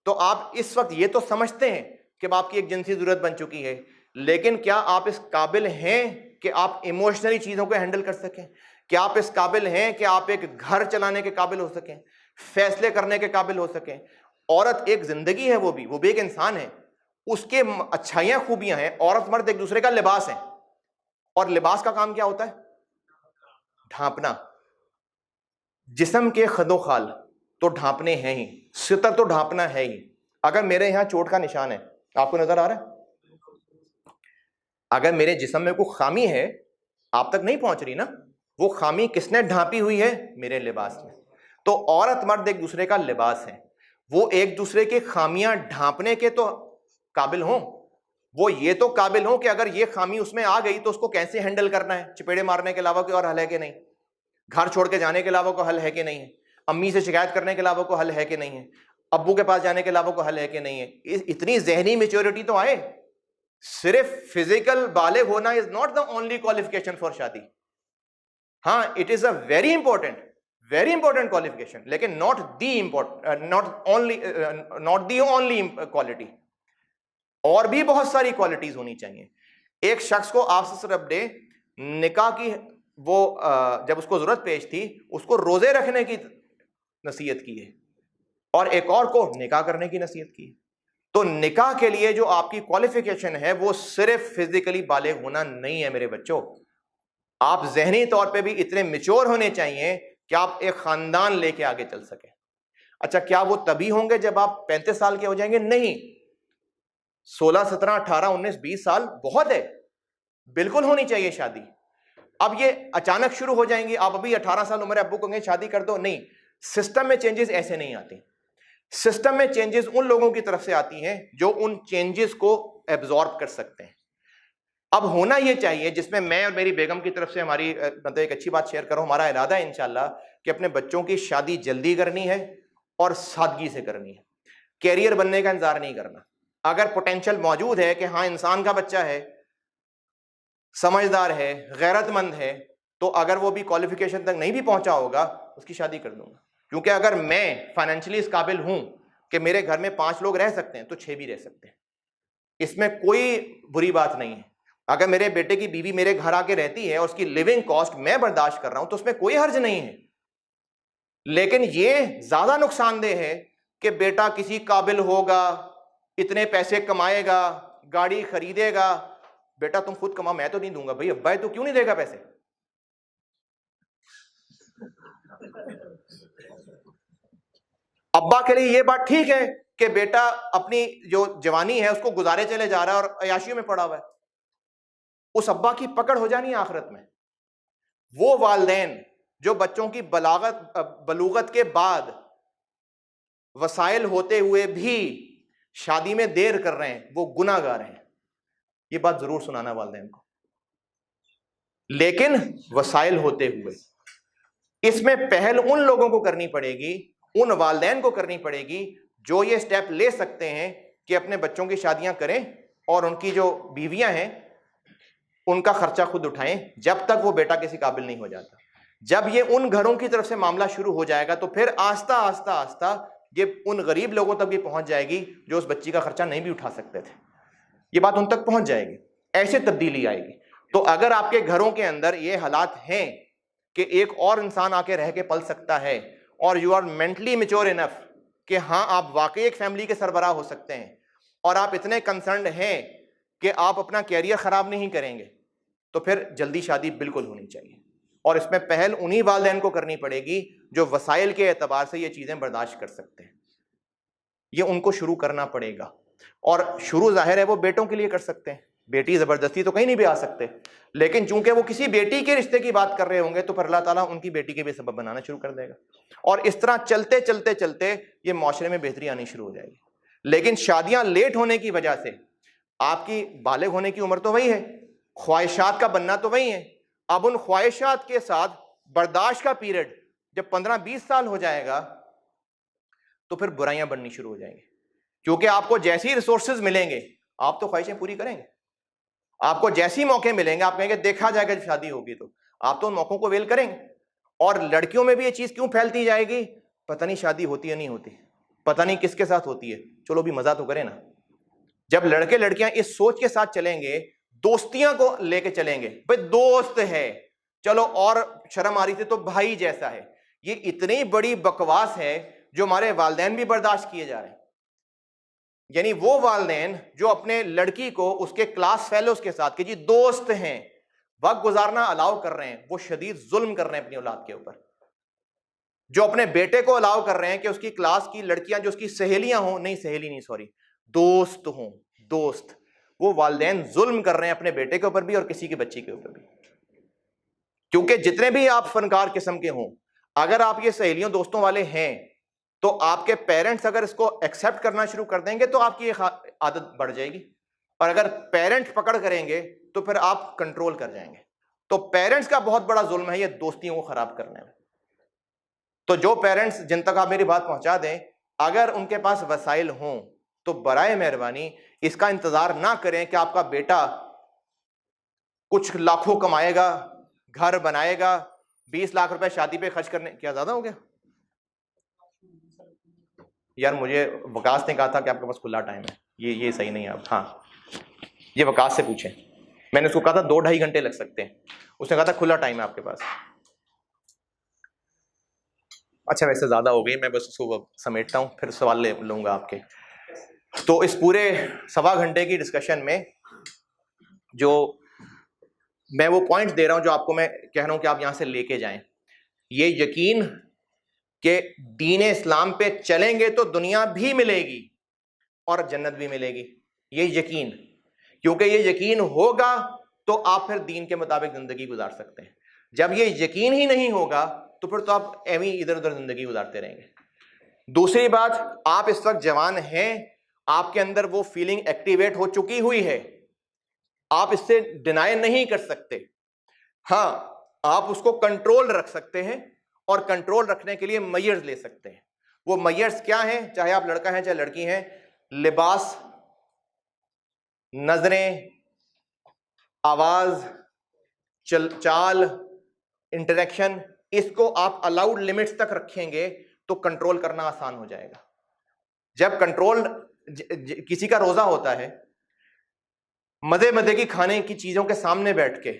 تو آپ اس وقت یہ تو سمجھتے ہیں کہ آپ کی ایک جنسی ضرورت بن چکی ہے، لیکن کیا آپ اس قابل ہیں کہ آپ ایموشنلی چیزوں کو ہینڈل کر سکیں؟ کیا آپ اس قابل ہیں کہ آپ ایک گھر چلانے کے قابل ہو سکیں، فیصلے کرنے کے قابل ہو سکیں؟ عورت ایک زندگی ہے، وہ بھی ایک انسان ہے، اس کے اچھائیاں خوبیاں ہیں. عورت مرد ایک دوسرے کا لباس ہے، اور لباس کا کام کیا ہوتا ہے؟ ڈھانپنا. جسم کے خد و خال تو ڈھانپنے ہیں ہی، ستر تو ڈھانپنا ہے ہی. اگر میرے یہاں چوٹ کا نشان ہے، آپ کو نظر آ رہا ہے؟ اگر میرے جسم میں کوئی خامی ہے آپ تک نہیں پہنچ رہی نا، وہ خامی کس نے ڈھانپی ہوئی ہے؟ میرے لباس میں. تو عورت مرد ایک دوسرے کا لباس ہے، وہ ایک دوسرے کی خامیاں ڈھانپنے کے تو قابل ہوں، وہ یہ تو قابل ہوں کہ اگر یہ خامی اس میں آ گئی تو اس کو کیسے ہینڈل کرنا ہے. چپیڑے مارنے کے علاوہ کوئی اور حل ہے کہ نہیں؟ گھر چھوڑ کے جانے کے علاوہ کوئی حل ہے کہ نہیں ہے؟ امی سے شکایت کرنے کے علاوہ کوئی حل ہے کہ نہیں ہے؟ ابو کے پاس جانے کے علاوہ کوئی حل ہے کہ نہیں ہے؟ اتنی ذہنی میچورٹی تو آئے. صرف فزیکل بالغ ہونا is not the only qualification for شادی. ہاں it is a very important qualification, لیکن ناٹ دی اونلی کوالٹی. اور بھی بہت ساری کوالٹیز ہونی چاہیے. ایک شخص کو آپ سے رب نے نکاح کی وہ جب اس کو ضرورت پیش تھی اس کو روزے رکھنے کی نصیحت کی ہے، اور ایک اور کو نکاح کرنے کی نصیحت کی ہے. تو نکاح کے لیے جو آپ کی کوالیفیکیشن ہے وہ صرف فزیکلی بالغ ہونا نہیں ہے میرے بچوں. آپ ذہنی طور پہ بھی اتنے میچور ہونے چاہیے کہ آپ ایک خاندان لے کے آگے چل سکیں. اچھا کیا وہ تبھی ہوں گے جب آپ 35 سال کے ہو جائیں گے؟ نہیں، 16 17 18 19 20 سال بہت ہے، بالکل ہونی چاہیے شادی. اب یہ اچانک شروع ہو جائیں گی، آپ ابھی 18 سال عمر ابو کو کہیں شادی کر دو، نہیں. سسٹم میں چینجز ایسے نہیں آتی. سسٹم میں چینجز ان لوگوں کی طرف سے آتی ہیں جو ان چینجز کو ایبزارب کر سکتے ہیں. اب ہونا یہ چاہیے، جس میں میں اور میری بیگم کی طرف سے ہماری مطلب ایک اچھی بات شیئر کروں، ہمارا ارادہ ہے انشاءاللہ کہ اپنے بچوں کی شادی جلدی کرنی ہے اور سادگی سے کرنی ہے. کیریئر بننے کا انتظار نہیں کرنا. اگر پوٹینشل موجود ہے کہ ہاں انسان کا بچہ ہے، سمجھدار ہے، غیرت مند ہے، تو اگر وہ بھی کوالیفیکیشن تک نہیں بھی پہنچا ہوگا اس کی شادی کر دوں گا. کیونکہ اگر میں فائنینشلی اس قابل ہوں کہ میرے گھر میں 5 لوگ رہ سکتے ہیں تو 6 بھی رہ سکتے ہیں، اس میں کوئی بری بات نہیں ہے. اگر میرے بیٹے کی بیوی میرے گھر آ کے رہتی ہے اور اس کی لیونگ کاسٹ میں برداشت کر رہا ہوں تو اس میں کوئی حرج نہیں ہے. لیکن یہ زیادہ نقصان دہ ہے کہ بیٹا کسی قابل ہوگا، اتنے پیسے کمائے گا، گاڑی خریدے گا. بیٹا تم خود کما، میں تو نہیں دوں گا. بھائی ابا تو کیوں نہیں دے گا پیسے؟ ابا کے لیے یہ بات ٹھیک ہے کہ بیٹا اپنی جو جوانی ہے اس کو گزارے چلے جا رہا ہے اور عیاشیوں میں پڑا ہوا ہے. اس ابا کی پکڑ ہو جانی ہے آخرت میں. وہ والدین جو بچوں کی بلوغت کے بعد وسائل ہوتے ہوئے بھی شادی میں دیر کر رہے ہیں وہ گناہ گار ہیں. یہ بات ضرور سنانا والدین کو. لیکن وسائل ہوتے ہوئے اس میں پہل ان لوگوں کو کرنی پڑے گی، ان والدین کو کرنی پڑے گی جو یہ سٹیپ لے سکتے ہیں کہ اپنے بچوں کی شادیاں کریں اور ان کی جو بیویاں ہیں ان کا خرچہ خود اٹھائیں جب تک وہ بیٹا کسی قابل نہیں ہو جاتا. جب یہ ان گھروں کی طرف سے معاملہ شروع ہو جائے گا تو پھر آہستہ آہستہ یہ ان غریب لوگوں تک بھی پہنچ جائے گی جو اس بچی کا خرچہ نہیں بھی اٹھا سکتے تھے، یہ بات ان تک پہنچ جائے گی، ایسے تبدیلی آئے گی۔ تو اگر آپ کے گھروں کے اندر یہ حالات ہیں کہ ایک اور انسان آ کے رہ کے پل سکتا ہے، اور you are mentally mature enough کہ ہاں آپ واقعی ایک فیملی کے سربراہ ہو سکتے ہیں، اور آپ اتنے کنسرنڈ ہیں کہ آپ اپنا کیریئر خراب نہیں کریں گے، تو پھر جلدی شادی بالکل ہونی چاہیے۔ اور اس میں پہل انہی والدین کو کرنی پڑے گی جو وسائل کے اعتبار سے یہ چیزیں برداشت کر سکتے ہیں، یہ ان کو شروع کرنا پڑے گا۔ اور شروع ظاہر ہے وہ بیٹوں کے لیے کر سکتے ہیں، بیٹی زبردستی تو کہیں نہیں بھی آ سکتے، لیکن چونکہ وہ کسی بیٹی کے رشتے کی بات کر رہے ہوں گے تو پھر اللہ تعالیٰ ان کی بیٹی کے بھی سبب بنانا شروع کر دے گا، اور اس طرح چلتے چلتے چلتے یہ معاشرے میں بہتری آنی شروع ہو جائے گی۔ لیکن شادیاں لیٹ ہونے کی وجہ سے آپ کی بالغ ہونے کی عمر تو وہی ہے، خواہشات کا بننا تو وہی ہے، اب ان خواہشات کے ساتھ برداشت کا پیریڈ جب 15-20 سال ہو جائے گا تو پھر برائیاں بننی شروع ہو جائیں گی، کیونکہ آپ کو جیسی ریسورسز ملیں گے آپ تو خواہشیں پوری کریں گے، آپ کو جیسی موقع ملیں گے آپ کہیں گے دیکھا جائے گا جب شادی ہوگی تو آپ تو ان موقعوں کو ویل کریں گے۔ اور لڑکیوں میں بھی یہ چیز کیوں پھیلتی جائے گی، پتہ نہیں شادی ہوتی ہے نہیں ہوتی، پتہ نہیں کس کے ساتھ ہوتی ہے، چلو بھی مزہ تو کریں نا۔ جب لڑکے لڑکیاں اس سوچ کے ساتھ چلیں گے، دوستیاں کو لے کے چلیں گے، بھئی دوست ہے چلو، اور شرم آ رہی تھی تو بھائی جیسا ہے، یہ اتنی بڑی بکواس ہے جو ہمارے والدین بھی برداشت کیے جا رہے ہیں۔ یعنی وہ والدین جو اپنے لڑکی کو اس کے کلاس فیلوز کے ساتھ کہ جی دوست ہیں وقت گزارنا الاؤ کر رہے ہیں، وہ شدید ظلم کر رہے ہیں اپنی اولاد کے اوپر۔ جو اپنے بیٹے کو الاؤ کر رہے ہیں کہ اس کی کلاس کی لڑکیاں جو اس کی سہیلیاں ہوں، نہیں سہیلی نہیں سوری دوست ہوں، دوست، وہ والدین ظلم کر رہے ہیں اپنے بیٹے کے اوپر بھی اور کسی کی بچی کے اوپر بھی۔ کیونکہ جتنے بھی آپ فنکار قسم کے ہوں، اگر آپ یہ سہیلیوں دوستوں والے ہیں تو آپ کے پیرنٹس اگر اس کو ایکسیپٹ کرنا شروع کر دیں گے تو آپ کی یہ عادت بڑھ جائے گی، اور اگر پیرنٹ پکڑ کریں گے تو پھر آپ کنٹرول کر جائیں گے۔ تو پیرنٹس کا بہت بڑا ظلم ہے یہ دوستیوں کو خراب کرنے میں۔ تو جو پیرنٹس جن تک آپ میری بات پہنچا دیں، اگر ان کے پاس وسائل ہوں تو برائے مہربانی اس کا انتظار نہ کریں کہ آپ کا بیٹا کچھ لاکھوں کمائے گا، گھر بنائے گا، 20 لاکھ روپے شادی پہ خرچ کرنے، کیا زیادہ ہو گیا؟ یار مجھے وکاس نے کہا تھا کہ آپ کے پاس کھلا ٹائم ہے، یہ صحیح نہیں ہے۔ آپ ہاں یہ وکاس سے پوچھیں، میں نے اس کو کہا تھا 2-2.5 گھنٹے لگ سکتے ہیں، اس نے کہا تھا کھلا ٹائم ہے آپ کے پاس۔ اچھا ویسے زیادہ ہو گئی، میں بس اس کو سمیٹتا ہوں پھر سوال لے لوں گا آپ کے۔ تو اس پورے 1.25 گھنٹے کی ڈسکشن میں جو میں وہ پوائنٹ دے رہا ہوں جو آپ کو میں کہہ رہا ہوں کہ آپ یہاں سے لے کے جائیں، یہ یقین کہ دین اسلام پہ چلیں گے تو دنیا بھی ملے گی اور جنت بھی ملے گی، یہ یقین، کیونکہ یہ یقین ہوگا تو آپ پھر دین کے مطابق زندگی گزار سکتے ہیں۔ جب یہ یقین ہی نہیں ہوگا تو پھر تو آپ ایویں ادھر ادھر زندگی گزارتے رہیں گے۔ دوسری بات، آپ اس وقت جوان ہیں، آپ کے اندر وہ فیلنگ ایکٹیویٹ ہو چکی ہوئی ہے، آپ اس سے ڈینائی نہیں کر سکتے۔ ہاں آپ اس کو کنٹرول رکھ سکتے ہیں، اور کنٹرول رکھنے کے لیے میئرز لے سکتے ہیں۔ وہ میئرز کیا ہیں؟ چاہے آپ لڑکا ہیں چاہے لڑکی ہیں، لباس، نظریں، آواز، چال، انٹریکشن، اس کو آپ الاؤڈ لمٹس تک رکھیں گے تو کنٹرول کرنا آسان ہو جائے گا۔ جب کنٹرول، کسی کا روزہ ہوتا ہے، مزے مزے کی کھانے کی چیزوں کے سامنے بیٹھ کے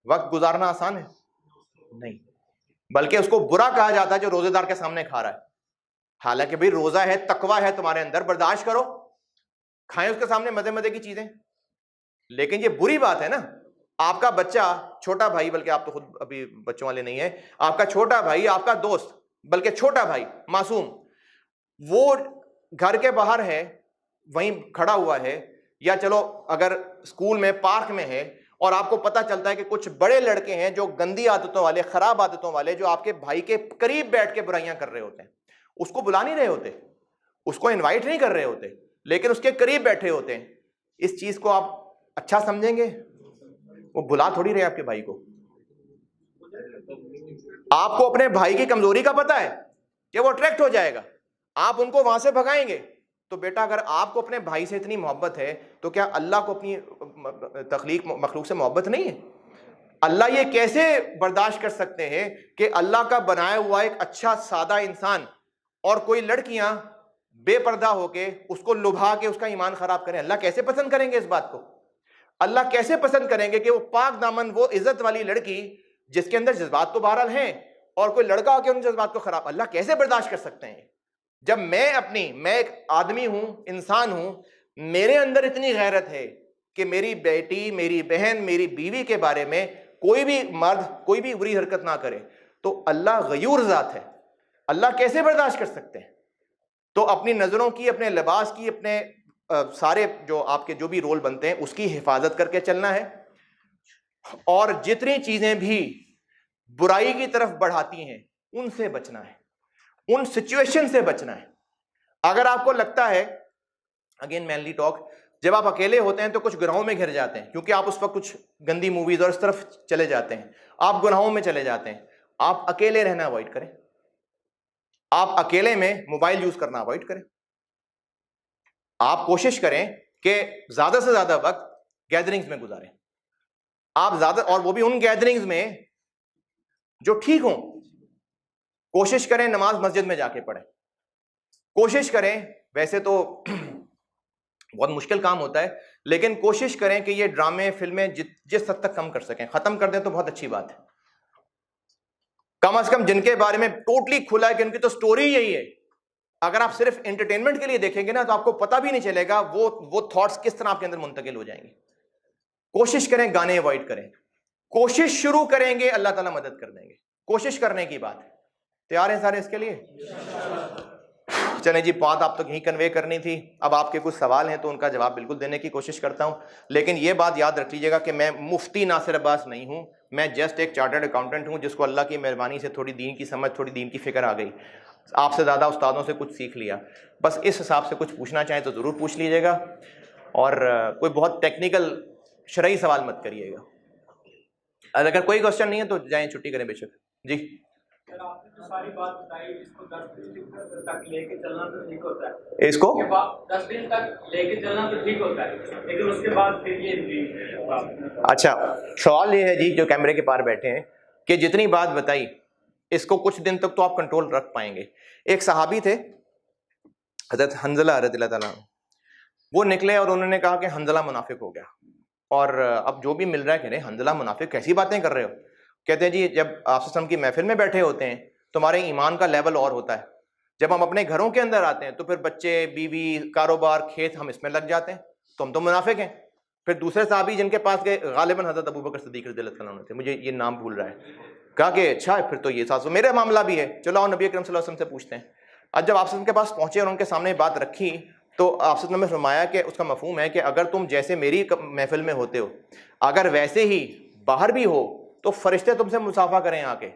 وقت گزارنا آسان ہے؟ نہیں، بلکہ اس کو برا کہا جاتا ہے جو روزے دار کے سامنے کھا رہا ہے۔ حالانکہ بھئی روزہ ہے، تقویٰ ہے تمہارے اندر، برداشت کرو، کھائیں اس کے سامنے مزے مزے کی چیزیں، لیکن یہ بری بات ہے نا۔ آپ کا بچہ، چھوٹا بھائی، بلکہ آپ تو خود ابھی بچوں والے نہیں ہیں، آپ کا چھوٹا بھائی، آپ کا دوست، بلکہ چھوٹا بھائی معصوم، وہ گھر کے باہر ہے، وہیں کھڑا ہوا ہے، یا چلو اگر اسکول میں، پارک میں ہے، اور آپ کو پتہ چلتا ہے کہ کچھ بڑے لڑکے ہیں جو گندی عادتوں والے، خراب عادتوں والے، جو آپ کے بھائی کے قریب بیٹھ کے برائیاں کر رہے ہوتے ہیں، اس کو بلا نہیں رہے ہوتے، اس کو انوائٹ نہیں کر رہے ہوتے، لیکن اس کے قریب بیٹھے ہوتے ہیں، اس چیز کو آپ اچھا سمجھیں گے؟ وہ بلا تھوڑی رہے آپ کے بھائی کو۔ آپ کو اپنے بھائی کی کمزوری کا پتہ ہے کہ وہ اٹریکٹ ہو جائے گا، آپ ان کو وہاں سے بھگائیں گے۔ تو بیٹا اگر آپ کو اپنے بھائی سے اتنی محبت ہے تو کیا اللہ کو اپنی تخلیق مخلوق سے محبت نہیں ہے؟ اللہ یہ کیسے برداشت کر سکتے ہیں کہ اللہ کا بنایا ہوا ایک اچھا سادہ انسان اور کوئی لڑکیاں بے پردہ ہو کے اس کو لبھا کے اس کا ایمان خراب کریں، اللہ کیسے پسند کریں گے اس بات کو؟ اللہ کیسے پسند کریں گے کہ وہ پاک دامن، وہ عزت والی لڑکی جس کے اندر جذبات تو بہرحال ہیں، اور کوئی لڑکا ہو کے ان جذبات کو خراب، اللہ کیسے برداشت کر سکتے ہیں؟ جب میں ایک آدمی ہوں، انسان ہوں، میرے اندر اتنی غیرت ہے کہ میری بیٹی، میری بہن، میری بیوی کے بارے میں کوئی بھی مرد کوئی بھی بری حرکت نہ کرے، تو اللہ غیور ذات ہے، اللہ کیسے برداشت کر سکتے ہیں؟ تو اپنی نظروں کی، اپنے لباس کی، اپنے سارے جو آپ کے جو بھی رول بنتے ہیں اس کی حفاظت کر کے چلنا ہے، اور جتنی چیزیں بھی برائی کی طرف بڑھاتی ہیں ان سے بچنا ہے، ان سچویشن سے بچنا ہے۔ اگر آپ کو لگتا ہے، اگین مینلی ٹاک، جب آپ اکیلے ہوتے ہیں تو کچھ گناہوں میں گھر جاتے ہیں کیونکہ آپ اس وقت کچھ گندی موویز اور اس طرف چلے جاتے ہیں، آپ گناہوں میں چلے جاتے ہیں، آپ اکیلے رہنا اوائڈ کریں، آپ اکیلے میں موبائل یوز کرنا اوائڈ کریں، آپ کوشش کریں کہ زیادہ سے زیادہ وقت گیدرنگز میں گزاریں، آپ زیادہ، اور وہ بھی ان گیدرنگز میں جو ٹھیک ہوں، کوشش کریں نماز مسجد میں جا کے پڑھیں، کوشش کریں، ویسے تو بہت مشکل کام ہوتا ہے، لیکن کوشش کریں کہ یہ ڈرامے فلمیں جس حد تک کم کر سکیں ختم کر دیں تو بہت اچھی بات ہے، کم از کم جن کے بارے میں ٹوٹلی کھلا ہے کہ ان کی تو سٹوری یہی ہے، اگر آپ صرف انٹرٹینمنٹ کے لیے دیکھیں گے نا تو آپ کو پتہ بھی نہیں چلے گا وہ تھاٹس کس طرح آپ کے اندر منتقل ہو جائیں گے۔ کوشش کریں گانے اوائڈ کریں، کوشش شروع کریں گے اللہ تعالیٰ مدد کر دیں گے، کوشش کرنے کی بات ہے۔ تیار ہیں سارے اس کے لیے؟ چلیں جی، بات آپ تک یہی کنوے کرنی تھی، اب آپ کے کچھ سوال ہیں تو ان کا جواب بالکل دینے کی کوشش کرتا ہوں، لیکن یہ بات یاد رکھ لیجیے گا کہ میں مفتی ناصر عباس نہیں ہوں، میں جسٹ ایک چارٹرڈ اکاؤنٹنٹ ہوں جس کو اللہ کی مہربانی سے تھوڑی دین کی سمجھ، تھوڑی دین کی فکر آ گئی، آپ سے زیادہ استادوں سے کچھ سیکھ لیا، بس اس حساب سے کچھ پوچھنا چاہیں تو ضرور پوچھ لیجیے گا، اور کوئی بہت ٹیکنیکل شرعی سوال مت کریے گا، اگر کوئی کوشچن نہیں ہے تو جائیں چھٹی کریں بے شک۔ جی سر، آپ نے جو ساری بات بتائی، اس کو 10 دن تک لے کے چلنا تو ٹھیک ہوتا ہے، اس کو 10 دن تک لے کے چلنا تو ٹھیک ہوتا ہے، لیکن اس کے بعد پھر یہ اچھا سوال یہ ہے جی جو کیمرے کے پار بیٹھے ہیں کہ جتنی بات بتائی اس کو کچھ دن تک تو آپ کنٹرول رکھ پائیں گے۔ ایک صحابی تھے حضرت حنظلہ رضی اللہ تعالیٰ عنہ، وہ نکلے اور انہوں نے کہا کہ حنظلہ منافق ہو گیا، اور اب جو بھی مل رہا ہے کہ نہیں حنظلہ منافق کیسی باتیں کر رہے ہو؟ کہتے ہیں جی جب آپ صلی اللہ علیہ وسلم کی محفل میں بیٹھے ہوتے ہیں تمہارے ایمان کا لیول اور ہوتا ہے، جب ہم اپنے گھروں کے اندر آتے ہیں تو پھر بچے، بیوی، کاروبار، کھیت، ہم اس میں لگ جاتے ہیں تو ہم تو منافق ہیں۔ پھر دوسرے صحابی جن کے پاس گئے غالباً حضرت ابو بکر صدیق رضی اللہ عنہ تھے، مجھے یہ نام بھول رہا ہے، کہا کہ اچھا پھر تو یہ ساتھ میرا معاملہ بھی ہے، چلو آؤ نبی اکرم صلی اللہ علیہ وسلم سے پوچھتے ہیں۔ اب جب آپ صلی اللہ علیہ وسلم کے پاس پہنچے اور ان کے سامنے بات رکھی تو آپ صلی اللہ علیہ وسلم نے فرمایا کہ اس کا مفہوم ہے کہ اگر تم جیسے میری محفل میں ہوتے ہو اگر ویسے ہی باہر بھی ہو تو فرشتے تم سے مصافحہ کریں آ کے،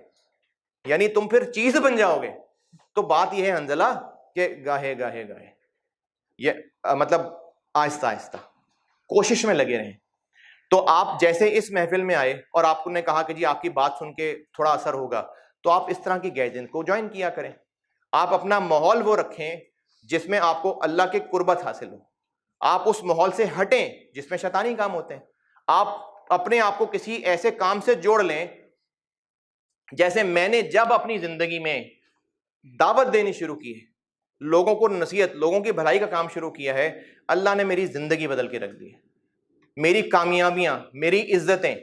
یعنی تم پھر چیز بن جاؤ گے۔ تو بات یہ ہے حنظلہ کہ گاہے گاہے گاہے، یہ مطلب آہستہ آہستہ کوشش میں لگے رہیں۔ تو آپ جیسے اس محفل میں آئے اور آپ نے کہا کہ جی آپ کی بات سن کے تھوڑا اثر ہوگا، تو آپ اس طرح کی گیدرنگ کو جوائن کیا کریں، آپ اپنا ماحول وہ رکھیں جس میں آپ کو اللہ کے قربت حاصل ہو، آپ اس ماحول سے ہٹیں جس میں شیطانی کام ہوتے ہیں، آپ اپنے آپ کو کسی ایسے کام سے جوڑ لیں۔ جیسے میں نے جب اپنی زندگی میں دعوت دینی شروع کی ہے، لوگوں کو نصیحت، لوگوں کی بھلائی کا کام شروع کیا ہے، اللہ نے میری زندگی بدل کے رکھ دی ہے، میری کامیابیاں، میری عزتیں۔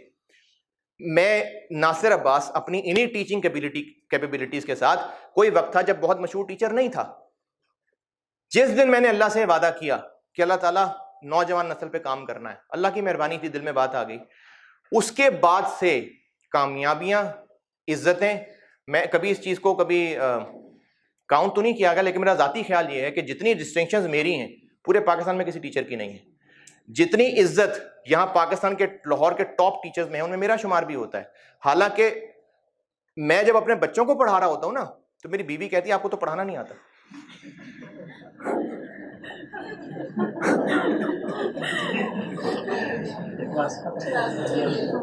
میں ناصر عباس اپنی انہی ٹیچنگ کیپیبلٹیز کے ساتھ، کوئی وقت تھا جب بہت مشہور ٹیچر نہیں تھا، جس دن میں نے اللہ سے وعدہ کیا کہ اللہ تعالیٰ نوجوان نسل پہ کام کرنا ہے، اللہ کی مہربانی تھی، دل میں بات آ گئی، اس کے بعد سے کامیابیاں، عزتیں، میں کبھی اس چیز کو کبھی کاؤنٹ تو نہیں کیا گیا، لیکن میرا ذاتی خیال یہ ہے کہ جتنی ڈسٹنکشنز میری ہیں پورے پاکستان میں کسی ٹیچر کی نہیں ہے، جتنی عزت یہاں پاکستان کے لاہور کے ٹاپ ٹیچرز میں ہیں ان میں میرا شمار بھی ہوتا ہے۔ حالانکہ میں جب اپنے بچوں کو پڑھا رہا ہوتا ہوں نا تو میری بیوی کہتی ہے آپ کو تو پڑھانا نہیں آتا۔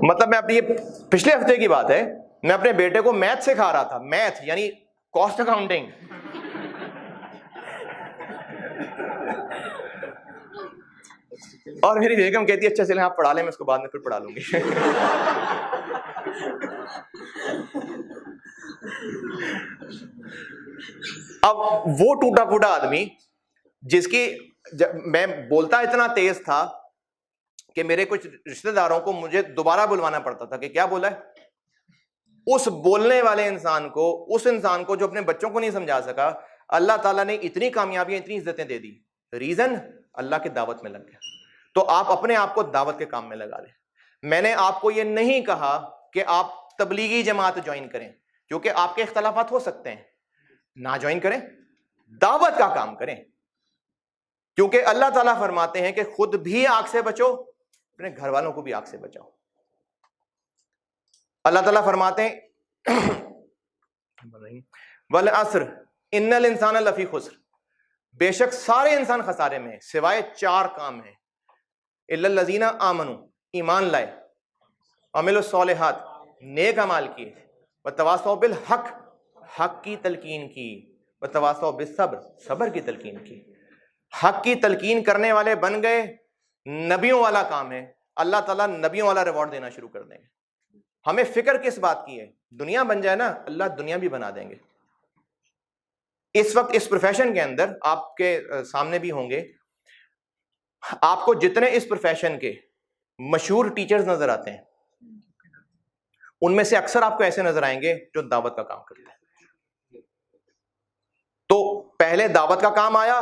مطلب میں اپنی پچھلے ہفتے کی بات ہے، میں اپنے بیٹے کو میتھ سکھا رہا تھا، میتھ یعنی کاسٹ اکاؤنٹنگ، اور میری بیگم کہتی ہے اچھا چلیں آپ پڑھا لیں، میں اس کو بعد میں پھر پڑھا لوں گی۔ اب وہ ٹوٹا پھوٹا آدمی جس کی میں بولتا اتنا تیز تھا کہ میرے کچھ رشتہ داروں کو مجھے دوبارہ بلوانا پڑتا تھا کہ کیا بولا ہے. اس بولنے والے انسان کو، اس انسان کو جو اپنے بچوں کو نہیں سمجھا سکا، اللہ تعالیٰ نے اتنی کامیابیاں، اتنی عزتیں دے دی. ریزن اللہ کی دعوت میں لگ گیا. تو آپ اپنے آپ کو دعوت کے کام میں لگا لیں. میں نے آپ کو یہ نہیں کہا کہ آپ تبلیغی جماعت جوائن کریں، کیونکہ آپ کے اختلافات ہو سکتے ہیں، نہ جوائن کریں، دعوت کا کام کریں. کیونکہ اللہ تعالیٰ فرماتے ہیں کہ خود بھی آگ سے بچو، اپنے گھر والوں کو بھی آگ سے بچاؤ. اللہ تعالیٰ فرماتے ہیں والعصر ان الانسان لفی خسر، بے شک سارے انسان خسارے میں ہیں سوائے 4 کام ہیں. الا الذین آمنوا، ایمان لائے، عملوا الصالحات، نیک اعمال کیے، وتواصوا بالحق، حق کی تلقین کی، وتواصوا بالصبر، صبر کی تلقین کی. حق کی تلقین کرنے والے بن گئے. نبیوں والا کام ہے، اللہ تعالیٰ نبیوں والا ریوارڈ دینا شروع کر دیں گے. ہمیں فکر کس بات کی ہے؟ دنیا بن جائے نا، اللہ دنیا بھی بنا دیں گے. اس وقت اس پروفیشن کے اندر آپ کے سامنے بھی ہوں گے، آپ کو جتنے اس پروفیشن کے مشہور ٹیچرز نظر آتے ہیں، ان میں سے اکثر آپ کو ایسے نظر آئیں گے جو دعوت کا کام کرتے ہیں. تو پہلے دعوت کا کام آیا،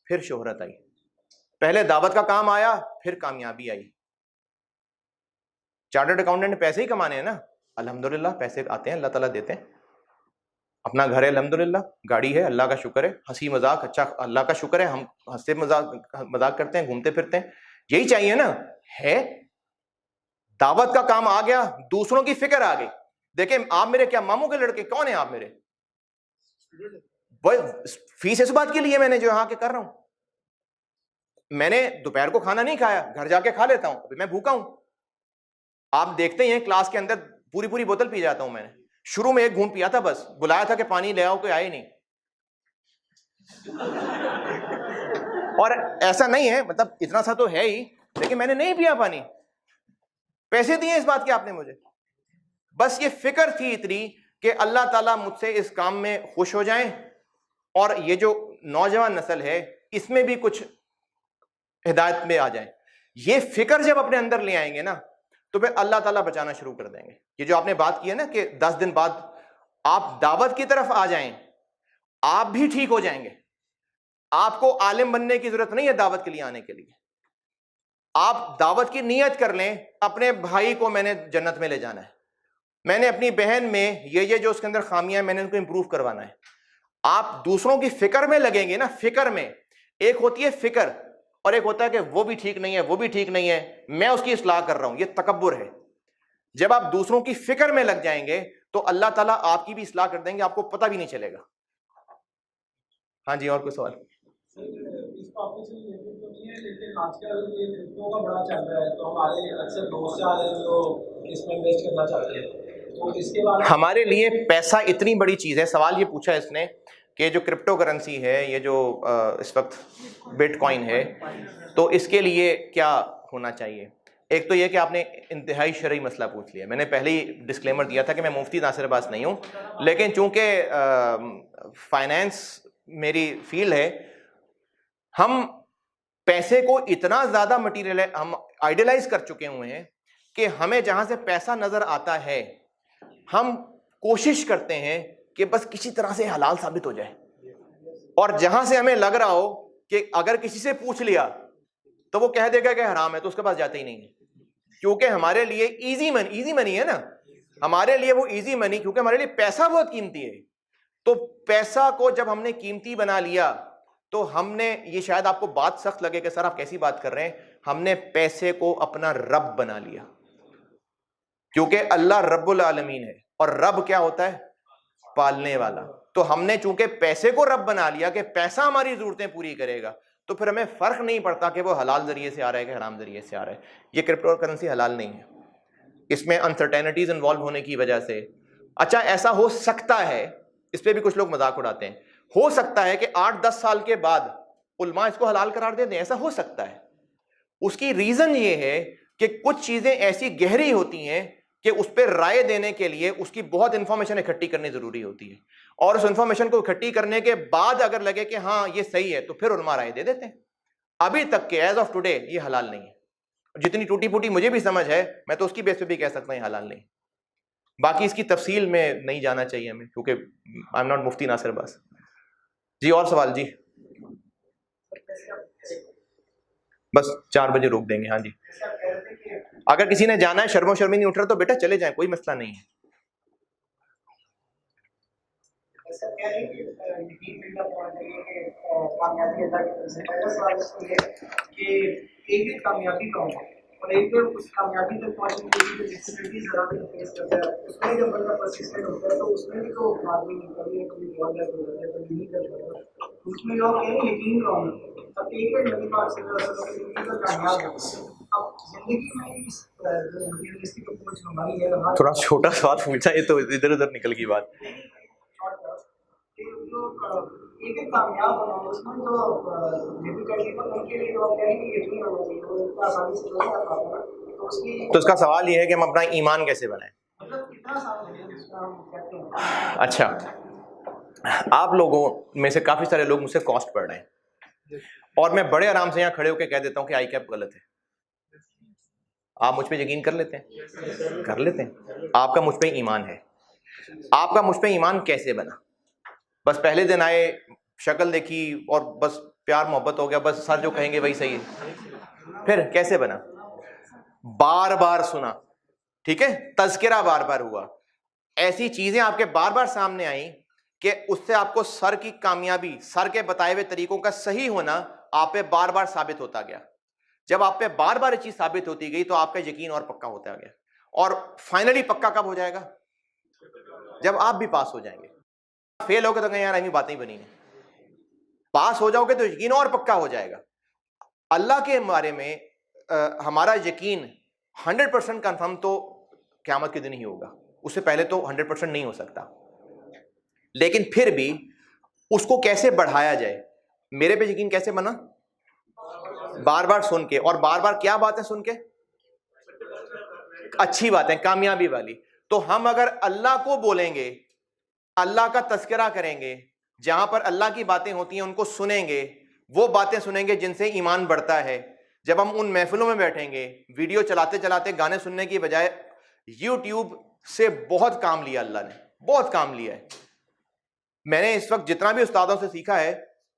پھر شہرت آئی. پہلے دعوت کا کام آیا، پھر کامیابی آئی. چارٹرڈ اکاؤنٹنٹ نے پیسے ہی کمانے ہیں نا، الحمدللہ پیسے آتے ہیں، اللہ تعالیٰ دیتے ہیں. اپنا گھر ہے الحمدللہ، گاڑی ہے، اللہ کا شکر ہے، ہنسی مذاق اچھا، اللہ کا شکر ہے، ہم ہنستے مذاق کرتے ہیں، گھومتے پھرتے ہیں، یہی چاہیے نا. ہے دعوت کا کام آ گیا، دوسروں کی فکر آ گئی. دیکھیں آپ میرے کیا ماموں کے لڑکے کون ہیں؟ آپ میرے فیس اس بات کے لیے میں نے جو یہاں کے کر رہا ہوں. میں نے دوپہر کو کھانا نہیں کھایا، گھر جا کے کھا لیتا ہوں، ابھی میں بھوکا ہوں. آپ دیکھتے ہیں کلاس کے اندر پوری بوتل پی جاتا ہوں. میں نے شروع میں ایک گھونٹ پیا تھا، بس بلایا تھا کہ پانی لے آؤ، کوئی آئے نہیں. اور ایسا نہیں ہے، مطلب اتنا سا تو ہے ہی، لیکن میں نے نہیں پیا پانی. پیسے دیے اس بات کے آپ نے مجھے، بس یہ فکر تھی اتنی کہ اللہ تعالیٰ مجھ سے اس کام میں خوش ہو جائیں، اور یہ جو نوجوان نسل ہے اس میں بھی کچھ ہدایت میں آ جائیں. یہ فکر جب اپنے اندر لے آئیں گے نا، تو پھر اللہ تعالیٰ بچانا شروع کر دیں گے. یہ جو آپ نے بات کی ہے نا کہ 10 دن بعد آپ دعوت کی طرف آ جائیں، آپ بھی ٹھیک ہو جائیں گے. آپ کو عالم بننے کی ضرورت نہیں ہے دعوت کے لیے آنے کے لیے. آپ دعوت کی نیت کر لیں، اپنے بھائی کو میں نے جنت میں لے جانا ہے، میں نے اپنی بہن میں یہ جو اس کے اندر خامیاں ہیں میں نے ان کو امپروو کروانا ہے. آپ دوسروں کی فکر میں لگیں گے نا. فکر میں ایک ہوتی ہے فکر، اور ایک ہوتا ہے کہ وہ بھی ٹھیک نہیں ہے، وہ بھی ٹھیک نہیں ہے، میں اس کی اصلاح کر رہا ہوں. یہ تکبر ہے. جب آپ دوسروں کی فکر میں لگ جائیں گے تو اللہ تعالیٰ آپ کی بھی اصلاح کر دیں گے، آپ کو پتہ بھی نہیں چلے گا. ہاں جی، اور کوئی سوال؟ اس ٹاپک سے ریلیٹڈ تو نہیں ہے، لیکن آج کل یہ کرپٹو کا بڑا چل رہا ہے، تو ہمارے اکثر دوست آ رہے ہیں جو اس میں انویسٹ کرنا چاہتے ہیں، تو اس کے بارے میں ہمارے لیے پیسہ اتنی بڑی چیز ہے. سوال یہ پوچھا اس نے کہ جو کرپٹو کرنسی ہے، یہ جو اس وقت بٹ کوائن ہے، تو اس کے لیے کیا ہونا چاہیے. ایک تو یہ کہ آپ نے انتہائی شرعی مسئلہ پوچھ لیا. میں نے پہلے ہی ڈسکلیمر دیا تھا کہ میں مفتی ناصر عباس نہیں ہوں، لیکن چونکہ فائنینس میری فیلڈ ہے، ہم پیسے کو اتنا زیادہ مٹیریل ہم آئیڈیلائز کر چکے ہوئے ہیں کہ ہمیں جہاں سے پیسہ نظر آتا ہے ہم کوشش کرتے ہیں کہ بس کسی طرح سے حلال ثابت ہو جائے، اور جہاں سے ہمیں لگ رہا ہو کہ اگر کسی سے پوچھ لیا تو وہ کہہ دے گا کہ حرام ہے، تو اس کے پاس جاتے ہی نہیں ہے. کیونکہ ہمارے لیے ایزی منی ہے نا، ہمارے لیے وہ ایزی منی، کیونکہ ہمارے لیے پیسہ بہت قیمتی ہے. تو پیسہ کو جب ہم نے قیمتی بنا لیا تو ہم نے، یہ شاید آپ کو بات سخت لگے کہ سر آپ کیسی بات کر رہے ہیں، ہم نے پیسے کو اپنا رب بنا لیا. کیونکہ اللہ رب العالمین ہے، اور رب کیا ہوتا ہے؟ پالنے والا. تو ہم نے چونکہ پیسے کو رب بنا لیا کہ پیسہ ہماری ضرورتیں پوری کرے گا، تو پھر ہمیں فرق نہیں پڑتا کہ وہ حلال ذریعے سے آ رہا ہے کہ حرام ذریعے سے آ رہا ہے. یہ کرپٹو کرنسی حلال نہیں ہے، اس میں انسرٹینٹیز انوالو ہونے کی وجہ سے. اچھا ایسا ہو سکتا ہے، اس پہ بھی کچھ لوگ مذاق اڑاتے ہیں، ہو سکتا ہے کہ 8-10 سال کے بعد علماء اس کو حلال قرار دے دیں، ایسا ہو سکتا ہے. اس کی ریزن یہ ہے کہ کچھ چیزیں ایسی گہری ہوتی ہیں کہ اس پہ رائے دینے کے لیے اس کی بہت انفارمیشن اکٹھی کرنی ضروری ہوتی ہے، اور اس انفارمیشن کو اکٹھی کرنے کے بعد اگر لگے کہ ہاں یہ صحیح ہے تو پھر علماء رائے دے دیتے ہیں۔ ابھی تک کہ ایز آف ٹوڈے یہ حلال نہیں ہے، جتنی ٹوٹی پھوٹی مجھے بھی سمجھ ہے میں تو اس کی بیس پہ بھی کہہ سکتا ہوں یہ حلال نہیں۔ باقی اس کی تفصیل میں نہیں جانا چاہیے ہمیں، کیونکہ آئی ایم ناٹ مفتی ناصر عباس۔ جی اور سوال؟ جی بس 4 بجے روک دیں گے۔ ہاں جی، اگر کسی نے جانا ہے، شرم و شرمی نہیں اٹھ رہا تو بیٹا چلے جائیں، کوئی مسئلہ نہیں ہے۔ کامیابی کا ہوگا اور ایک بار اس کامیابی تک پہنچنے کے لیے ڈسٹریبیوٹی ذرا بھی فیس کرتا ہے، اس میں جب بندہ پرسسٹنٹ ہوتا ہے تو اس میں بھی تو آدمی کبھی کبھی بہت زیادہ ہو جاتا ہے، کبھی نہیں کر پاتا، اس میں لوگ کہیں یقین کا ہونا۔ اب ایک بار نبی پاک صلی اللہ علیہ وسلم کی کامیاب ہو، اب زندگی میں اس جو ریئلسٹک اپروچ ہماری ہے، تھوڑا چھوٹا سوال پوچھا، یہ تو ادھر ادھر نکل گئی بات۔ ایک کامیاب ہونا اس میں جو ڈیفیکلٹی ہے ان کے لیے جو کہیں کہ یقین ہونا چاہیے، وہ اتنا آسانی سے نہیں آ پاتا، تو اس کی تو اس کا سوال یہ ہے کہ ہم اپنا ایمان کیسے بنائیں؟ مطلب کتنا آسان ہے جس کا ہم کہتے ہیں۔ اچھا، آپ لوگوں میں سے کافی سارے لوگ مجھ سے کاسٹ پڑھ رہے ہیں، اور میں بڑے آرام سے یہاں کھڑے ہو کے کہہ دیتا ہوں کہ آئی کیپ غلط ہے۔ آپ مجھ پہ یقین کر لیتے ہیں؟ کر لیتے ہیں۔ آپ کا مجھ پہ ایمان ہے۔ آپ کا مجھ پہ ایمان کیسے بنا؟ بس پہلے دن آئے، شکل دیکھی اور بس پیار محبت ہو گیا، بس سر جو کہیں گے وہی صحیح ہے؟ پھر کیسے بنا؟ بار بار سنا، ٹھیک ہے، تذکرہ بار بار ہوا، ایسی چیزیں آپ کے بار بار سامنے آئیں کہ اس سے آپ کو سر کی کامیابی، سر کے بتائے ہوئے طریقوں کا صحیح ہونا آپ پہ بار بار ثابت ہوتا گیا۔ جب آپ پہ بار بار یہ چیز ثابت ہوتی گئی تو آپ کا یقین اور پکا ہوتا گیا، اور فائنلی پکا کب ہو جائے گا؟ جب آپ بھی پاس ہو جائیں گے۔ فیل ہو گے تو کہیں یار ایسی باتیں بنی ہیں، پاس ہو جاؤ گے تو یقین اور پکا ہو جائے گا۔ اللہ کے بارے میں ہمارا یقین 100% کنفرم تو قیامت کے دن ہی ہوگا، اس سے پہلے تو 100% نہیں ہو سکتا، لیکن پھر بھی اس کو کیسے بڑھایا جائے؟ میرے پہ یقین کیسے بنا؟ بار بار سن کے، اور بار بار کیا باتیں سن کے؟ اچھی باتیں، کامیابی والی۔ تو ہم اگر اللہ کو بولیں گے، اللہ کا تذکرہ کریں گے، جہاں پر اللہ کی باتیں ہوتی ہیں ان کو سنیں گے، وہ باتیں سنیں گے جن سے ایمان بڑھتا ہے۔ جب ہم ان محفلوں میں بیٹھیں گے، ویڈیو چلاتے چلاتے گانے سننے کی بجائے یوٹیوب سے بہت کام لیا، اللہ نے بہت کام لیا ہے۔ میں نے اس وقت جتنا بھی استادوں سے سیکھا ہے،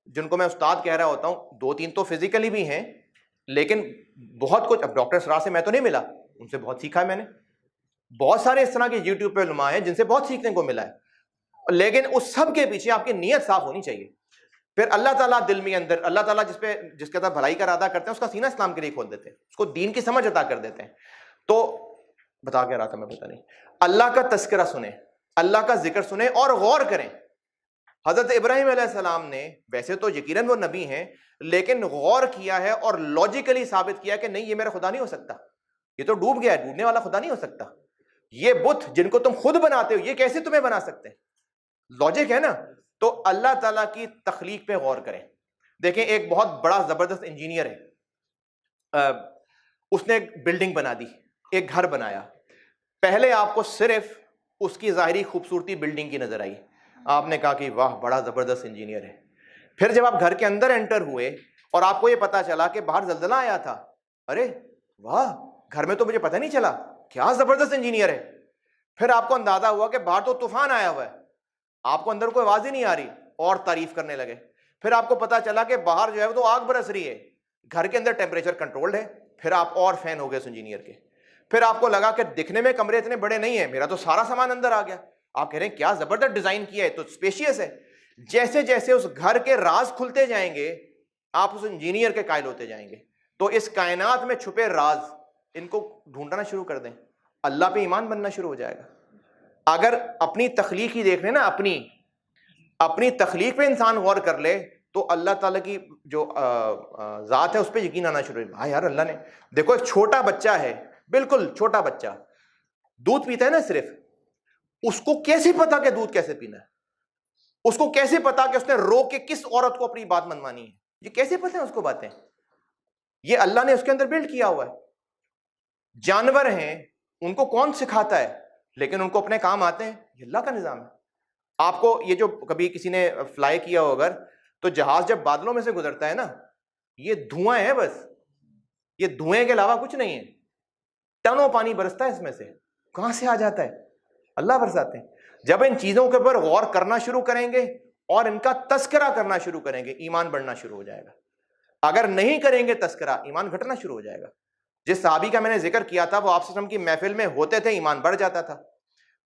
جن کو میں استاد کہہ رہا ہوتا ہوں، 2-3 تو فزیکلی بھی ہیں، لیکن بہت کچھ، اب ڈاکٹر سرا سے میں تو نہیں ملا، ان سے بہت سیکھا ہے میں نے۔ بہت سارے اس طرح کے یوٹیوب پہ علماء ہیں جن سے بہت سیکھنے کو ملا ہے، لیکن اس سب کے پیچھے آپ کی نیت صاف ہونی چاہیے۔ پھر اللہ تعالیٰ دل میں اندر، اللہ تعالیٰ جس کے ساتھ بھلائی کا ارادہ کرتے ہیں اس کا سینہ اسلام کے لیے کھول دیتے ہیں، اس کو دین کی سمجھ عطا کر دیتے ہیں۔ تو بتا کیا رہا تھا میں، پتہ نہیں۔ اللہ کا تذکرہ سنیں، اللہ کا ذکر سنیں اور غور کریں۔ حضرت ابراہیم علیہ السلام نے، ویسے تو یقیناً وہ نبی ہیں، لیکن غور کیا ہے اور لاجیکلی ثابت کیا کہ نہیں، یہ میرا خدا نہیں ہو سکتا، یہ تو ڈوب گیا ہے، ڈوبنے والا خدا نہیں ہو سکتا۔ یہ بت جن کو تم خود بناتے ہو، یہ کیسے تمہیں بنا سکتے ہیں؟ لاجک ہے نا۔ تو اللہ تعالیٰ کی تخلیق پہ غور کریں۔ دیکھیں، ایک بہت بڑا زبردست انجینئر ہے، اس نے ایک بلڈنگ بنا دی، ایک گھر بنایا۔ پہلے آپ کو صرف اس کی ظاہری خوبصورتی بلڈنگ کی نظر آئی، آپ نے کہا کہ واہ بڑا زبردست انجینئر ہے۔ پھر جب آپ گھر کے اندر انٹر ہوئے اور آپ کو یہ پتا چلا کہ باہر زلزلہ آیا تھا، ارے واہ، گھر میں تو مجھے پتہ نہیں چلا، کیا زبردست انجینئر ہے۔ پھر آپ کو اندازہ ہوا کہ باہر تو طوفان آیا ہوا ہے، آپ کو اندر کوئی آواز ہی نہیں آ رہی، اور تعریف کرنے لگے۔ پھر آپ کو پتا چلا کہ باہر جو ہے وہ تو آگ برس رہی ہے، گھر کے اندر ٹیمپریچر کنٹرولڈ ہے۔ پھر آپ اور فین ہو گئے اس انجینئر کے۔ پھر آپ کو لگا کہ دکھنے میں کمرے اتنے بڑے نہیں ہیں، میرا تو سارا سامان اندر آ گیا۔ آپ کہہ رہے ہیں کیا زبردست ڈیزائن کیا ہے، تو اسپیشیس ہے۔ جیسے جیسے اس گھر کے راز کھلتے جائیں گے، آپ اس انجینئر کے قائل ہوتے جائیں گے۔ تو اس کائنات میں چھپے راز، ان کو ڈھونڈنا شروع کر دیں، اللہ پہ ایمان بننا شروع ہو جائے گا۔ اگر اپنی تخلیق ہی دیکھ لیں نا، اپنی تخلیق پہ انسان غور کر لے تو اللہ تعالیٰ کی جو ذات ہے اس پہ یقین آنا شروع ہو۔ ہاں یار، اللہ نے، دیکھو ایک چھوٹا بچہ ہے، بالکل چھوٹا بچہ دودھ پیتا ہے نا صرف، اس کو کیسے پتا کہ دودھ کیسے پینا ہے؟ اس کو کیسے پتا کہ اس نے رو کے کس عورت کو اپنی بات منوانی ہے؟ یہ کیسے پتہ ہے اس کو باتیں؟ یہ اللہ نے اس کے اندر بلڈ کیا ہوا ہے۔ جانور ہیں، ان کو کون سکھاتا ہے, لیکن ان کو اپنے کام آتے ہیں. یہ اللہ کا نظام ہے. آپ کو یہ جو کبھی کسی نے فلائی کیا ہو اگر, تو جہاز جب بادلوں میں سے گزرتا ہے نا, یہ دھواں ہے بس, یہ دھوئیں کے علاوہ کچھ نہیں ہے. ٹنوں پانی برستا ہے اس میں سے, کہاں سے آ جاتا ہے؟ اللہ برساتے ہیں. جب ان چیزوں کے اوپر غور کرنا شروع کریں گے اور ان کا تذکرہ کرنا شروع کریں گے, ایمان بڑھنا شروع ہو جائے گا. اگر نہیں کریں گے تذکرہ, ایمان گھٹنا شروع ہو جائے گا. جس صحابی کا میں نے ذکر کیا تھا, وہ آپ صلی اللہ علیہ وسلم کی محفل میں ہوتے تھے, ایمان بڑھ جاتا تھا,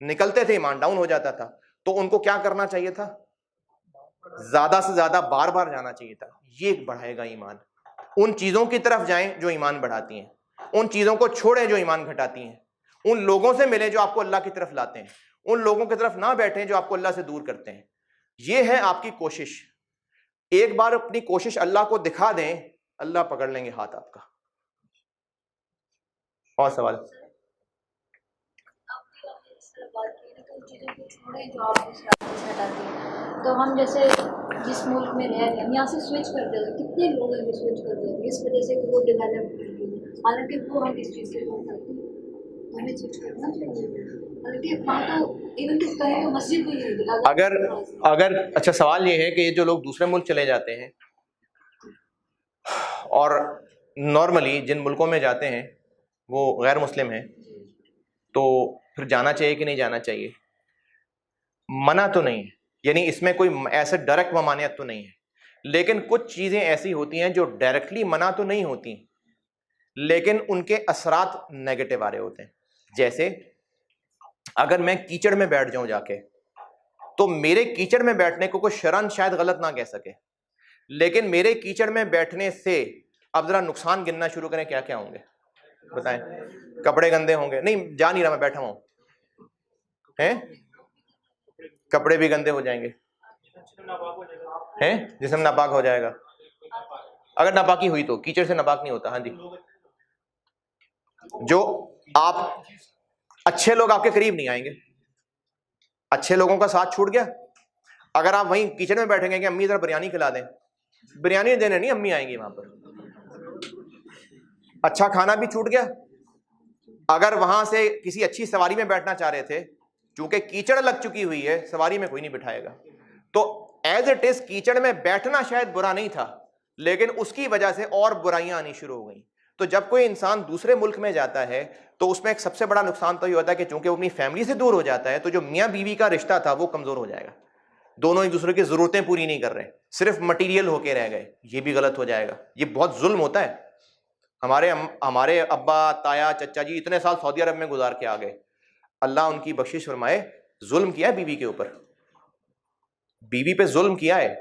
نکلتے تھے ایمان ڈاؤن ہو جاتا تھا. تو ان کو کیا کرنا چاہیے تھا؟ زیادہ سے زیادہ بار بار جانا چاہیے تھا. یہ بڑھائے گا ایمان. ان چیزوں کی طرف جائیں جو ایمان بڑھاتی ہیں, ان چیزوں کو چھوڑیں جو ایمان گھٹاتی ہیں, ان لوگوں سے ملیں جو آپ کو اللہ کی طرف لاتے ہیں, ان لوگوں کی طرف نہ بیٹھیں جو آپ کو اللہ سے دور کرتے ہیں. یہ ہے آپ کی کوشش. ایک بار اپنی کوشش اللہ کو دکھا دیں, اللہ پکڑ لیں گے ہاتھ آپ کا. اور سوال؟ تو ہم جیسے جس ملک میں رہ رہے ہیں, ہم یہاں سے سوئچ کر دیتے ہیں, کتنے لوگ ہیں جو سوئچ کر دیتے ہیں اس وجہ سے کہ وہ ڈیولپ, حالانکہ وہ ہم اس چیز سے کم کرتے ہیں, تو ہمیں سوئچ کرنا چاہیے. حالانکہ وہاں تو ایون کہ کہیں تو مسجد بھی نہیں ہوتی. اگر اچھا سوال یہ ہے کہ یہ جو لوگ دوسرے ملک چلے جاتے ہیں, اور نارملی جن ملکوں میں جاتے ہیں وہ غیر مسلم ہیں, تو پھر جانا چاہیے کہ نہیں جانا چاہیے؟ منع تو نہیں ہے, یعنی اس میں کوئی ایسے ڈائریکٹ ممانعت تو نہیں ہے, لیکن کچھ چیزیں ایسی ہوتی ہیں جو ڈائریکٹلی منع تو نہیں ہوتی, لیکن ان کے اثرات نیگیٹو آ رہے ہوتے ہیں. جیسے اگر میں کیچڑ میں بیٹھ جاؤں جا کے, تو میرے کیچڑ میں بیٹھنے کو کوئی شرعاً شاید غلط نہ کہہ سکے, لیکن میرے کیچڑ میں بیٹھنے سے اب ذرا نقصان گننا شروع کریں, کیا کیا ہوں گے بتائیں؟ کپڑے گندے ہوں گے, نہیں جا نہیں رہا میں بیٹھا ہوں, ہیں کپڑے بھی گندے ہو جائیں گے, ہیں جسم ناپاک ہو جائے گا. اگر ناپاکی ہوئی تو کیچڑ سے ناپاک نہیں ہوتا. ہاں جی, جو آپ اچھے لوگ آپ کے قریب نہیں آئیں گے, اچھے لوگوں کا ساتھ چھوٹ گیا. اگر آپ وہیں کچن میں بیٹھیں گے کہ امی ذرا بریانی کھلا دیں, بریانی دینے نہیں, امی آئیں گی وہاں پر. اچھا کھانا بھی چھوٹ گیا. اگر وہاں سے کسی اچھی سواری میں بیٹھنا چاہ رہے تھے, چونکہ کیچڑ لگ چکی ہوئی ہے, سواری میں کوئی نہیں بٹھائے گا. تو ایز اٹ از کیچڑ میں بیٹھنا شاید برا نہیں تھا, لیکن اس کی وجہ سے اور برائیاں آنی شروع ہو گئیں. تو جب کوئی انسان دوسرے ملک میں جاتا ہے تو اس میں ایک سب سے بڑا نقصان تو یہ ہوتا ہے کہ چونکہ وہ اپنی فیملی سے دور ہو جاتا ہے, تو جو میاں بیوی کا رشتہ تھا وہ کمزور ہو جائے گا. دونوں ایک دوسرے کی ضرورتیں پوری نہیں کر رہے, صرف مٹیریل ہو کے رہ گئے. یہ بھی غلط ہو جائے گا. یہ بہت ظلم ہوتا ہے. ہمارے ابا تایا چچا جی اتنے سال سعودی عرب میں گزار کے آ گئے, اللہ ان کی بخشش فرمائے, ظلم کیا ہے بیوی کے اوپر, بیوی پہ ظلم کیا ہے.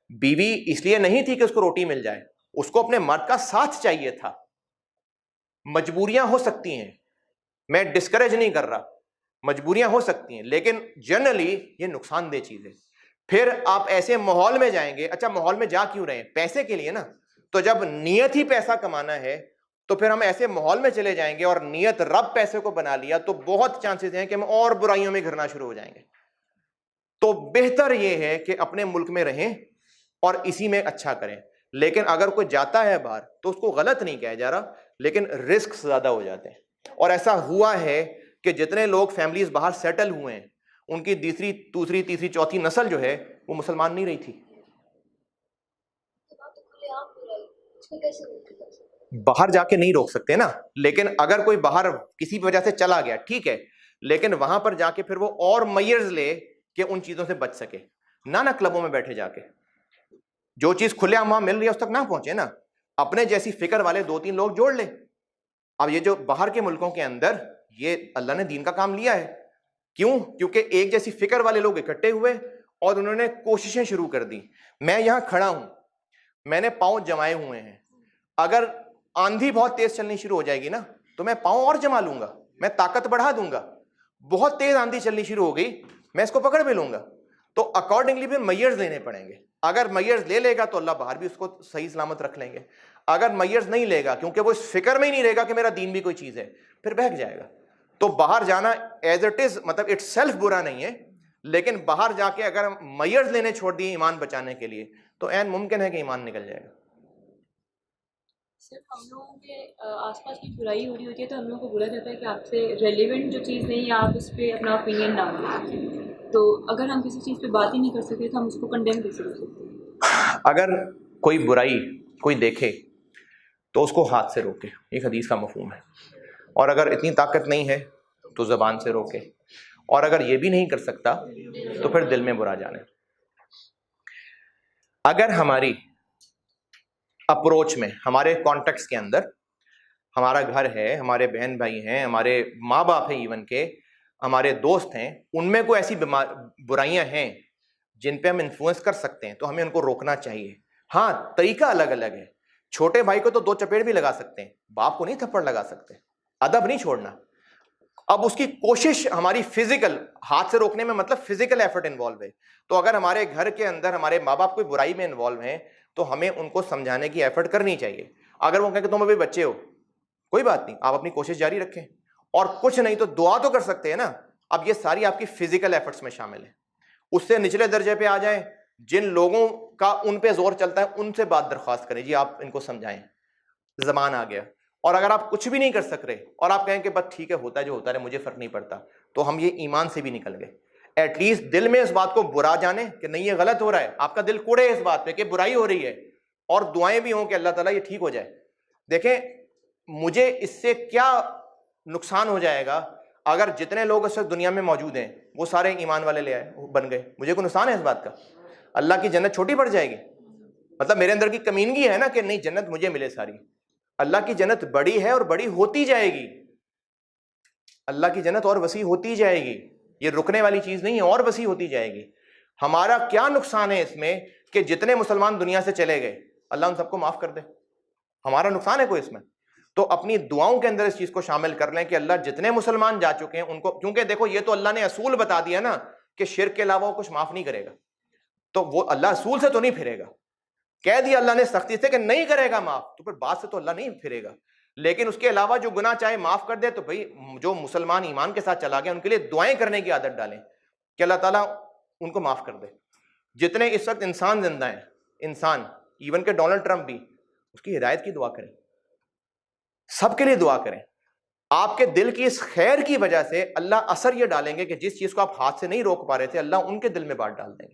بیوی اس لیے نہیں تھی کہ اس کو روٹی مل جائے, اس کو اپنے مرد کا ساتھ چاہیے تھا. مجبوریاں ہو سکتی ہیں, میں ڈسکریج نہیں کر رہا, مجبوریاں ہو سکتی ہیں, لیکن جنرلی یہ نقصان دہ چیز ہے. پھر آپ ایسے ماحول میں جائیں گے, اچھا ماحول میں جا کیوں رہے ہیں؟ پیسے کے لیے نا. تو جب نیت ہی پیسہ کمانا ہے تو پھر ہم ایسے ماحول میں چلے جائیں گے اور نیت رب پیسے کو بنا لیا, تو بہت چانسز ہیں کہ ہم اور برائیوں میں گھرنا شروع ہو جائیں گے. تو بہتر یہ ہے کہ اپنے ملک میں رہیں اور اسی میں اچھا کریں. لیکن اگر کوئی جاتا ہے باہر تو اس کو غلط نہیں کہا جا رہا, لیکن رسک زیادہ ہو جاتے ہیں. اور ایسا ہوا ہے کہ جتنے لوگ فیملیز باہر سیٹل ہوئے ہیں, ان کی دوسری تیسری چوتھی نسل جو ہے وہ مسلمان نہیں رہی تھی. باہر جا کے نہیں روک سکتے نا, لیکن اگر کوئی باہر کسی وجہ سے چلا گیا ٹھیک ہے, لیکن وہاں پر جا کے پھر وہ اور میئرز لے کہ ان چیزوں سے بچ سکے. نہ کلبوں میں بیٹھے جا کے جو چیز کھلے عام وہاں مل رہی ہے اس تک نہ پہنچے نا, اپنے جیسی فکر والے 2-3 لوگ جوڑ لے. اب یہ جو باہر کے ملکوں کے اندر یہ اللہ نے دین کا کام لیا ہے, کیوں؟ کیونکہ ایک جیسی فکر والے لوگ اکٹھے ہوئے اور انہوں نے کوششیں شروع کر دی. میں یہاں کھڑا ہوں, میں نے پاؤں جمائے ہوئے ہیں, اگر آندھی بہت تیز چلنی شروع ہو جائے گی نا تو میں پاؤں اور جما لوں گا, میں طاقت بڑھا دوں گا. بہت تیز آندھی چلنی شروع ہو گئی, میں اس کو پکڑ بھی لوں گا. تو اکارڈنگلی پھر میئرز لینے پڑیں گے. اگر میئرز لے لے گا تو اللہ باہر بھی اس کو صحیح سلامت رکھ لیں گے. اگر میئرز نہیں لے گا, کیونکہ وہ اس فکر میں ہی نہیں رہے گا کہ میرا دین بھی کوئی چیز ہے, پھر بہک جائے گا. تو باہر جانا ایز اٹ از مطلب اٹ سیلف برا نہیں ہے, لیکن باہر جا کے اگر ہم میئرز لینے چھوڑ دیے ایمان بچانے کے لیے تو عین ممکن ہے کہ ایمان نکل جائے گا. صرف ہم لوگوں کے آس پاس کی برائی ہو رہی ہوتی ہے تو ہم لوگوں کو بولا جاتا ہے کہ آپ سے ریلیونٹ جو چیز نہیں ہے آپ اس پہ اپنا اوپینین ڈال دیں. تو اگر ہم کسی چیز پہ بات ہی نہیں کر سکتے تو ہم اس کو کنڈیم کیسے کر سکتے ہیں؟ اگر کوئی برائی کوئی دیکھے تو اس کو ہاتھ سے روکے، ایک حدیث کا مفہوم ہے. اور اگر اتنی طاقت نہیں ہے تو زبان سے روکے، اور اگر یہ بھی نہیں کر سکتا تو پھر دل میں برا جانے. اگر ہماری اپروچ میں، ہمارے کانٹیکس کے اندر، ہمارا گھر ہے، ہمارے بہن بھائی ہیں، ہمارے ماں باپ ہیں، ایون کہ ہمارے دوست ہیں، ان میں کوئی ایسی برائیاں ہیں جن پہ ہم انفلوئنس کر سکتے ہیں تو ہمیں ان کو روکنا چاہیے. ہاں طریقہ الگ الگ ہے. چھوٹے بھائی کو تو 2 چپیڑ بھی لگا سکتے ہیں، باپ کو نہیں تھپڑ لگا سکتے. ادب نہیں چھوڑنا. اب اس کی کوشش ہماری فزیکل ہاتھ سے روکنے میں مطلب فزیکل ایفرٹ انوالو ہے. تو اگر ہمارے گھر کے اندر ہمارے ماں باپ کوئی برائی میں انوالو ہیں تو ہمیں ان کو سمجھانے کی ایفرٹ کرنی چاہیے. اگر وہ کہیں کہ تم ابھی بچے ہو، کوئی بات نہیں، آپ اپنی کوشش جاری رکھیں، اور کچھ نہیں تو دعا تو کر سکتے ہیں نا. اب یہ ساری آپ کی فزیکل ایفرٹس میں شامل ہیں. اس سے نچلے درجے پہ آ جائیں، جن لوگوں کا ان پہ زور چلتا ہے ان سے بات درخواست کریں، جی آپ ان کو سمجھائیں، زمان آ گیا. اور اگر آپ کچھ بھی نہیں کر سک رہے اور آپ کہیں کہ بس ٹھیک ہے ہوتا ہے جو ہوتا ہے مجھے فرق نہیں پڑتا، تو ہم یہ ایمان سے بھی نکل گئے. ایٹ لیسٹ دل میں اس بات کو برا جانے کہ نہیں یہ غلط ہو رہا ہے، آپ کا دل کوڑے اس بات پہ کہ برائی ہو رہی ہے، اور دعائیں بھی ہوں کہ اللہ تعالیٰ یہ ٹھیک ہو جائے. دیکھیں مجھے اس سے کیا نقصان ہو جائے گا اگر جتنے لوگ اس وقت دنیا میں موجود ہیں وہ سارے ایمان والے لے آئے بن گئے، مجھے کوئی نقصان ہے اس بات کا؟ اللہ کی جنت چھوٹی پڑ جائے گی؟ مطلب میرے اندر کی کمینگی ہے نا کہ نہیں جنت مجھے ملے ساری. اللہ کی جنت بڑی ہے اور بڑی ہوتی جائے گی. اللہ کی جنت اور وسیع ہوتی جائے گی، یہ رکنے والی چیز نہیں ہے، اور وسیع ہوتی جائے گی. ہمارا کیا نقصان ہے اس میں کہ جتنے مسلمان دنیا سے چلے گئے اللہ ان سب کو معاف کر دے؟ ہمارا نقصان ہے کوئی اس میں؟ تو اپنی دعاؤں کے اندر اس چیز کو شامل کر لیں کہ اللہ جتنے مسلمان جا چکے ہیں ان کو، کیونکہ دیکھو یہ تو اللہ نے اصول بتا دیا نا کہ شرک کے علاوہ وہ کچھ معاف نہیں کرے گا، تو وہ اللہ اصول سے تو نہیں پھرے گا. کہہ دیا اللہ نے سختی سے کہ نہیں کرے گا معاف، تو پھر بات سے تو اللہ نہیں پھرے گا. لیکن اس کے علاوہ جو گناہ چاہے معاف کر دے، تو بھئی جو مسلمان ایمان کے ساتھ چلا گیا ان کے لیے دعائیں کرنے کی عادت ڈالیں کہ اللہ تعالیٰ ان کو معاف کر دے. جتنے اس وقت انسان زندہ ہیں، انسان ایون کہ ڈونلڈ ٹرمپ بھی، اس کی ہدایت کی دعا کریں، سب کے لیے دعا کریں. آپ کے دل کی اس خیر کی وجہ سے اللہ اثر یہ ڈالیں گے کہ جس چیز کو آپ ہاتھ سے نہیں روک پا رہے تھے اللہ ان کے دل میں بات ڈال دیں گے.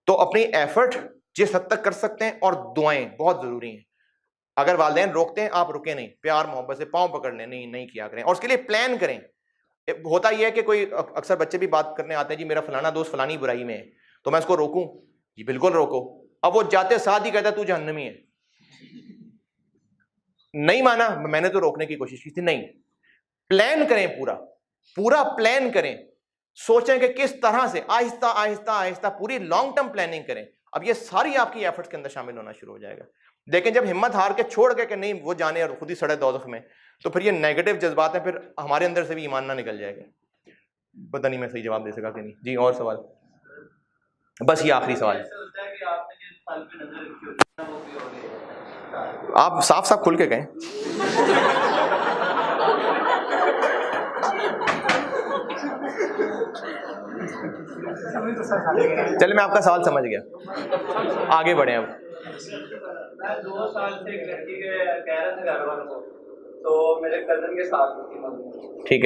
تو اپنی ایفرٹ جس حد تک کر سکتے ہیں، اور دعائیں بہت ضروری ہیں. اگر والدین روکتے ہیں آپ رکے نہیں، پیار محبت سے پاؤں پکڑ لیں، نہیں کیا کریں، اور اس کے لیے پلان کریں. ہوتا یہ ہے کہ کوئی اکثر بچے بھی بات کرنے آتے ہیں جی میرا فلانا دوست فلانی برائی میں ہے تو میں اس کو روکوں، جی بالکل روکو. اب وہ جاتے ساتھ ہی کہتا ہے تو جہنمی ہے. نہیں مانا، میں نے تو روکنے کی کوشش کی تھی. نہیں، پلان کریں، پورا پلان کریں، سوچیں کہ کس طرح سے آہستہ آہستہ آہستہ پوری لانگ ٹرم پلاننگ کریں. اب یہ ساری آپ کی ایفرٹس کے اندر شامل ہونا شروع ہو جائے گا. لیکن جب ہمت ہار کے چھوڑ گئے کہ نہیں وہ جانے اور خود ہی سڑے دوزخ میں، تو پھر یہ نیگیٹو جذبات ہیں، پھر ہمارے اندر سے بھی ایمان نہ نکل جائے گا. پتہ نہیں میں صحیح جواب دے سکا کہ نہیں. جی اور سوال؟ بس یہ آخری سوال ہے. آپ صاف کھل کے کہیں. چلے میں آپ کا سوال سمجھ گیا، آگے بڑھیں. اب میں 2 سال سے ایک لڑکی کے کہہ رہے تھے گھر والوں کو، تو میرے کزن کے ساتھ تھی. ٹھیک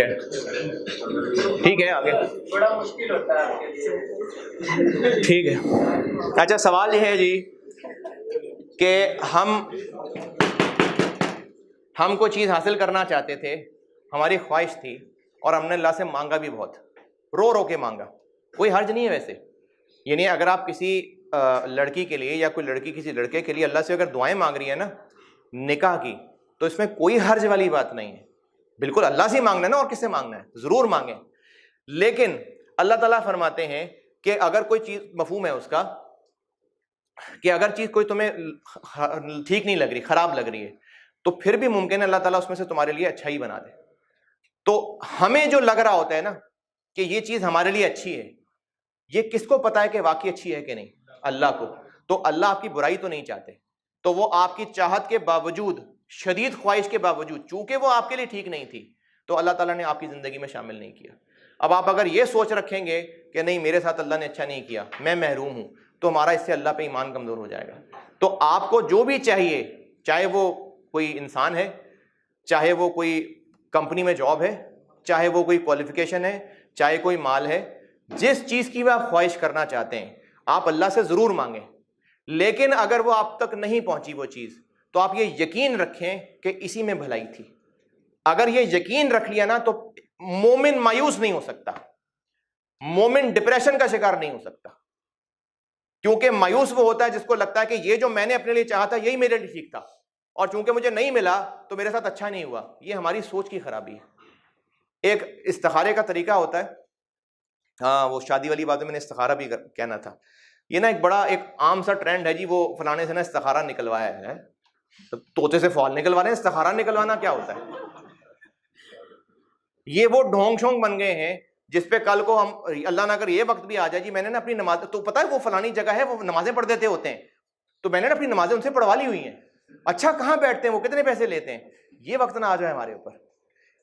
ہے آگے. بڑا مشکل ہوتا ہے آپ کے لیے. ٹھیک ہے. اچھا سوال یہ ہے جی کہ ہم کوئی چیز حاصل کرنا چاہتے تھے، ہماری خواہش تھی، اور ہم نے اللہ سے مانگا بھی بہت، رو کے مانگا. کوئی حرج نہیں ہے ویسے. یعنی اگر آپ کسی لڑکی کے لیے یا کوئی لڑکی کسی لڑکے کے لیے اللہ سے اگر دعائیں مانگ رہی ہے نا نکاح کی، تو اس میں کوئی حرج والی بات نہیں ہے. بالکل اللہ سے مانگنا ہے نا، اور کس سے مانگنا ہے، ضرور مانگیں. لیکن اللہ تعالیٰ فرماتے ہیں کہ اگر کوئی چیز، مفہوم ہے اس کا کہ اگر چیز کوئی تمہیں ٹھیک نہیں لگ رہی، خراب لگ رہی ہے، تو پھر بھی ممکن ہے اللہ تعالیٰ اس میں سے تمہارے لیے اچھا ہی بنا دے. تو ہمیں جو لگ رہا ہوتا ہے نا کہ یہ چیز ہمارے لیے اچھی ہے، یہ کس کو پتا ہے کہ واقعی اچھی ہے کہ نہیں؟ اللہ کو. تو اللہ آپ کی برائی تو نہیں چاہتے، تو وہ آپ کی چاہت کے باوجود، شدید خواہش کے باوجود، چونکہ وہ آپ کے لیے ٹھیک نہیں تھی، تو اللہ تعالیٰ نے آپ کی زندگی میں شامل نہیں کیا. اب آپ اگر یہ سوچ رکھیں گے کہ نہیں میرے ساتھ اللہ نے اچھا نہیں کیا، میں محروم ہوں، تو ہمارا اس سے اللہ پہ ایمان کمزور ہو جائے گا. تو آپ کو جو بھی چاہیے چاہے وہ کوئی انسان ہے, چاہے وہ کوئی کمپنی میں جاب ہے, چاہے وہ کوئی کوالیفیکیشن ہے, چاہے کوئی مال ہے, جس چیز کی بھی آپ خواہش کرنا چاہتے ہیں آپ اللہ سے ضرور مانگیں. لیکن اگر وہ آپ تک نہیں پہنچی وہ چیز, تو آپ یہ یقین رکھیں کہ اسی میں بھلائی تھی. اگر یہ یقین رکھ لیا نا تو مومن مایوس نہیں ہو سکتا, مومن ڈپریشن کا شکار نہیں ہو سکتا. کیونکہ مایوس وہ ہوتا ہے جس کو لگتا ہے کہ یہ جو میں نے اپنے لیے چاہا تھا یہی میرے لیے ٹھیک تھا, اور چونکہ مجھے نہیں ملا تو میرے ساتھ اچھا نہیں ہوا. یہ ہماری سوچ کی خرابی ہے. ایک استخارے کا طریقہ ہوتا ہے, ہاں وہ شادی والی بات میں نے استخارہ بھی کہنا تھا. یہ نا ایک بڑا ایک عام سا ٹرینڈ ہے جی, وہ فلانے سے نا استخارہ نکلوایا ہے, طوطے سے فال نکلوا رہے ہیں, استخارہ نکلوانا کیا ہوتا ہے؟ یہ وہ ڈھونگ شونگ بن گئے ہیں جس پہ کل کو ہم اللہ نہ کر یہ وقت بھی آ جائے جی میں نے نا اپنی نماز, تو پتہ ہے وہ فلانی جگہ ہے وہ نمازیں پڑھ دیتے ہوتے ہیں, تو میں نے نا اپنی نمازیں ان سے پڑھوا لی ہوئی ہیں. اچھا کہاں بیٹھتے ہیں وہ, کتنے پیسے لیتے ہیں؟ یہ وقت نہ آ جائے ہمارے اوپر.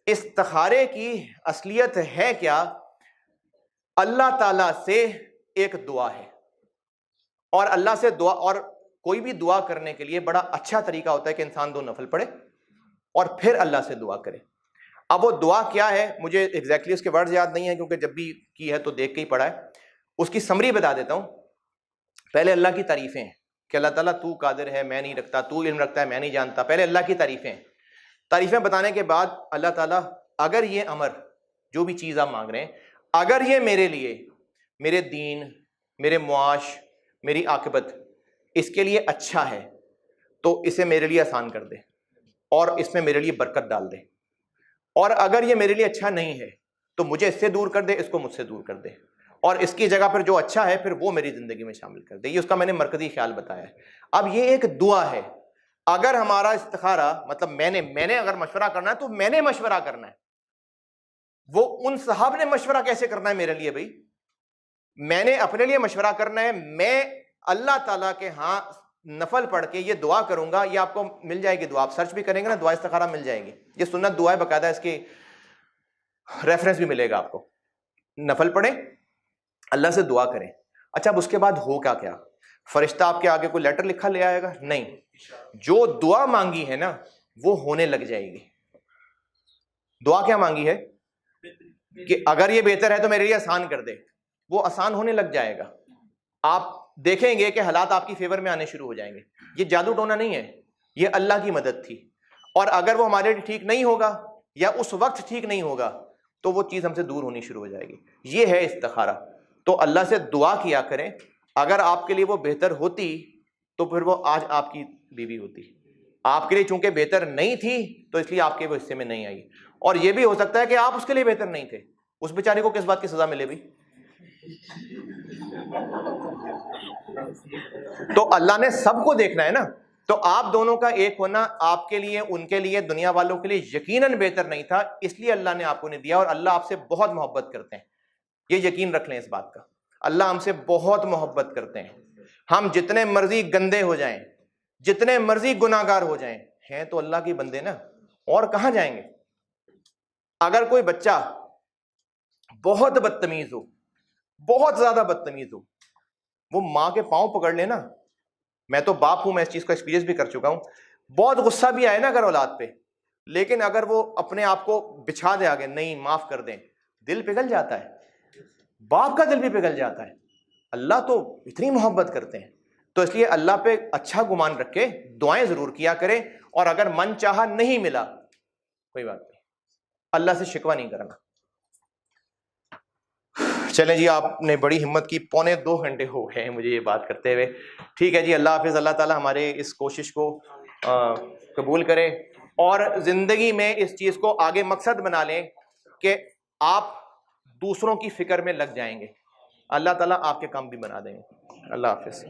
استخارے کی اصلیت ہے کیا؟ اللہ تعالیٰ سے ایک دعا ہے, اور اللہ سے دعا, اور کوئی بھی دعا کرنے کے لیے بڑا اچھا طریقہ ہوتا ہے کہ انسان 2 نفل پڑھے اور پھر اللہ سے دعا کرے. اب وہ دعا کیا ہے مجھے ایگزیکٹلی اس کے ورڈز یاد نہیں ہے کیونکہ جب بھی کی ہے تو دیکھ کے ہی پڑھا ہے. اس کی سمری بتا دیتا ہوں. پہلے اللہ کی تعریفیں کہ اللہ تعالیٰ تو قادر ہے میں نہیں رکھتا, تو علم رکھتا ہے میں نہیں جانتا. پہلے اللہ کی تعریفیں بتانے کے بعد اللہ تعالیٰ اگر یہ امر جو بھی چیز آپ مانگ رہے ہیں اگر یہ میرے لیے, میرے دین, میرے معاش, میری عاقبت اس کے لیے اچھا ہے تو اسے میرے لیے آسان کر دے اور اس میں میرے لیے برکت ڈال دے, اور اگر یہ میرے لیے اچھا نہیں ہے تو مجھے اس سے دور کر دے, اس کو مجھ سے دور کر دے, اور اس کی جگہ پر جو اچھا ہے پھر وہ میری زندگی میں شامل کر دے. یہ اس کا میں نے مرکزی خیال بتایا ہے. اب یہ ایک دعا ہے. اگر ہمارا استخارہ مطلب میں نے اگر مشورہ کرنا ہے تو میں نے مشورہ کرنا ہے, وہ ان صاحب نے مشورہ کیسے کرنا ہے میرے لیے؟ بھائی میں نے اپنے لیے مشورہ کرنا ہے. میں اللہ تعالیٰ کے ہاں نفل پڑھ کے یہ دعا کروں گا, یہ آپ کو مل جائے گی دعا, آپ سرچ بھی کریں گے نا دعا استخارہ مل جائے گی. یہ سنت دعا ہے, باقاعدہ اس کی ریفرنس بھی ملے گا آپ کو. نفل پڑھیں, اللہ سے دعا کریں. اچھا اب اس کے بعد ہو کیا؟ فرشتہ آپ کے آگے کوئی لیٹر لکھا لے آئے گا؟ نہیں, جو دعا مانگی ہے نا وہ ہونے لگ جائے گی. دعا کیا مانگی ہے کہ اگر یہ بہتر ہے تو میرے لیے آسان کر دے, وہ آسان ہونے لگ جائے گا. آپ دیکھیں گے کہ حالات آپ کی فیور میں آنے شروع ہو جائیں گے. یہ جادو ٹونا نہیں ہے, یہ اللہ کی مدد تھی. اور اگر وہ ہمارے لیے ٹھیک نہیں ہوگا یا اس وقت ٹھیک نہیں ہوگا تو وہ چیز ہم سے دور ہونی شروع ہو جائے گی. یہ ہے استخارہ. تو اللہ سے دعا کیا کریں, اگر آپ کے لیے وہ بہتر ہوتی تو پھر وہ آج آپ کی بیوی ہوتی. آپ کے لیے چونکہ بہتر نہیں تھی تو اس لیے آپ کے وہ حصے میں نہیں آئی. اور یہ بھی ہو سکتا ہے کہ آپ اس کے لیے بہتر نہیں تھے, اس بیچارے کو کس بات کی سزا ملے بھی؟ تو اللہ نے سب کو دیکھنا ہے نا. تو آپ دونوں کا ایک ہونا آپ کے لیے, ان کے لیے, دنیا والوں کے لیے یقیناً بہتر نہیں تھا, اس لیے اللہ نے آپ کو نہیں دیا. اور اللہ آپ سے بہت محبت کرتے ہیں, یہ یقین رکھ لیں اس بات کا. اللہ ہم سے بہت محبت کرتے ہیں. ہم جتنے مرضی گندے ہو جائیں, جتنے مرضی گناہگار ہو جائیں, ہیں تو اللہ کے بندے نا, اور کہاں جائیں گے؟ اگر کوئی بچہ بہت بدتمیز ہو, بہت زیادہ بدتمیز ہو, وہ ماں کے پاؤں پکڑ لے نا, میں تو باپ ہوں, میں اس چیز کا ایکسپیرینس بھی کر چکا ہوں, بہت غصہ بھی آئے نا اگر اولاد پہ, لیکن اگر وہ اپنے آپ کو بچھا دے آگے, نہیں معاف کر دیں, دل پگھل جاتا ہے, باپ کا دل بھی پگھل جاتا ہے. اللہ تو اتنی محبت کرتے ہیں. تو اس لیے اللہ پہ اچھا گمان رکھ کے دعائیں ضرور کیا کریں, اور اگر من چاہا نہیں ملا کوئی بات نہیں, اللہ سے شکوہ نہیں کرنا. چلیں جی, آپ نے بڑی ہمت کی, 2.25 گھنٹے ہو گئے ہیں مجھے یہ بات کرتے ہوئے. ٹھیک ہے جی, اللہ حافظ. اللہ تعالیٰ ہمارے اس کوشش کو قبول کرے, اور زندگی میں اس چیز کو آگے مقصد بنا لیں کہ آپ دوسروں کی فکر میں لگ جائیں گے. اللہ تعالیٰ آپ کے کام بھی بنا دیں گے. اللہ حافظ.